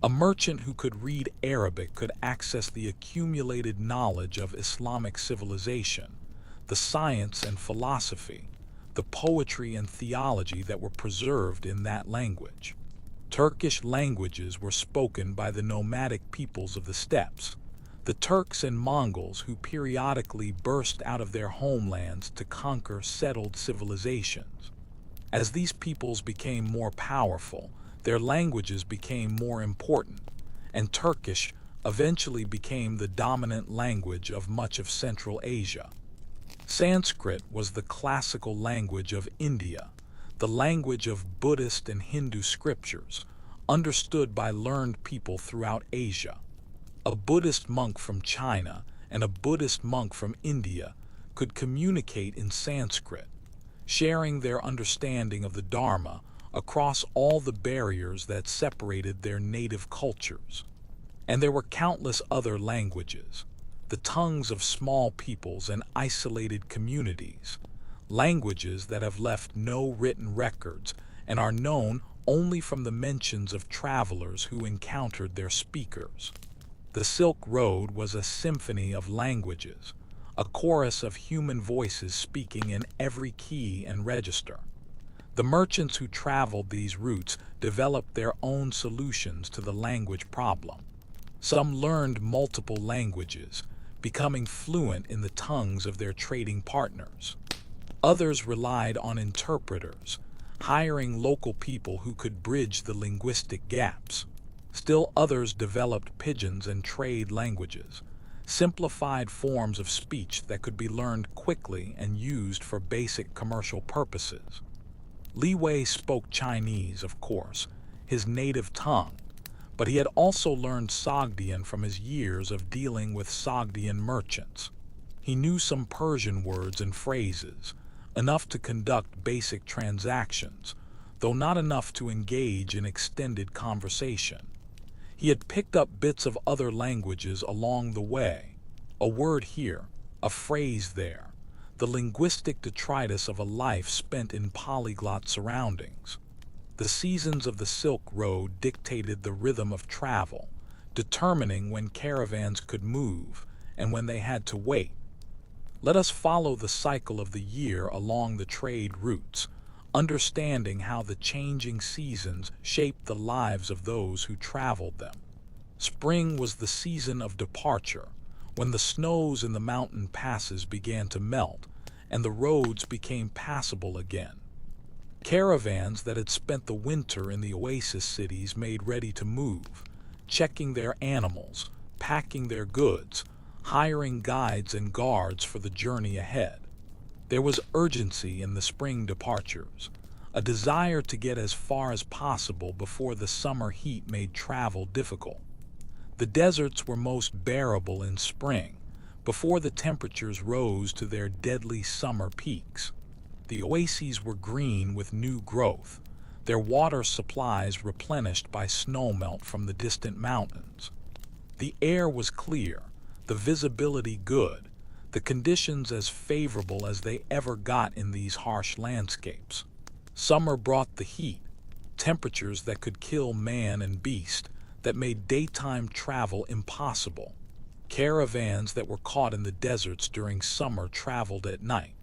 A merchant who could read Arabic could access the accumulated knowledge of Islamic civilization, the science and philosophy, the poetry and theology that were preserved in that language. Turkish languages were spoken by the nomadic peoples of the steppes, the Turks and Mongols who periodically burst out of their homelands to conquer settled civilizations. As these peoples became more powerful, their languages became more important, and Turkish eventually became the dominant language of much of Central Asia. Sanskrit was the classical language of India, the language of Buddhist and Hindu scriptures, understood by learned people throughout Asia. A Buddhist monk from China and a Buddhist monk from India could communicate in Sanskrit, sharing their understanding of the Dharma across all the barriers that separated their native cultures. And there were countless other languages, the tongues of small peoples and isolated communities, languages that have left no written records and are known only from the mentions of travelers who encountered their speakers. The Silk Road was a symphony of languages, a chorus of human voices speaking in every key and register. The merchants who traveled these routes developed their own solutions to the language problem. Some learned multiple languages, becoming fluent in the tongues of their trading partners. Others relied on interpreters, hiring local people who could bridge the linguistic gaps. Still others developed pidgins and trade languages, simplified forms of speech that could be learned quickly and used for basic commercial purposes. Li Wei spoke Chinese, of course, his native tongue, but he had also learned Sogdian from his years of dealing with Sogdian merchants. He knew some Persian words and phrases, enough to conduct basic transactions, though not enough to engage in extended conversation. He had picked up bits of other languages along the way, a word here, a phrase there, the linguistic detritus of a life spent in polyglot surroundings. The seasons of the Silk Road dictated the rhythm of travel, determining when caravans could move and when they had to wait. Let us follow the cycle of the year along the trade routes, understanding how the changing seasons shaped the lives of those who traveled them. Spring was the season of departure, when the snows in the mountain passes began to melt and the roads became passable again. Caravans that had spent the winter in the oasis cities made ready to move, checking their animals, packing their goods, hiring guides and guards for the journey ahead. There was urgency in the spring departures, a desire to get as far as possible before the summer heat made travel difficult. The deserts were most bearable in spring, before the temperatures rose to their deadly summer peaks. The oases were green with new growth, their water supplies replenished by snowmelt from the distant mountains. The air was clear, the visibility good, the conditions as favorable as they ever got in these harsh landscapes. Summer brought the heat, temperatures that could kill man and beast, that made daytime travel impossible. Caravans that were caught in the deserts during summer traveled at night,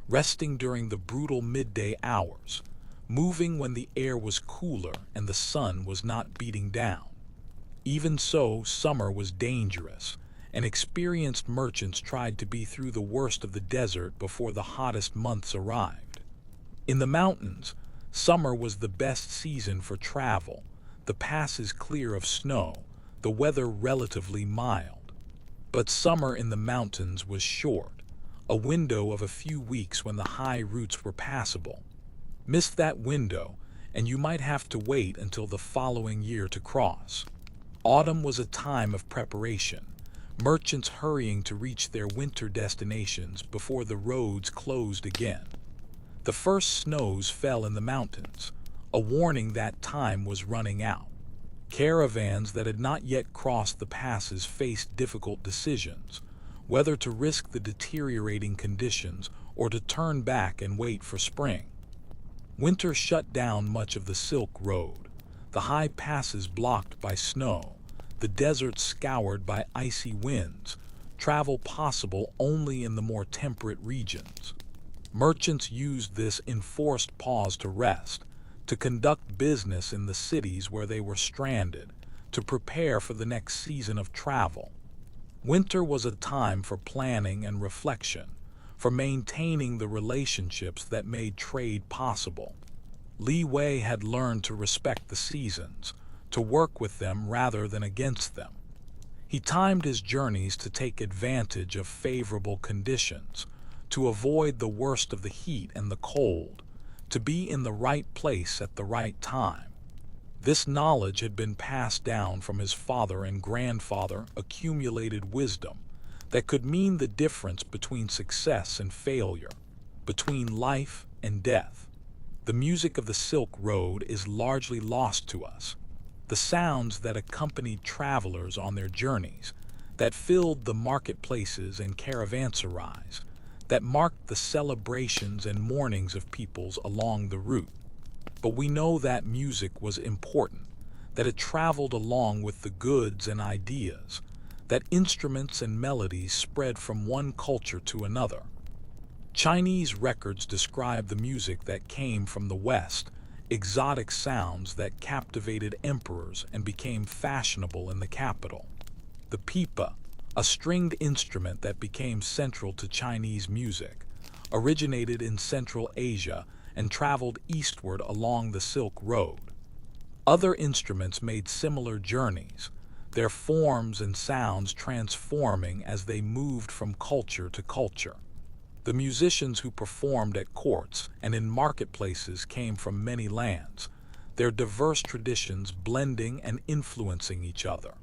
resting during the brutal midday hours, moving when the air was cooler and the sun was not beating down. Even so, summer was dangerous, and experienced merchants tried to be through the worst of the desert before the hottest months arrived. In the mountains, summer was the best season for travel, the passes clear of snow, the weather relatively mild. But summer in the mountains was short, a window of a few weeks when the high routes were passable. Miss that window, and you might have to wait until the following year to cross. Autumn was a time of preparation, merchants hurrying to reach their winter destinations before the roads closed again. The first snows fell in the mountains, a warning that time was running out. Caravans that had not yet crossed the passes faced difficult decisions, whether to risk the deteriorating conditions or to turn back and wait for spring. Winter shut down much of the Silk Road, the high passes blocked by snow, the deserts scoured by icy winds, travel possible only in the more temperate regions. Merchants used this enforced pause to rest, to conduct business in the cities where they were stranded, to prepare for the next season of travel. Winter was a time for planning and reflection, for maintaining the relationships that made trade possible. Li Wei had learned to respect the seasons, to work with them rather than against them. He timed his journeys to take advantage of favorable conditions, to avoid the worst of the heat and the cold, to be in the right place at the right time. This knowledge had been passed down from his father and grandfather, accumulated wisdom that could mean the difference between success and failure, between life and death. The music of the Silk Road is largely lost to us. The sounds that accompanied travelers on their journeys, that filled the marketplaces and caravanserais, that marked the celebrations and mournings of peoples along the route. But we know that music was important, that it traveled along with the goods and ideas, that instruments and melodies spread from one culture to another. Chinese records describe the music that came from the West, exotic sounds that captivated emperors and became fashionable in the capital. The pipa, a stringed instrument that became central to Chinese music, originated in Central Asia and traveled eastward along the Silk Road. Other instruments made similar journeys, their forms and sounds transforming as they moved from culture to culture. The musicians who performed at courts and in marketplaces came from many lands, their diverse traditions blending and influencing each other.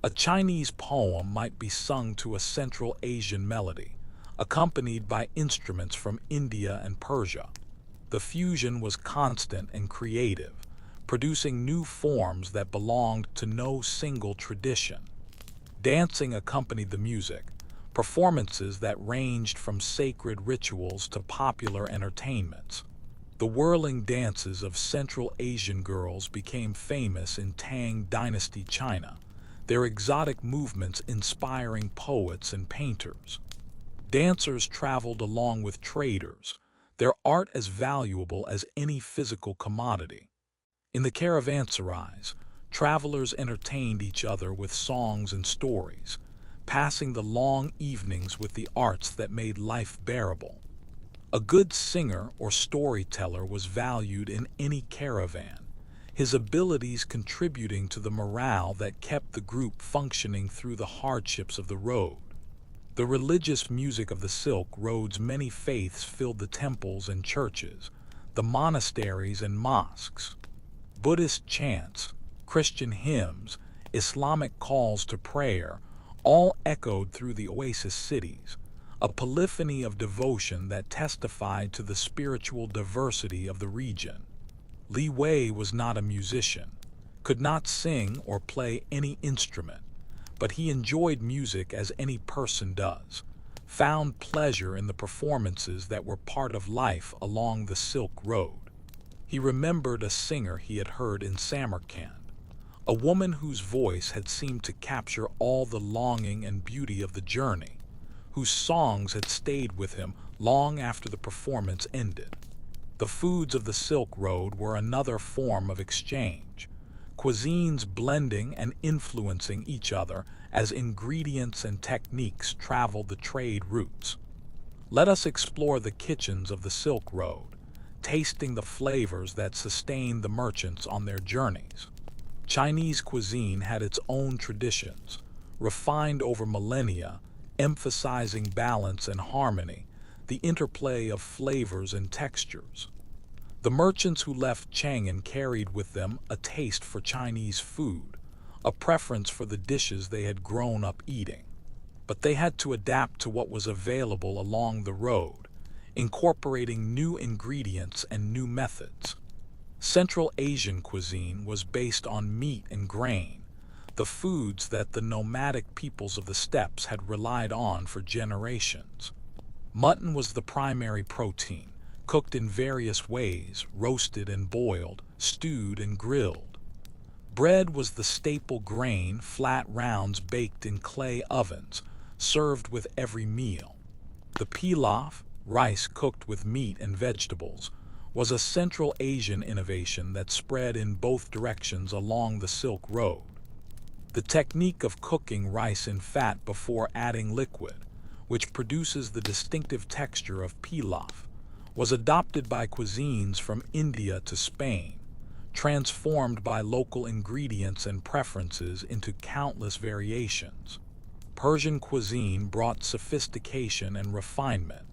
A Chinese poem might be sung to a Central Asian melody, accompanied by instruments from India and Persia. The fusion was constant and creative, producing new forms that belonged to no single tradition. Dancing accompanied the music, performances that ranged from sacred rituals to popular entertainments. The whirling dances of Central Asian girls became famous in Tang Dynasty China, their exotic movements inspiring poets and painters. Dancers traveled along with traders, their art as valuable as any physical commodity. In the caravanserais, travelers entertained each other with songs and stories, passing the long evenings with the arts that made life bearable. A good singer or storyteller was valued in any caravan, his abilities contributing to the morale that kept the group functioning through the hardships of the road. The religious music of the Silk Road's many faiths filled the temples and churches, the monasteries and mosques. Buddhist chants, Christian hymns, Islamic calls to prayer, all echoed through the oasis cities, a polyphony of devotion that testified to the spiritual diversity of the region. Li Wei was not a musician, could not sing or play any instrument, but he enjoyed music as any person does, found pleasure in the performances that were part of life along the Silk Road. He remembered a singer he had heard in Samarkand, a woman whose voice had seemed to capture all the longing and beauty of the journey, whose songs had stayed with him long after the performance ended. The foods of the Silk Road were another form of exchange, cuisines blending and influencing each other as ingredients and techniques traveled the trade routes. Let us explore the kitchens of the Silk Road, tasting the flavors that sustained the merchants on their journeys. Chinese cuisine had its own traditions, refined over millennia, emphasizing balance and harmony, the interplay of flavors and textures. The merchants who left Chang'an carried with them a taste for Chinese food, a preference for the dishes they had grown up eating. But they had to adapt to what was available along the road, incorporating new ingredients and new methods. Central Asian cuisine was based on meat and grain, the foods that the nomadic peoples of the steppes had relied on for generations. Mutton was the primary protein, cooked in various ways, roasted and boiled, stewed and grilled. Bread was the staple grain, flat rounds baked in clay ovens, served with every meal. The pilaf, rice cooked with meat and vegetables, was a Central Asian innovation that spread in both directions along the Silk Road. The technique of cooking rice in fat before adding liquid, which produces the distinctive texture of pilaf, was adopted by cuisines from India to Spain, transformed by local ingredients and preferences into countless variations. Persian cuisine brought sophistication and refinement,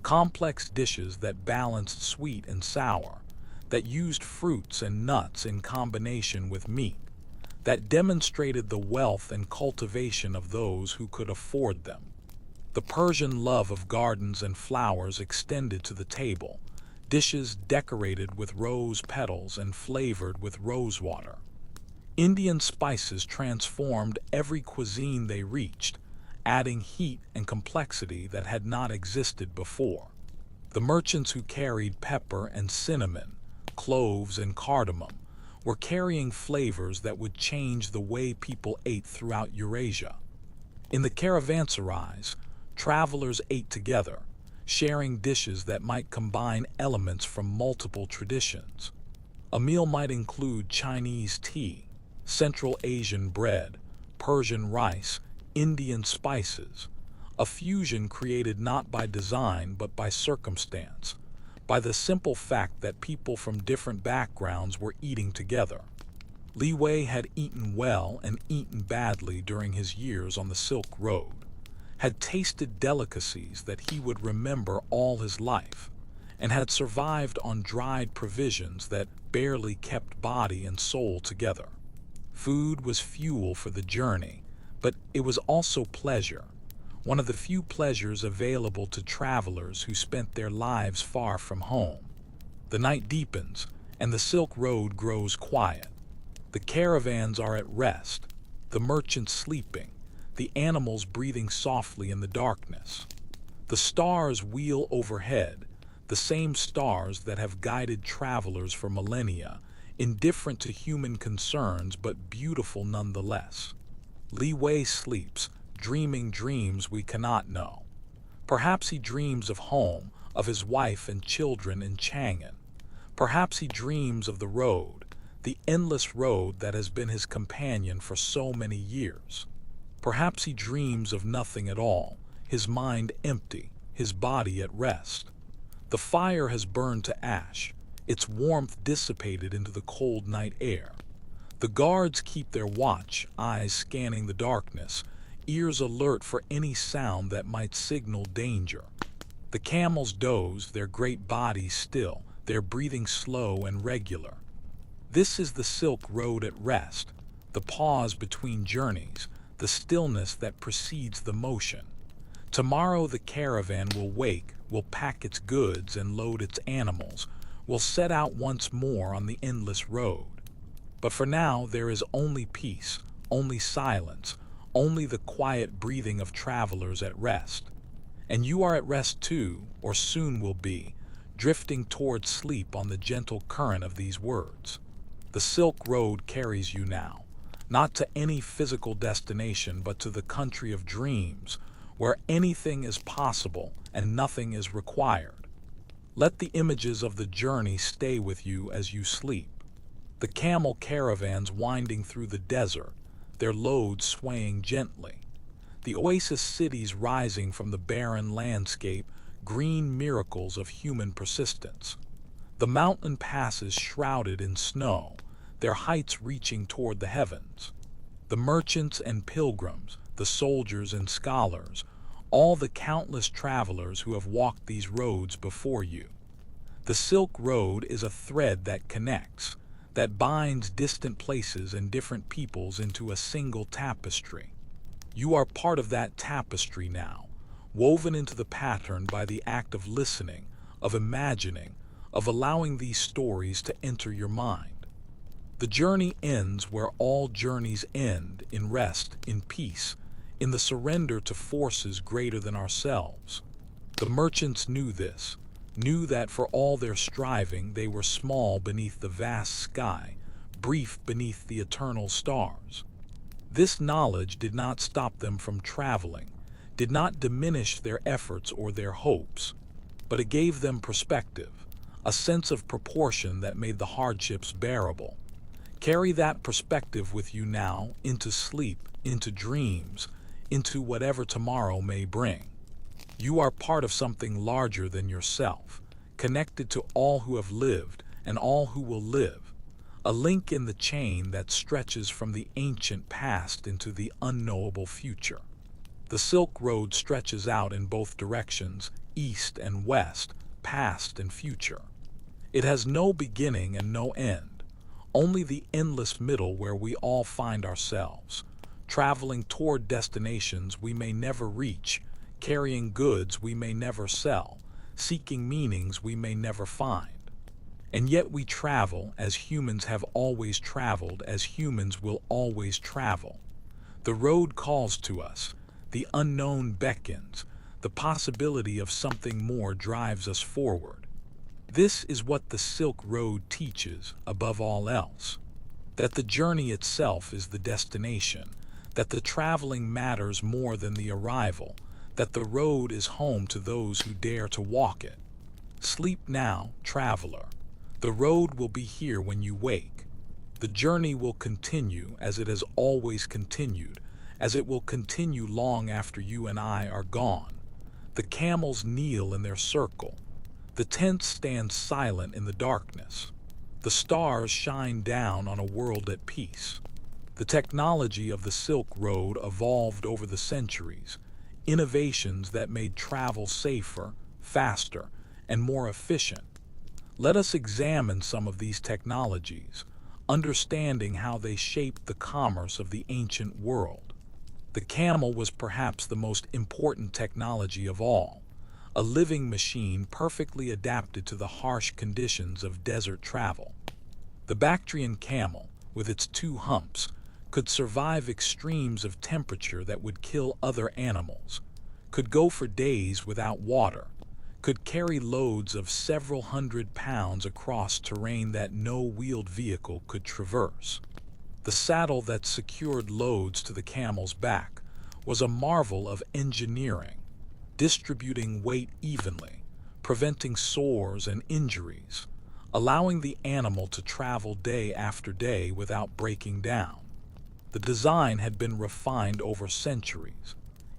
complex dishes that balanced sweet and sour, that used fruits and nuts in combination with meat, that demonstrated the wealth and cultivation of those who could afford them. The Persian love of gardens and flowers extended to the table, dishes decorated with rose petals and flavored with rosewater. Indian spices transformed every cuisine they reached, adding heat and complexity that had not existed before. The merchants who carried pepper and cinnamon, cloves and cardamom, were carrying flavors that would change the way people ate throughout Eurasia. In the caravanserais, travelers ate together, sharing dishes that might combine elements from multiple traditions. A meal might include Chinese tea, Central Asian bread, Persian rice, Indian spices, a fusion created not by design but by circumstance, by the simple fact that people from different backgrounds were eating together. Li Wei had eaten well and eaten badly during his years on the Silk Road, had tasted delicacies that he would remember all his life, and had survived on dried provisions that barely kept body and soul together. Food was fuel for the journey, but it was also pleasure, one of the few pleasures available to travelers who spent their lives far from home. The night deepens, and the Silk Road grows quiet. The caravans are at rest, the merchants sleeping, the animals breathing softly in the darkness. The stars wheel overhead, the same stars that have guided travelers for millennia, indifferent to human concerns but beautiful nonetheless. Li Wei sleeps, dreaming dreams we cannot know. Perhaps he dreams of home, of his wife and children in Chang'an. Perhaps he dreams of the road, the endless road that has been his companion for so many years. Perhaps he dreams of nothing at all, his mind empty, his body at rest. The fire has burned to ash, its warmth dissipated into the cold night air. The guards keep their watch, eyes scanning the darkness, ears alert for any sound that might signal danger. The camels doze, their great bodies still, their breathing slow and regular. This is the Silk Road at rest, the pause between journeys, the stillness that precedes the motion. Tomorrow the caravan will wake, will pack its goods and load its animals, will set out once more on the endless road. But for now there is only peace, only silence, only the quiet breathing of travelers at rest. And you are at rest too, or soon will be, drifting toward sleep on the gentle current of these words. The Silk Road carries you now, not to any physical destination but to the country of dreams, where anything is possible and nothing is required. Let the images of the journey stay with you as you sleep. The camel caravans winding through the desert, their loads swaying gently. The oasis cities rising from the barren landscape, green miracles of human persistence. The mountain passes shrouded in snow, their heights reaching toward the heavens. The merchants and pilgrims, the soldiers and scholars, all the countless travelers who have walked these roads before you. The Silk Road is a thread that connects, that binds distant places and different peoples into a single tapestry. You are part of that tapestry now, woven into the pattern by the act of listening, of imagining, of allowing these stories to enter your mind. The journey ends where all journeys end, in rest, in peace, in the surrender to forces greater than ourselves. The merchants knew this, knew that for all their striving they were small beneath the vast sky, brief beneath the eternal stars. This knowledge did not stop them from traveling, did not diminish their efforts or their hopes, but it gave them perspective, a sense of proportion that made the hardships bearable. Carry that perspective with you now, into sleep, into dreams, into whatever tomorrow may bring. You are part of something larger than yourself, connected to all who have lived and all who will live, a link in the chain that stretches from the ancient past into the unknowable future. The Silk Road stretches out in both directions, east and west, past and future. It has no beginning and no end, only the endless middle where we all find ourselves, traveling toward destinations we may never reach, carrying goods we may never sell, seeking meanings we may never find. And yet we travel as humans have always traveled, as humans will always travel. The road calls to us, the unknown beckons, the possibility of something more drives us forward. This is what the Silk Road teaches, above all else, that the journey itself is the destination, that the traveling matters more than the arrival, that the road is home to those who dare to walk it. Sleep now, traveler. The road will be here when you wake. The journey will continue as it has always continued, as it will continue long after you and I are gone. The camels kneel in their circle. The tents stand silent in the darkness. The stars shine down on a world at peace. The technology of the Silk Road evolved over the centuries, innovations that made travel safer, faster, and more efficient. Let us examine some of these technologies, understanding how they shaped the commerce of the ancient world. The camel was perhaps the most important technology of all, a living machine perfectly adapted to the harsh conditions of desert travel. The Bactrian camel, with its two humps, could survive extremes of temperature that would kill other animals, could go for days without water, could carry loads of several hundred pounds across terrain that no wheeled vehicle could traverse. The saddle that secured loads to the camel's back was a marvel of engineering, distributing weight evenly, preventing sores and injuries, allowing the animal to travel day after day without breaking down. The design had been refined over centuries,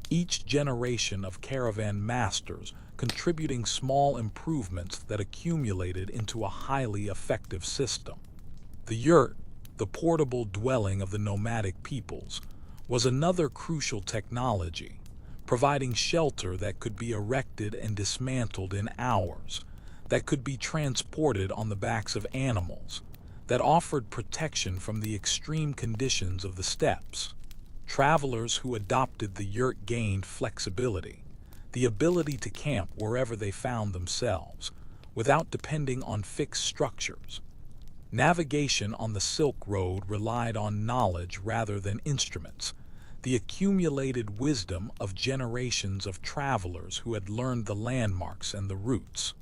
each generation of caravan masters contributing small improvements that accumulated into a highly effective system. The yurt, the portable dwelling of the nomadic peoples, was another crucial technology, providing shelter that could be erected and dismantled in hours, that could be transported on the backs of animals, that offered protection from the extreme conditions of the steppes. Travelers who adopted the yurt gained flexibility, the ability to camp wherever they found themselves, without depending on fixed structures. Navigation on the Silk Road relied on knowledge rather than instruments, the accumulated wisdom of generations of travelers who had learned the landmarks and the routes.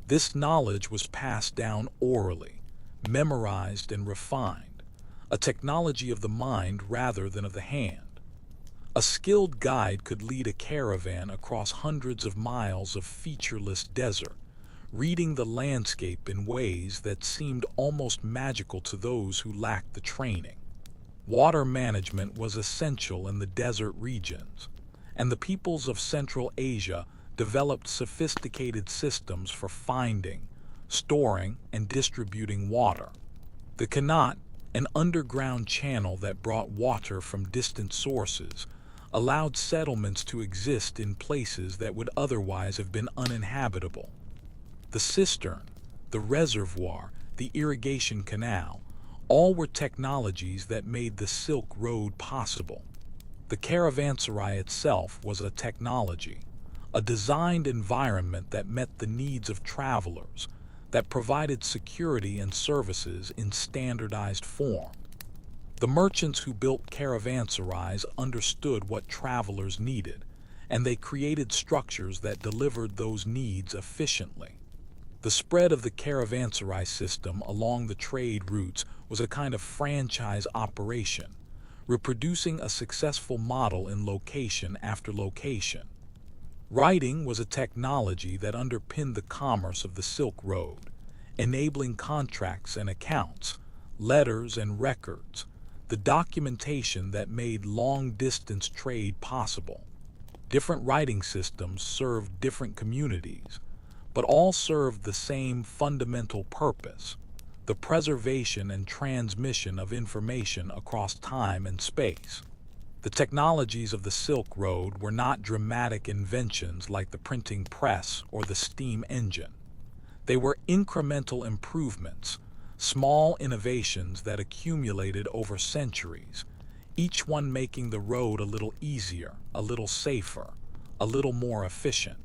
This knowledge was passed down orally, memorized and refined, a technology of the mind rather than of the hand. A skilled guide could lead a caravan across hundreds of miles of featureless desert, reading the landscape in ways that seemed almost magical to those who lacked the training. Water management was essential in the desert regions, and the peoples of Central Asia developed sophisticated systems for finding, storing, and distributing water. The Qanat, an underground channel that brought water from distant sources, allowed settlements to exist in places that would otherwise have been uninhabitable. The cistern, the reservoir, the irrigation canal, all were technologies that made the Silk Road possible. The caravanserai itself was a technology, a designed environment that met the needs of travelers, that provided security and services in standardized form. The merchants who built caravanserais understood what travelers needed, and they created structures that delivered those needs efficiently. The spread of the caravanserai system along the trade routes was a kind of franchise operation, reproducing a successful model in location after location. Writing was a technology that underpinned the commerce of the Silk Road, enabling contracts and accounts, letters and records, the documentation that made long-distance trade possible. Different writing systems served different communities, but all served the same fundamental purpose: the preservation and transmission of information across time and space. The technologies of the Silk Road were not dramatic inventions like the printing press or the steam engine. They were incremental improvements, small innovations that accumulated over centuries, each one making the road a little easier, a little safer, a little more efficient.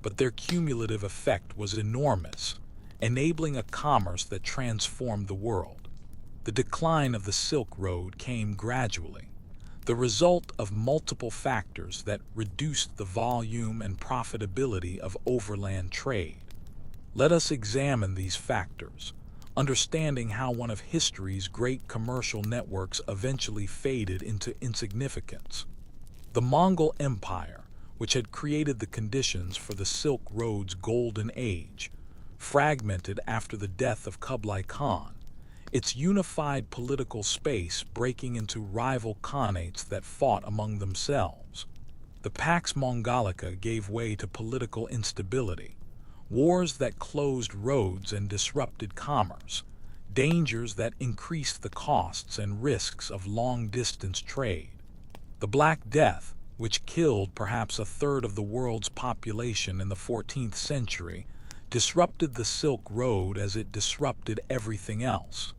But their cumulative effect was enormous, enabling a commerce that transformed the world. The decline of the Silk Road came gradually, the result of multiple factors that reduced the volume and profitability of overland trade. Let us examine these factors, understanding how one of history's great commercial networks eventually faded into insignificance. The Mongol Empire, which had created the conditions for the Silk Road's golden age, fragmented after the death of Kublai Khan, its unified political space breaking into rival khanates that fought among themselves. The Pax Mongolica gave way to political instability, wars that closed roads and disrupted commerce, dangers that increased the costs and risks of long-distance trade. The Black Death, which killed perhaps a third of the world's population in the 14th century, disrupted the Silk Road as it disrupted everything else.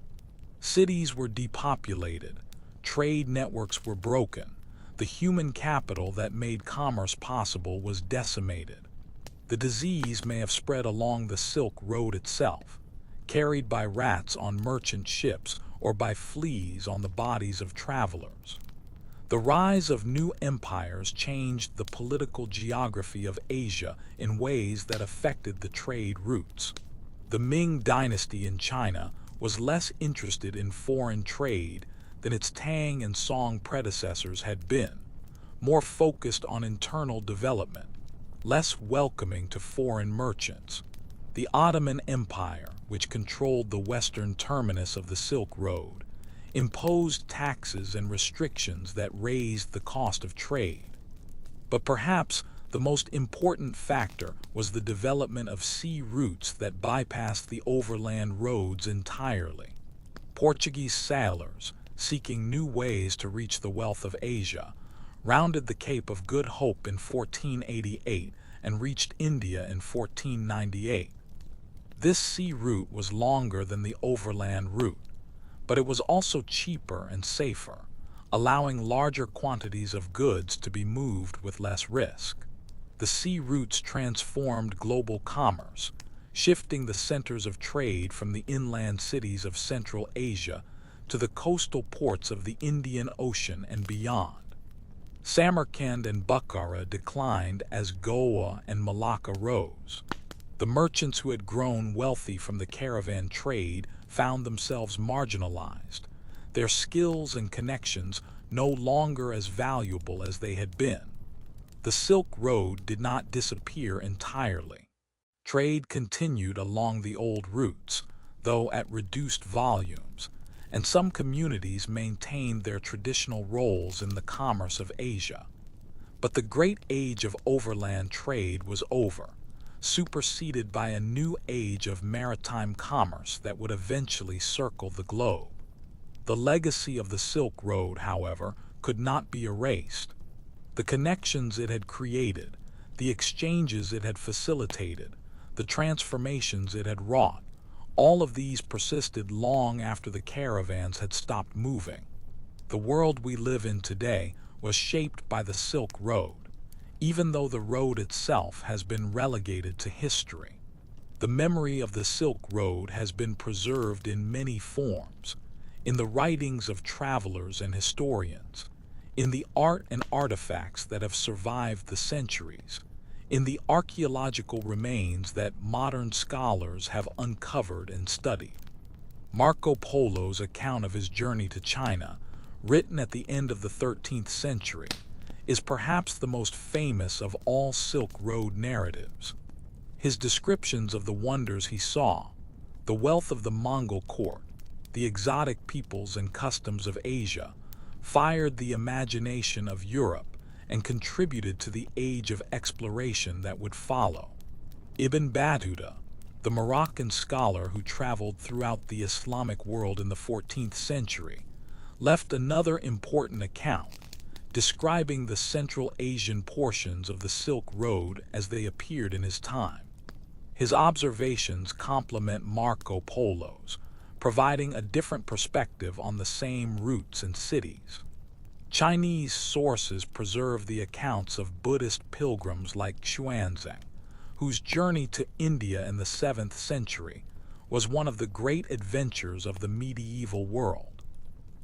Cities were depopulated, trade networks were broken, the human capital that made commerce possible was decimated. The disease may have spread along the Silk Road itself, carried by rats on merchant ships or by fleas on the bodies of travelers. The rise of new empires changed the political geography of Asia in ways that affected the trade routes. The Ming dynasty in China was less interested in foreign trade than its Tang and Song predecessors had been, more focused on internal development. less welcoming to foreign merchants. The Ottoman Empire, which controlled the western terminus of the Silk Road, imposed taxes and restrictions that raised the cost of trade. But perhaps the most important factor was the development of sea routes that bypassed the overland roads entirely. Portuguese sailors, seeking new ways to reach the wealth of Asia, rounded the Cape of Good Hope in 1488 and reached India in 1498. This sea route was longer than the overland route, but it was also cheaper and safer, allowing larger quantities of goods to be moved with less risk. The sea routes transformed global commerce, shifting the centers of trade from the inland cities of Central Asia to the coastal ports of the Indian Ocean and beyond. Samarkand and Bukhara declined as Goa and Malacca rose. The merchants who had grown wealthy from the caravan trade found themselves marginalized, their skills and connections no longer as valuable as they had been. The Silk Road did not disappear entirely. Trade continued along the old routes, though at reduced volumes, and some communities maintained their traditional roles in the commerce of Asia. But the great age of overland trade was over, superseded by a new age of maritime commerce that would eventually circle the globe. The legacy of the Silk Road, however, could not be erased. The connections it had created, the exchanges it had facilitated, the transformations it had wrought, all of these persisted long after the caravans had stopped moving. The world we live in today was shaped by the Silk Road, even though the road itself has been relegated to history. The memory of the Silk Road has been preserved in many forms, in the writings of travelers and historians, in the art and artifacts that have survived the centuries, in the archaeological remains that modern scholars have uncovered and studied. Marco Polo's account of his journey to China, written at the end of the 13th century, is perhaps the most famous of all Silk Road narratives. His descriptions of the wonders he saw, the wealth of the Mongol court, the exotic peoples and customs of Asia, fired the imagination of Europe and contributed to the age of exploration that would follow. Ibn Battuta, the Moroccan scholar who traveled throughout the Islamic world in the 14th century, left another important account, describing the Central Asian portions of the Silk Road as they appeared in his time. His observations complement Marco Polo's, providing a different perspective on the same routes and cities. Chinese sources preserve the accounts of Buddhist pilgrims like Xuanzang, whose journey to India in the 7th century was one of the great adventures of the medieval world.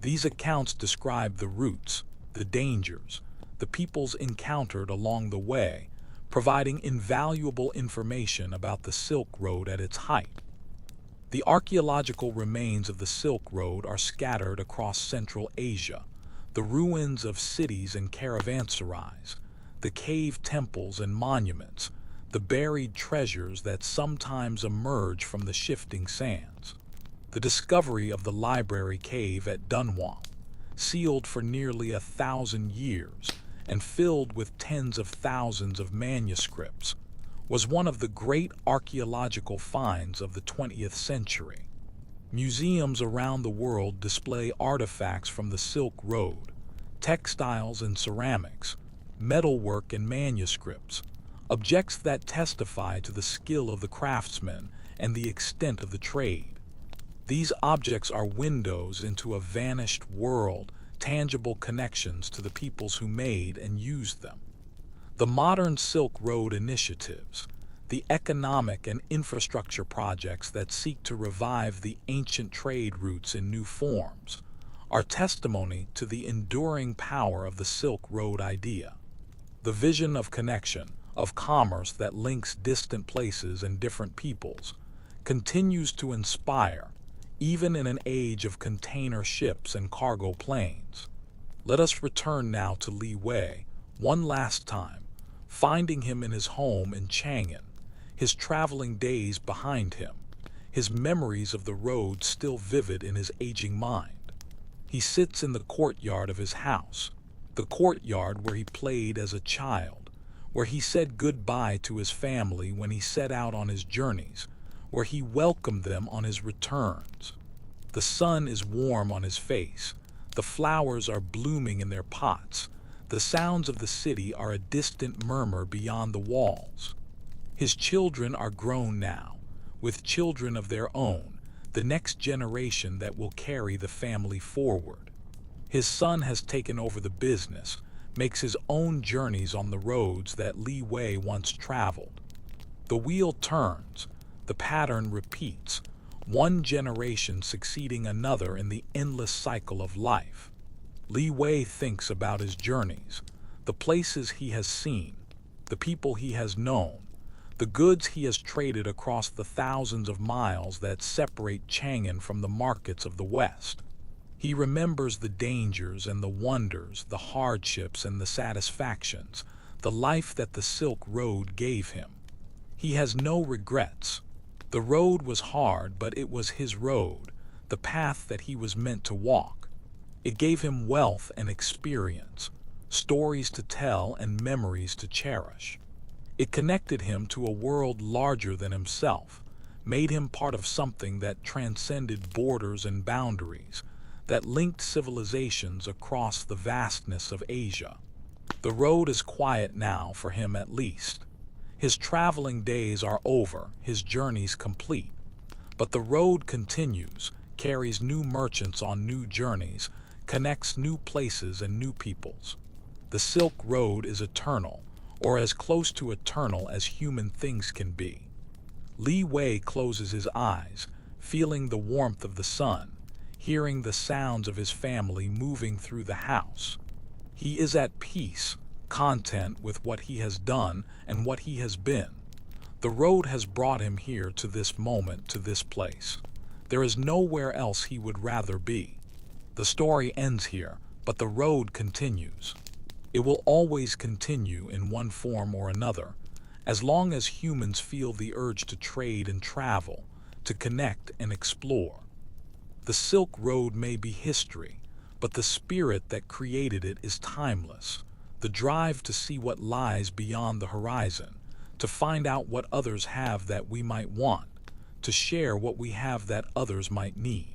These accounts describe the routes, the dangers, the peoples encountered along the way, providing invaluable information about the Silk Road at its height. The archaeological remains of the Silk Road are scattered across Central Asia, the ruins of cities and caravanserais, the cave temples and monuments, the buried treasures that sometimes emerge from the shifting sands. The discovery of the library cave at Dunhuang, sealed for nearly 1,000 years and filled with tens of thousands of manuscripts, was one of the great archaeological finds of the 20th century. Museums around the world display artifacts from the Silk Road, textiles and ceramics, metalwork and manuscripts, objects that testify to the skill of the craftsmen and the extent of the trade. These objects are windows into a vanished world, tangible connections to the peoples who made and used them. The modern Silk Road initiatives, the economic and infrastructure projects that seek to revive the ancient trade routes in new forms, are testimony to the enduring power of the Silk Road idea. The vision of connection, of commerce that links distant places and different peoples, continues to inspire, even in an age of container ships and cargo planes. Let us return now to Li Wei, one last time, finding him in his home in Chang'an, his traveling days behind him, his memories of the road still vivid in his aging mind. He sits in the courtyard of his house, the courtyard where he played as a child, where he said goodbye to his family when he set out on his journeys, where he welcomed them on his returns. The sun is warm on his face, the flowers are blooming in their pots, the sounds of the city are a distant murmur beyond the walls. His children are grown now, with children of their own, the next generation that will carry the family forward. His son has taken over the business, makes his own journeys on the roads that Li Wei once traveled. The wheel turns, the pattern repeats, one generation succeeding another in the endless cycle of life. Li Wei thinks about his journeys, the places he has seen, the people he has known, the goods he has traded across the thousands of miles that separate Chang'an from the markets of the West. He remembers the dangers and the wonders, the hardships and the satisfactions, the life that the Silk Road gave him. He has no regrets. The road was hard, but it was his road, the path that he was meant to walk. It gave him wealth and experience, stories to tell and memories to cherish. It connected him to a world larger than himself, made him part of something that transcended borders and boundaries, that linked civilizations across the vastness of Asia. The road is quiet now, for him at least. His traveling days are over, his journeys complete. But the road continues, carries new merchants on new journeys, connects new places and new peoples. The Silk Road is eternal, or as close to eternal as human things can be. Li Wei closes his eyes, feeling the warmth of the sun, hearing the sounds of his family moving through the house. He is at peace, content with what he has done and what he has been. The road has brought him here, to this moment, to this place. There is nowhere else he would rather be. The story ends here, but the road continues. It will always continue in one form or another, as long as humans feel the urge to trade and travel, to connect and explore. The Silk Road may be history, but the spirit that created it is timeless. The drive to see what lies beyond the horizon, to find out what others have that we might want, to share what we have that others might need.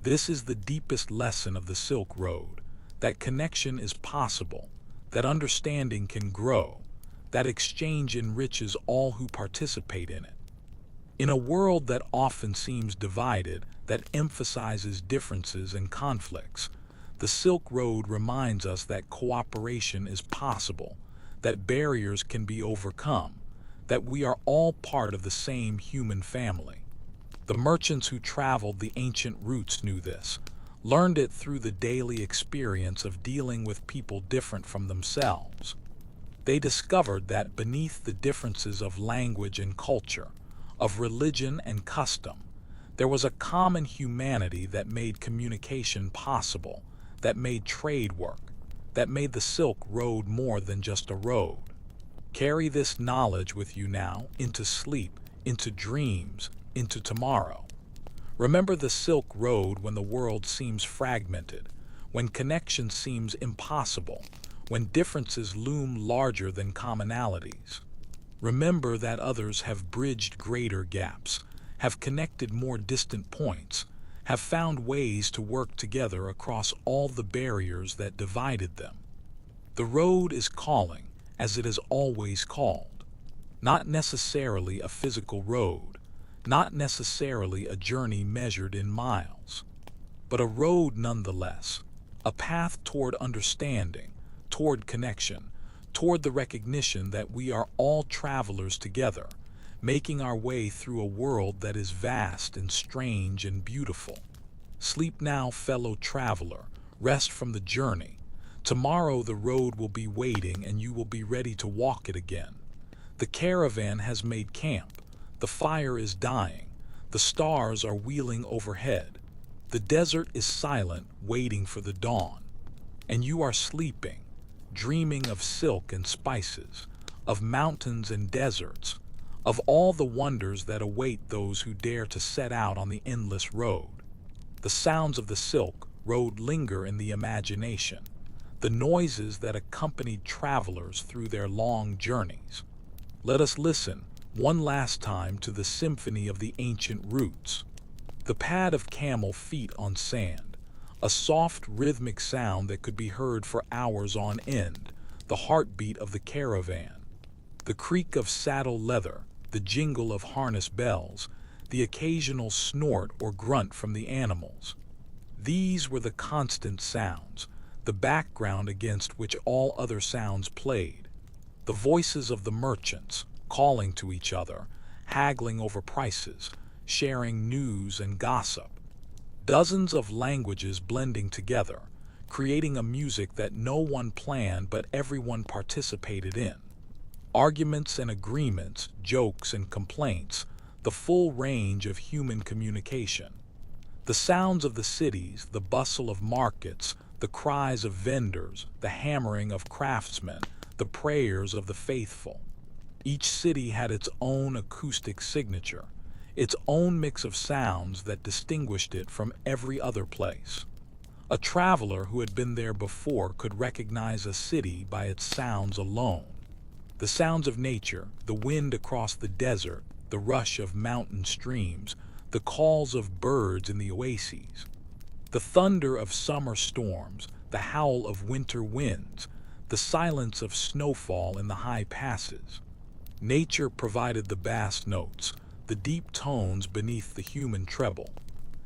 This is the deepest lesson of the Silk Road, that connection is possible, that understanding can grow, that exchange enriches all who participate in it. In a world that often seems divided, that emphasizes differences and conflicts, the Silk Road reminds us that cooperation is possible, that barriers can be overcome, that we are all part of the same human family. The merchants who traveled the ancient routes knew this, learned it through the daily experience of dealing with people different from themselves. They discovered that beneath the differences of language and culture, of religion and custom, there was a common humanity that made communication possible, that made trade work, that made the Silk Road more than just a road. Carry this knowledge with you now, into sleep, into dreams, into tomorrow. Remember the Silk Road when the world seems fragmented, when connection seems impossible, when differences loom larger than commonalities. Remember that others have bridged greater gaps, have connected more distant points, have found ways to work together across all the barriers that divided them. The road is calling, as it has always called. Not necessarily a physical road, not necessarily a journey measured in miles, but a road nonetheless, a path toward understanding, toward connection, toward the recognition that we are all travelers together, making our way through a world that is vast and strange and beautiful. Sleep now, fellow traveler, rest from the journey. Tomorrow the road will be waiting and you will be ready to walk it again. The caravan has made camp, the fire is dying, the stars are wheeling overhead. The desert is silent, waiting for the dawn. And you are sleeping, dreaming of silk and spices, of mountains and deserts, of all the wonders that await those who dare to set out on the endless road. The sounds of the Silk Road linger in the imagination, the noises that accompanied travelers through their long journeys. Let us listen one last time to the symphony of the ancient routes. The pad of camel feet on sand, a soft rhythmic sound that could be heard for hours on end, the heartbeat of the caravan. The creak of saddle leather, the jingle of harness bells, the occasional snort or grunt from the animals. These were the constant sounds, the background against which all other sounds played. The voices of the merchants, calling to each other, haggling over prices, sharing news and gossip. Dozens of languages blending together, creating a music that no one planned but everyone participated in. Arguments and agreements, jokes and complaints, the full range of human communication. The sounds of the cities, the bustle of markets, the cries of vendors, the hammering of craftsmen, the prayers of the faithful. Each city had its own acoustic signature, its own mix of sounds that distinguished it from every other place. A traveler who had been there before could recognize a city by its sounds alone. The sounds of nature, the wind across the desert, the rush of mountain streams, the calls of birds in the oases, the thunder of summer storms, the howl of winter winds, the silence of snowfall in the high passes. Nature provided the bass notes, the deep tones beneath the human treble,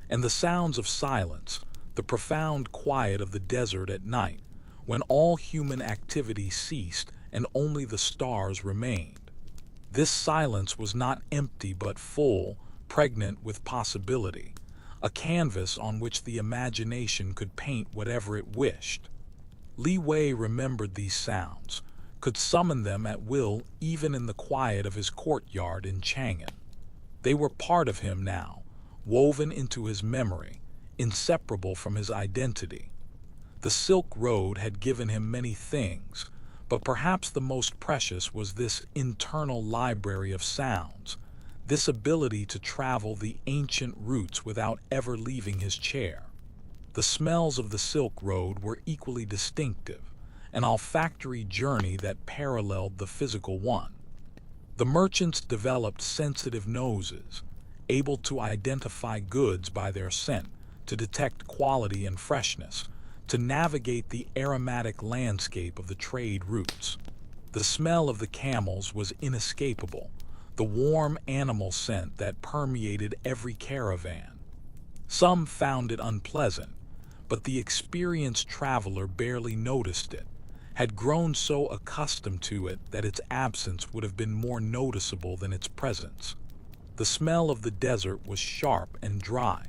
and the sounds of silence, the profound quiet of the desert at night, when all human activity ceased and only the stars remained. This silence was not empty but full, pregnant with possibility, a canvas on which the imagination could paint whatever it wished. Li Wei remembered these sounds, could summon them at will even in the quiet of his courtyard in Chang'an. They were part of him now, woven into his memory, inseparable from his identity. The Silk Road had given him many things, but perhaps the most precious was this internal library of sounds, this ability to travel the ancient routes without ever leaving his chair. The smells of the Silk Road were equally distinctive, an olfactory journey that paralleled the physical one. The merchants developed sensitive noses, able to identify goods by their scent, to detect quality and freshness, to navigate the aromatic landscape of the trade routes. The smell of the camels was inescapable, the warm animal scent that permeated every caravan. Some found it unpleasant, but the experienced traveler barely noticed it, had grown so accustomed to it that its absence would have been more noticeable than its presence. The smell of the desert was sharp and dry,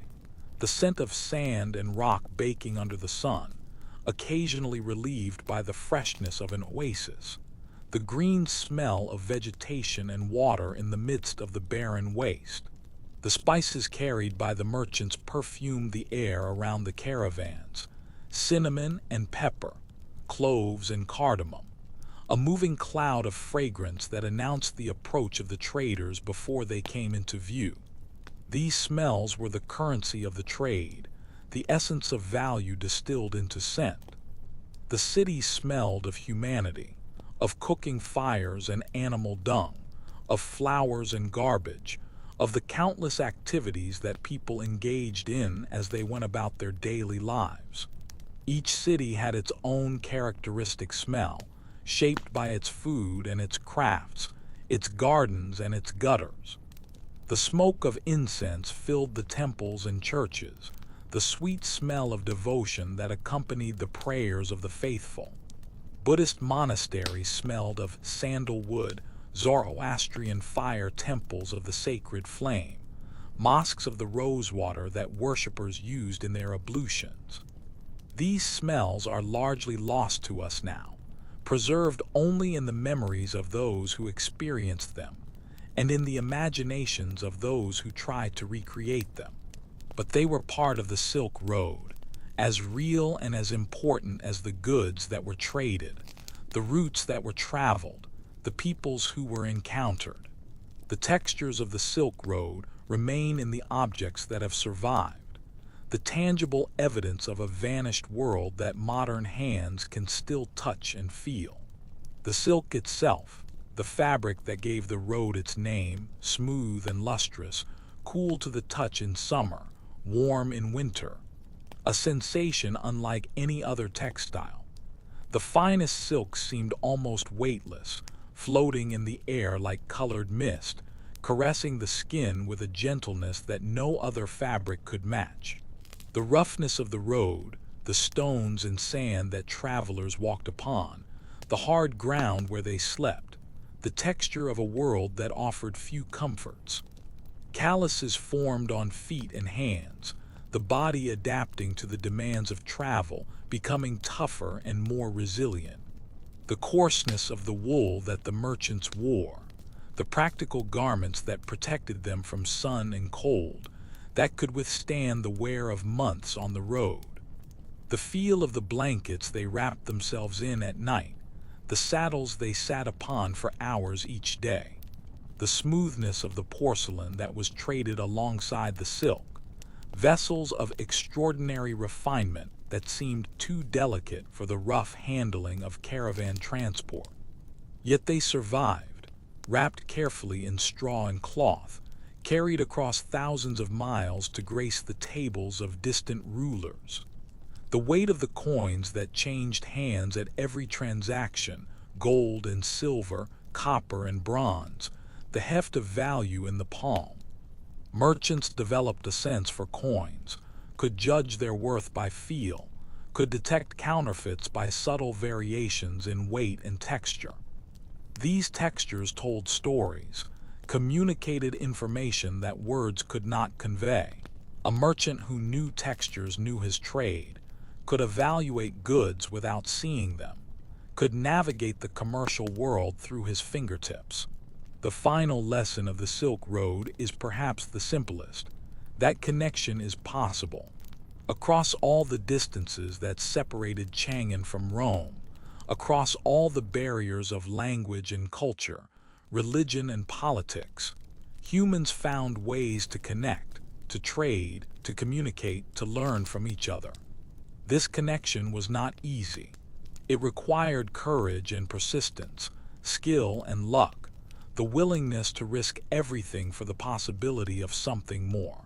the scent of sand and rock baking under the sun, occasionally relieved by the freshness of an oasis, the green smell of vegetation and water in the midst of the barren waste. The spices carried by the merchants perfumed the air around the caravans, cinnamon and pepper, cloves and cardamom, a moving cloud of fragrance that announced the approach of the traders before they came into view. These smells were the currency of the trade, the essence of value distilled into scent. The city smelled of humanity, of cooking fires and animal dung, of flowers and garbage, of the countless activities that people engaged in as they went about their daily lives. Each city had its own characteristic smell, shaped by its food and its crafts, its gardens and its gutters. The smoke of incense filled the temples and churches, the sweet smell of devotion that accompanied the prayers of the faithful. Buddhist monasteries smelled of sandalwood, Zoroastrian fire temples of the sacred flame, mosques of the rosewater that worshippers used in their ablutions. These smells are largely lost to us now, preserved only in the memories of those who experienced them, and in the imaginations of those who tried to recreate them. But they were part of the Silk Road, as real and as important as the goods that were traded, the routes that were traveled, the peoples who were encountered. The textures of the Silk Road remain in the objects that have survived, the tangible evidence of a vanished world that modern hands can still touch and feel. The silk itself, the fabric that gave the road its name, smooth and lustrous, cool to the touch in summer, warm in winter, a sensation unlike any other textile. The finest silk seemed almost weightless, floating in the air like colored mist, caressing the skin with a gentleness that no other fabric could match. The roughness of the road, the stones and sand that travelers walked upon, the hard ground where they slept, the texture of a world that offered few comforts. Calluses formed on feet and hands, the body adapting to the demands of travel, becoming tougher and more resilient. The coarseness of the wool that the merchants wore, the practical garments that protected them from sun and cold, that could withstand the wear of months on the road. The feel of the blankets they wrapped themselves in at night, the saddles they sat upon for hours each day, the smoothness of the porcelain that was traded alongside the silk, vessels of extraordinary refinement that seemed too delicate for the rough handling of caravan transport. Yet they survived, wrapped carefully in straw and cloth, carried across thousands of miles to grace the tables of distant rulers. The weight of the coins that changed hands at every transaction, gold and silver, copper and bronze, the heft of value in the palm. Merchants developed a sense for coins, could judge their worth by feel, could detect counterfeits by subtle variations in weight and texture. These textures told stories, communicated information that words could not convey. A merchant who knew textures knew his trade, could evaluate goods without seeing them, could navigate the commercial world through his fingertips. The final lesson of the Silk Road is perhaps the simplest. That connection is possible. Across all the distances that separated Chang'an from Rome, across all the barriers of language and culture, religion and politics, humans found ways to connect, to trade, to communicate, to learn from each other. This connection was not easy. It required courage and persistence, skill and luck, the willingness to risk everything for the possibility of something more.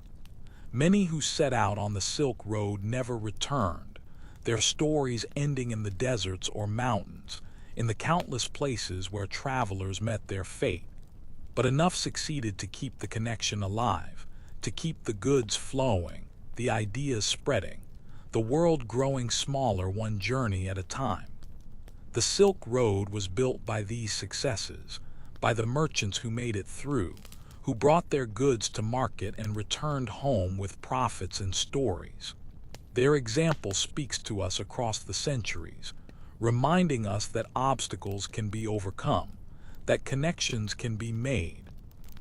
Many who set out on the Silk Road never returned, their stories ending in the deserts or mountains, in the countless places where travelers met their fate. But enough succeeded to keep the connection alive, to keep the goods flowing, the ideas spreading, the world growing smaller one journey at a time. The Silk Road was built by these successes, by the merchants who made it through, who brought their goods to market and returned home with profits and stories. Their example speaks to us across the centuries, reminding us that obstacles can be overcome, that connections can be made,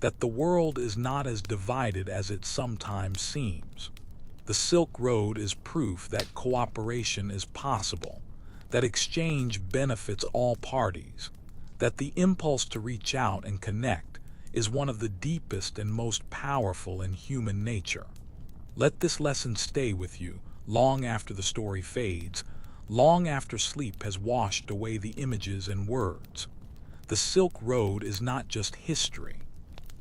that the world is not as divided as it sometimes seems. The Silk Road is proof that cooperation is possible, that exchange benefits all parties, that the impulse to reach out and connect is one of the deepest and most powerful in human nature. Let this lesson stay with you long after the story fades, long after sleep has washed away the images and words. The Silk Road is not just history.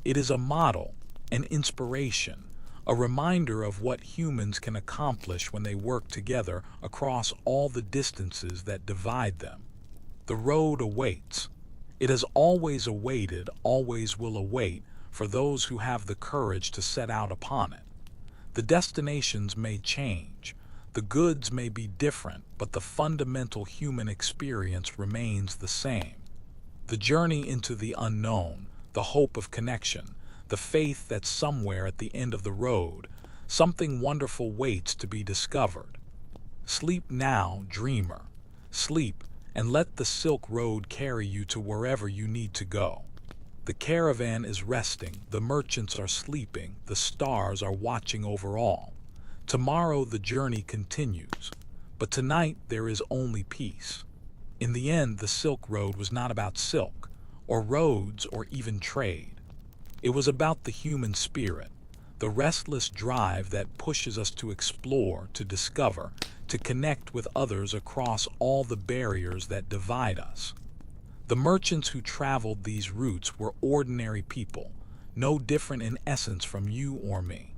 It is a model, an inspiration, a reminder of what humans can accomplish when they work together across all the distances that divide them. The road awaits. It has always awaited, always will await, for those who have the courage to set out upon it. The destinations may change, the goods may be different, but the fundamental human experience remains the same. The journey into the unknown, the hope of connection, the faith that somewhere at the end of the road, something wonderful waits to be discovered. Sleep now, dreamer. Sleep, and let the Silk Road carry you to wherever you need to go. The caravan is resting, the merchants are sleeping, the stars are watching over all. Tomorrow the journey continues, but tonight there is only peace. In the end, the Silk Road was not about silk, or roads, or even trade. It was about the human spirit, the restless drive that pushes us to explore, to discover, to connect with others across all the barriers that divide us. The merchants who traveled these routes were ordinary people, no different in essence from you or me.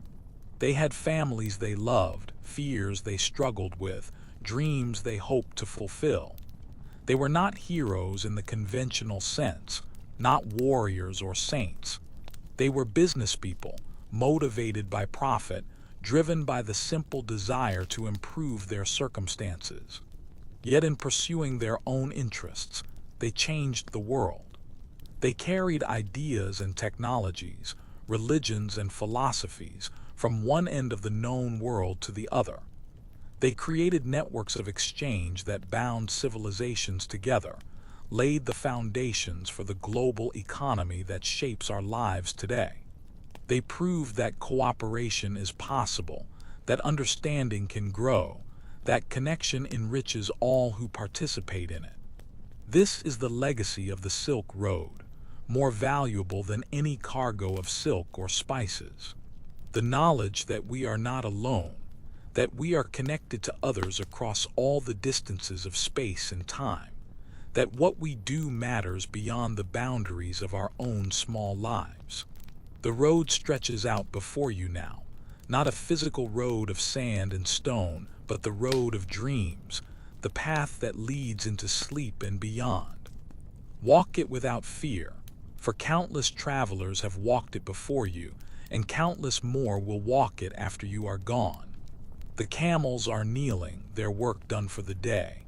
They had families they loved, fears they struggled with, dreams they hoped to fulfill. They were not heroes in the conventional sense, not warriors or saints. They were business people, motivated by profit, driven by the simple desire to improve their circumstances. Yet in pursuing their own interests, they changed the world. They carried ideas and technologies, religions and philosophies, from one end of the known world to the other. They created networks of exchange that bound civilizations together, laid the foundations for the global economy that shapes our lives today. They proved that cooperation is possible, that understanding can grow, that connection enriches all who participate in it. This is the legacy of the Silk Road, more valuable than any cargo of silk or spices. The knowledge that we are not alone, that we are connected to others across all the distances of space and time, that what we do matters beyond the boundaries of our own small lives. The road stretches out before you now, not a physical road of sand and stone, but the road of dreams, the path that leads into sleep and beyond. Walk it without fear, for countless travelers have walked it before you, and countless more will walk it after you are gone. The camels are kneeling, their work done for the day.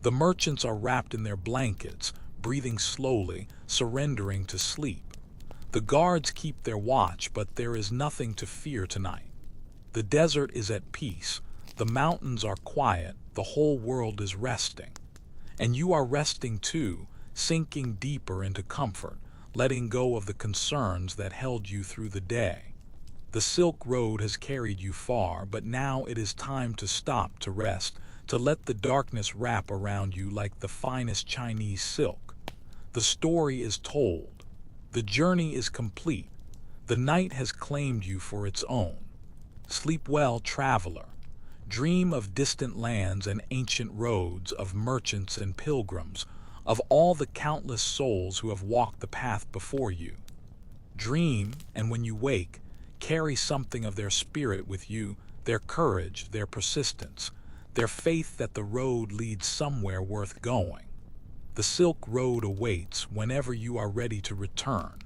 The merchants are wrapped in their blankets, breathing slowly, surrendering to sleep. The guards keep their watch, but there is nothing to fear tonight. The desert is at peace, the mountains are quiet, the whole world is resting. And you are resting too, sinking deeper into comfort, letting go of the concerns that held you through the day. The Silk Road has carried you far, but now it is time to stop, to rest, to let the darkness wrap around you like the finest Chinese silk. The story is told. The journey is complete. The night has claimed you for its own. Sleep well, traveler. Dream of distant lands and ancient roads, of merchants and pilgrims, of all the countless souls who have walked the path before you. Dream, and when you wake, carry something of their spirit with you, their courage, their persistence, their faith that the road leads somewhere worth going. The Silk Road awaits whenever you are ready to return.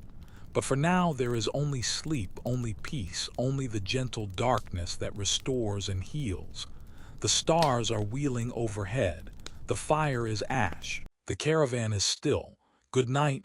But for now there is only sleep, only peace, only the gentle darkness that restores and heals. The stars are wheeling overhead. The fire is ash. The caravan is still. Good night,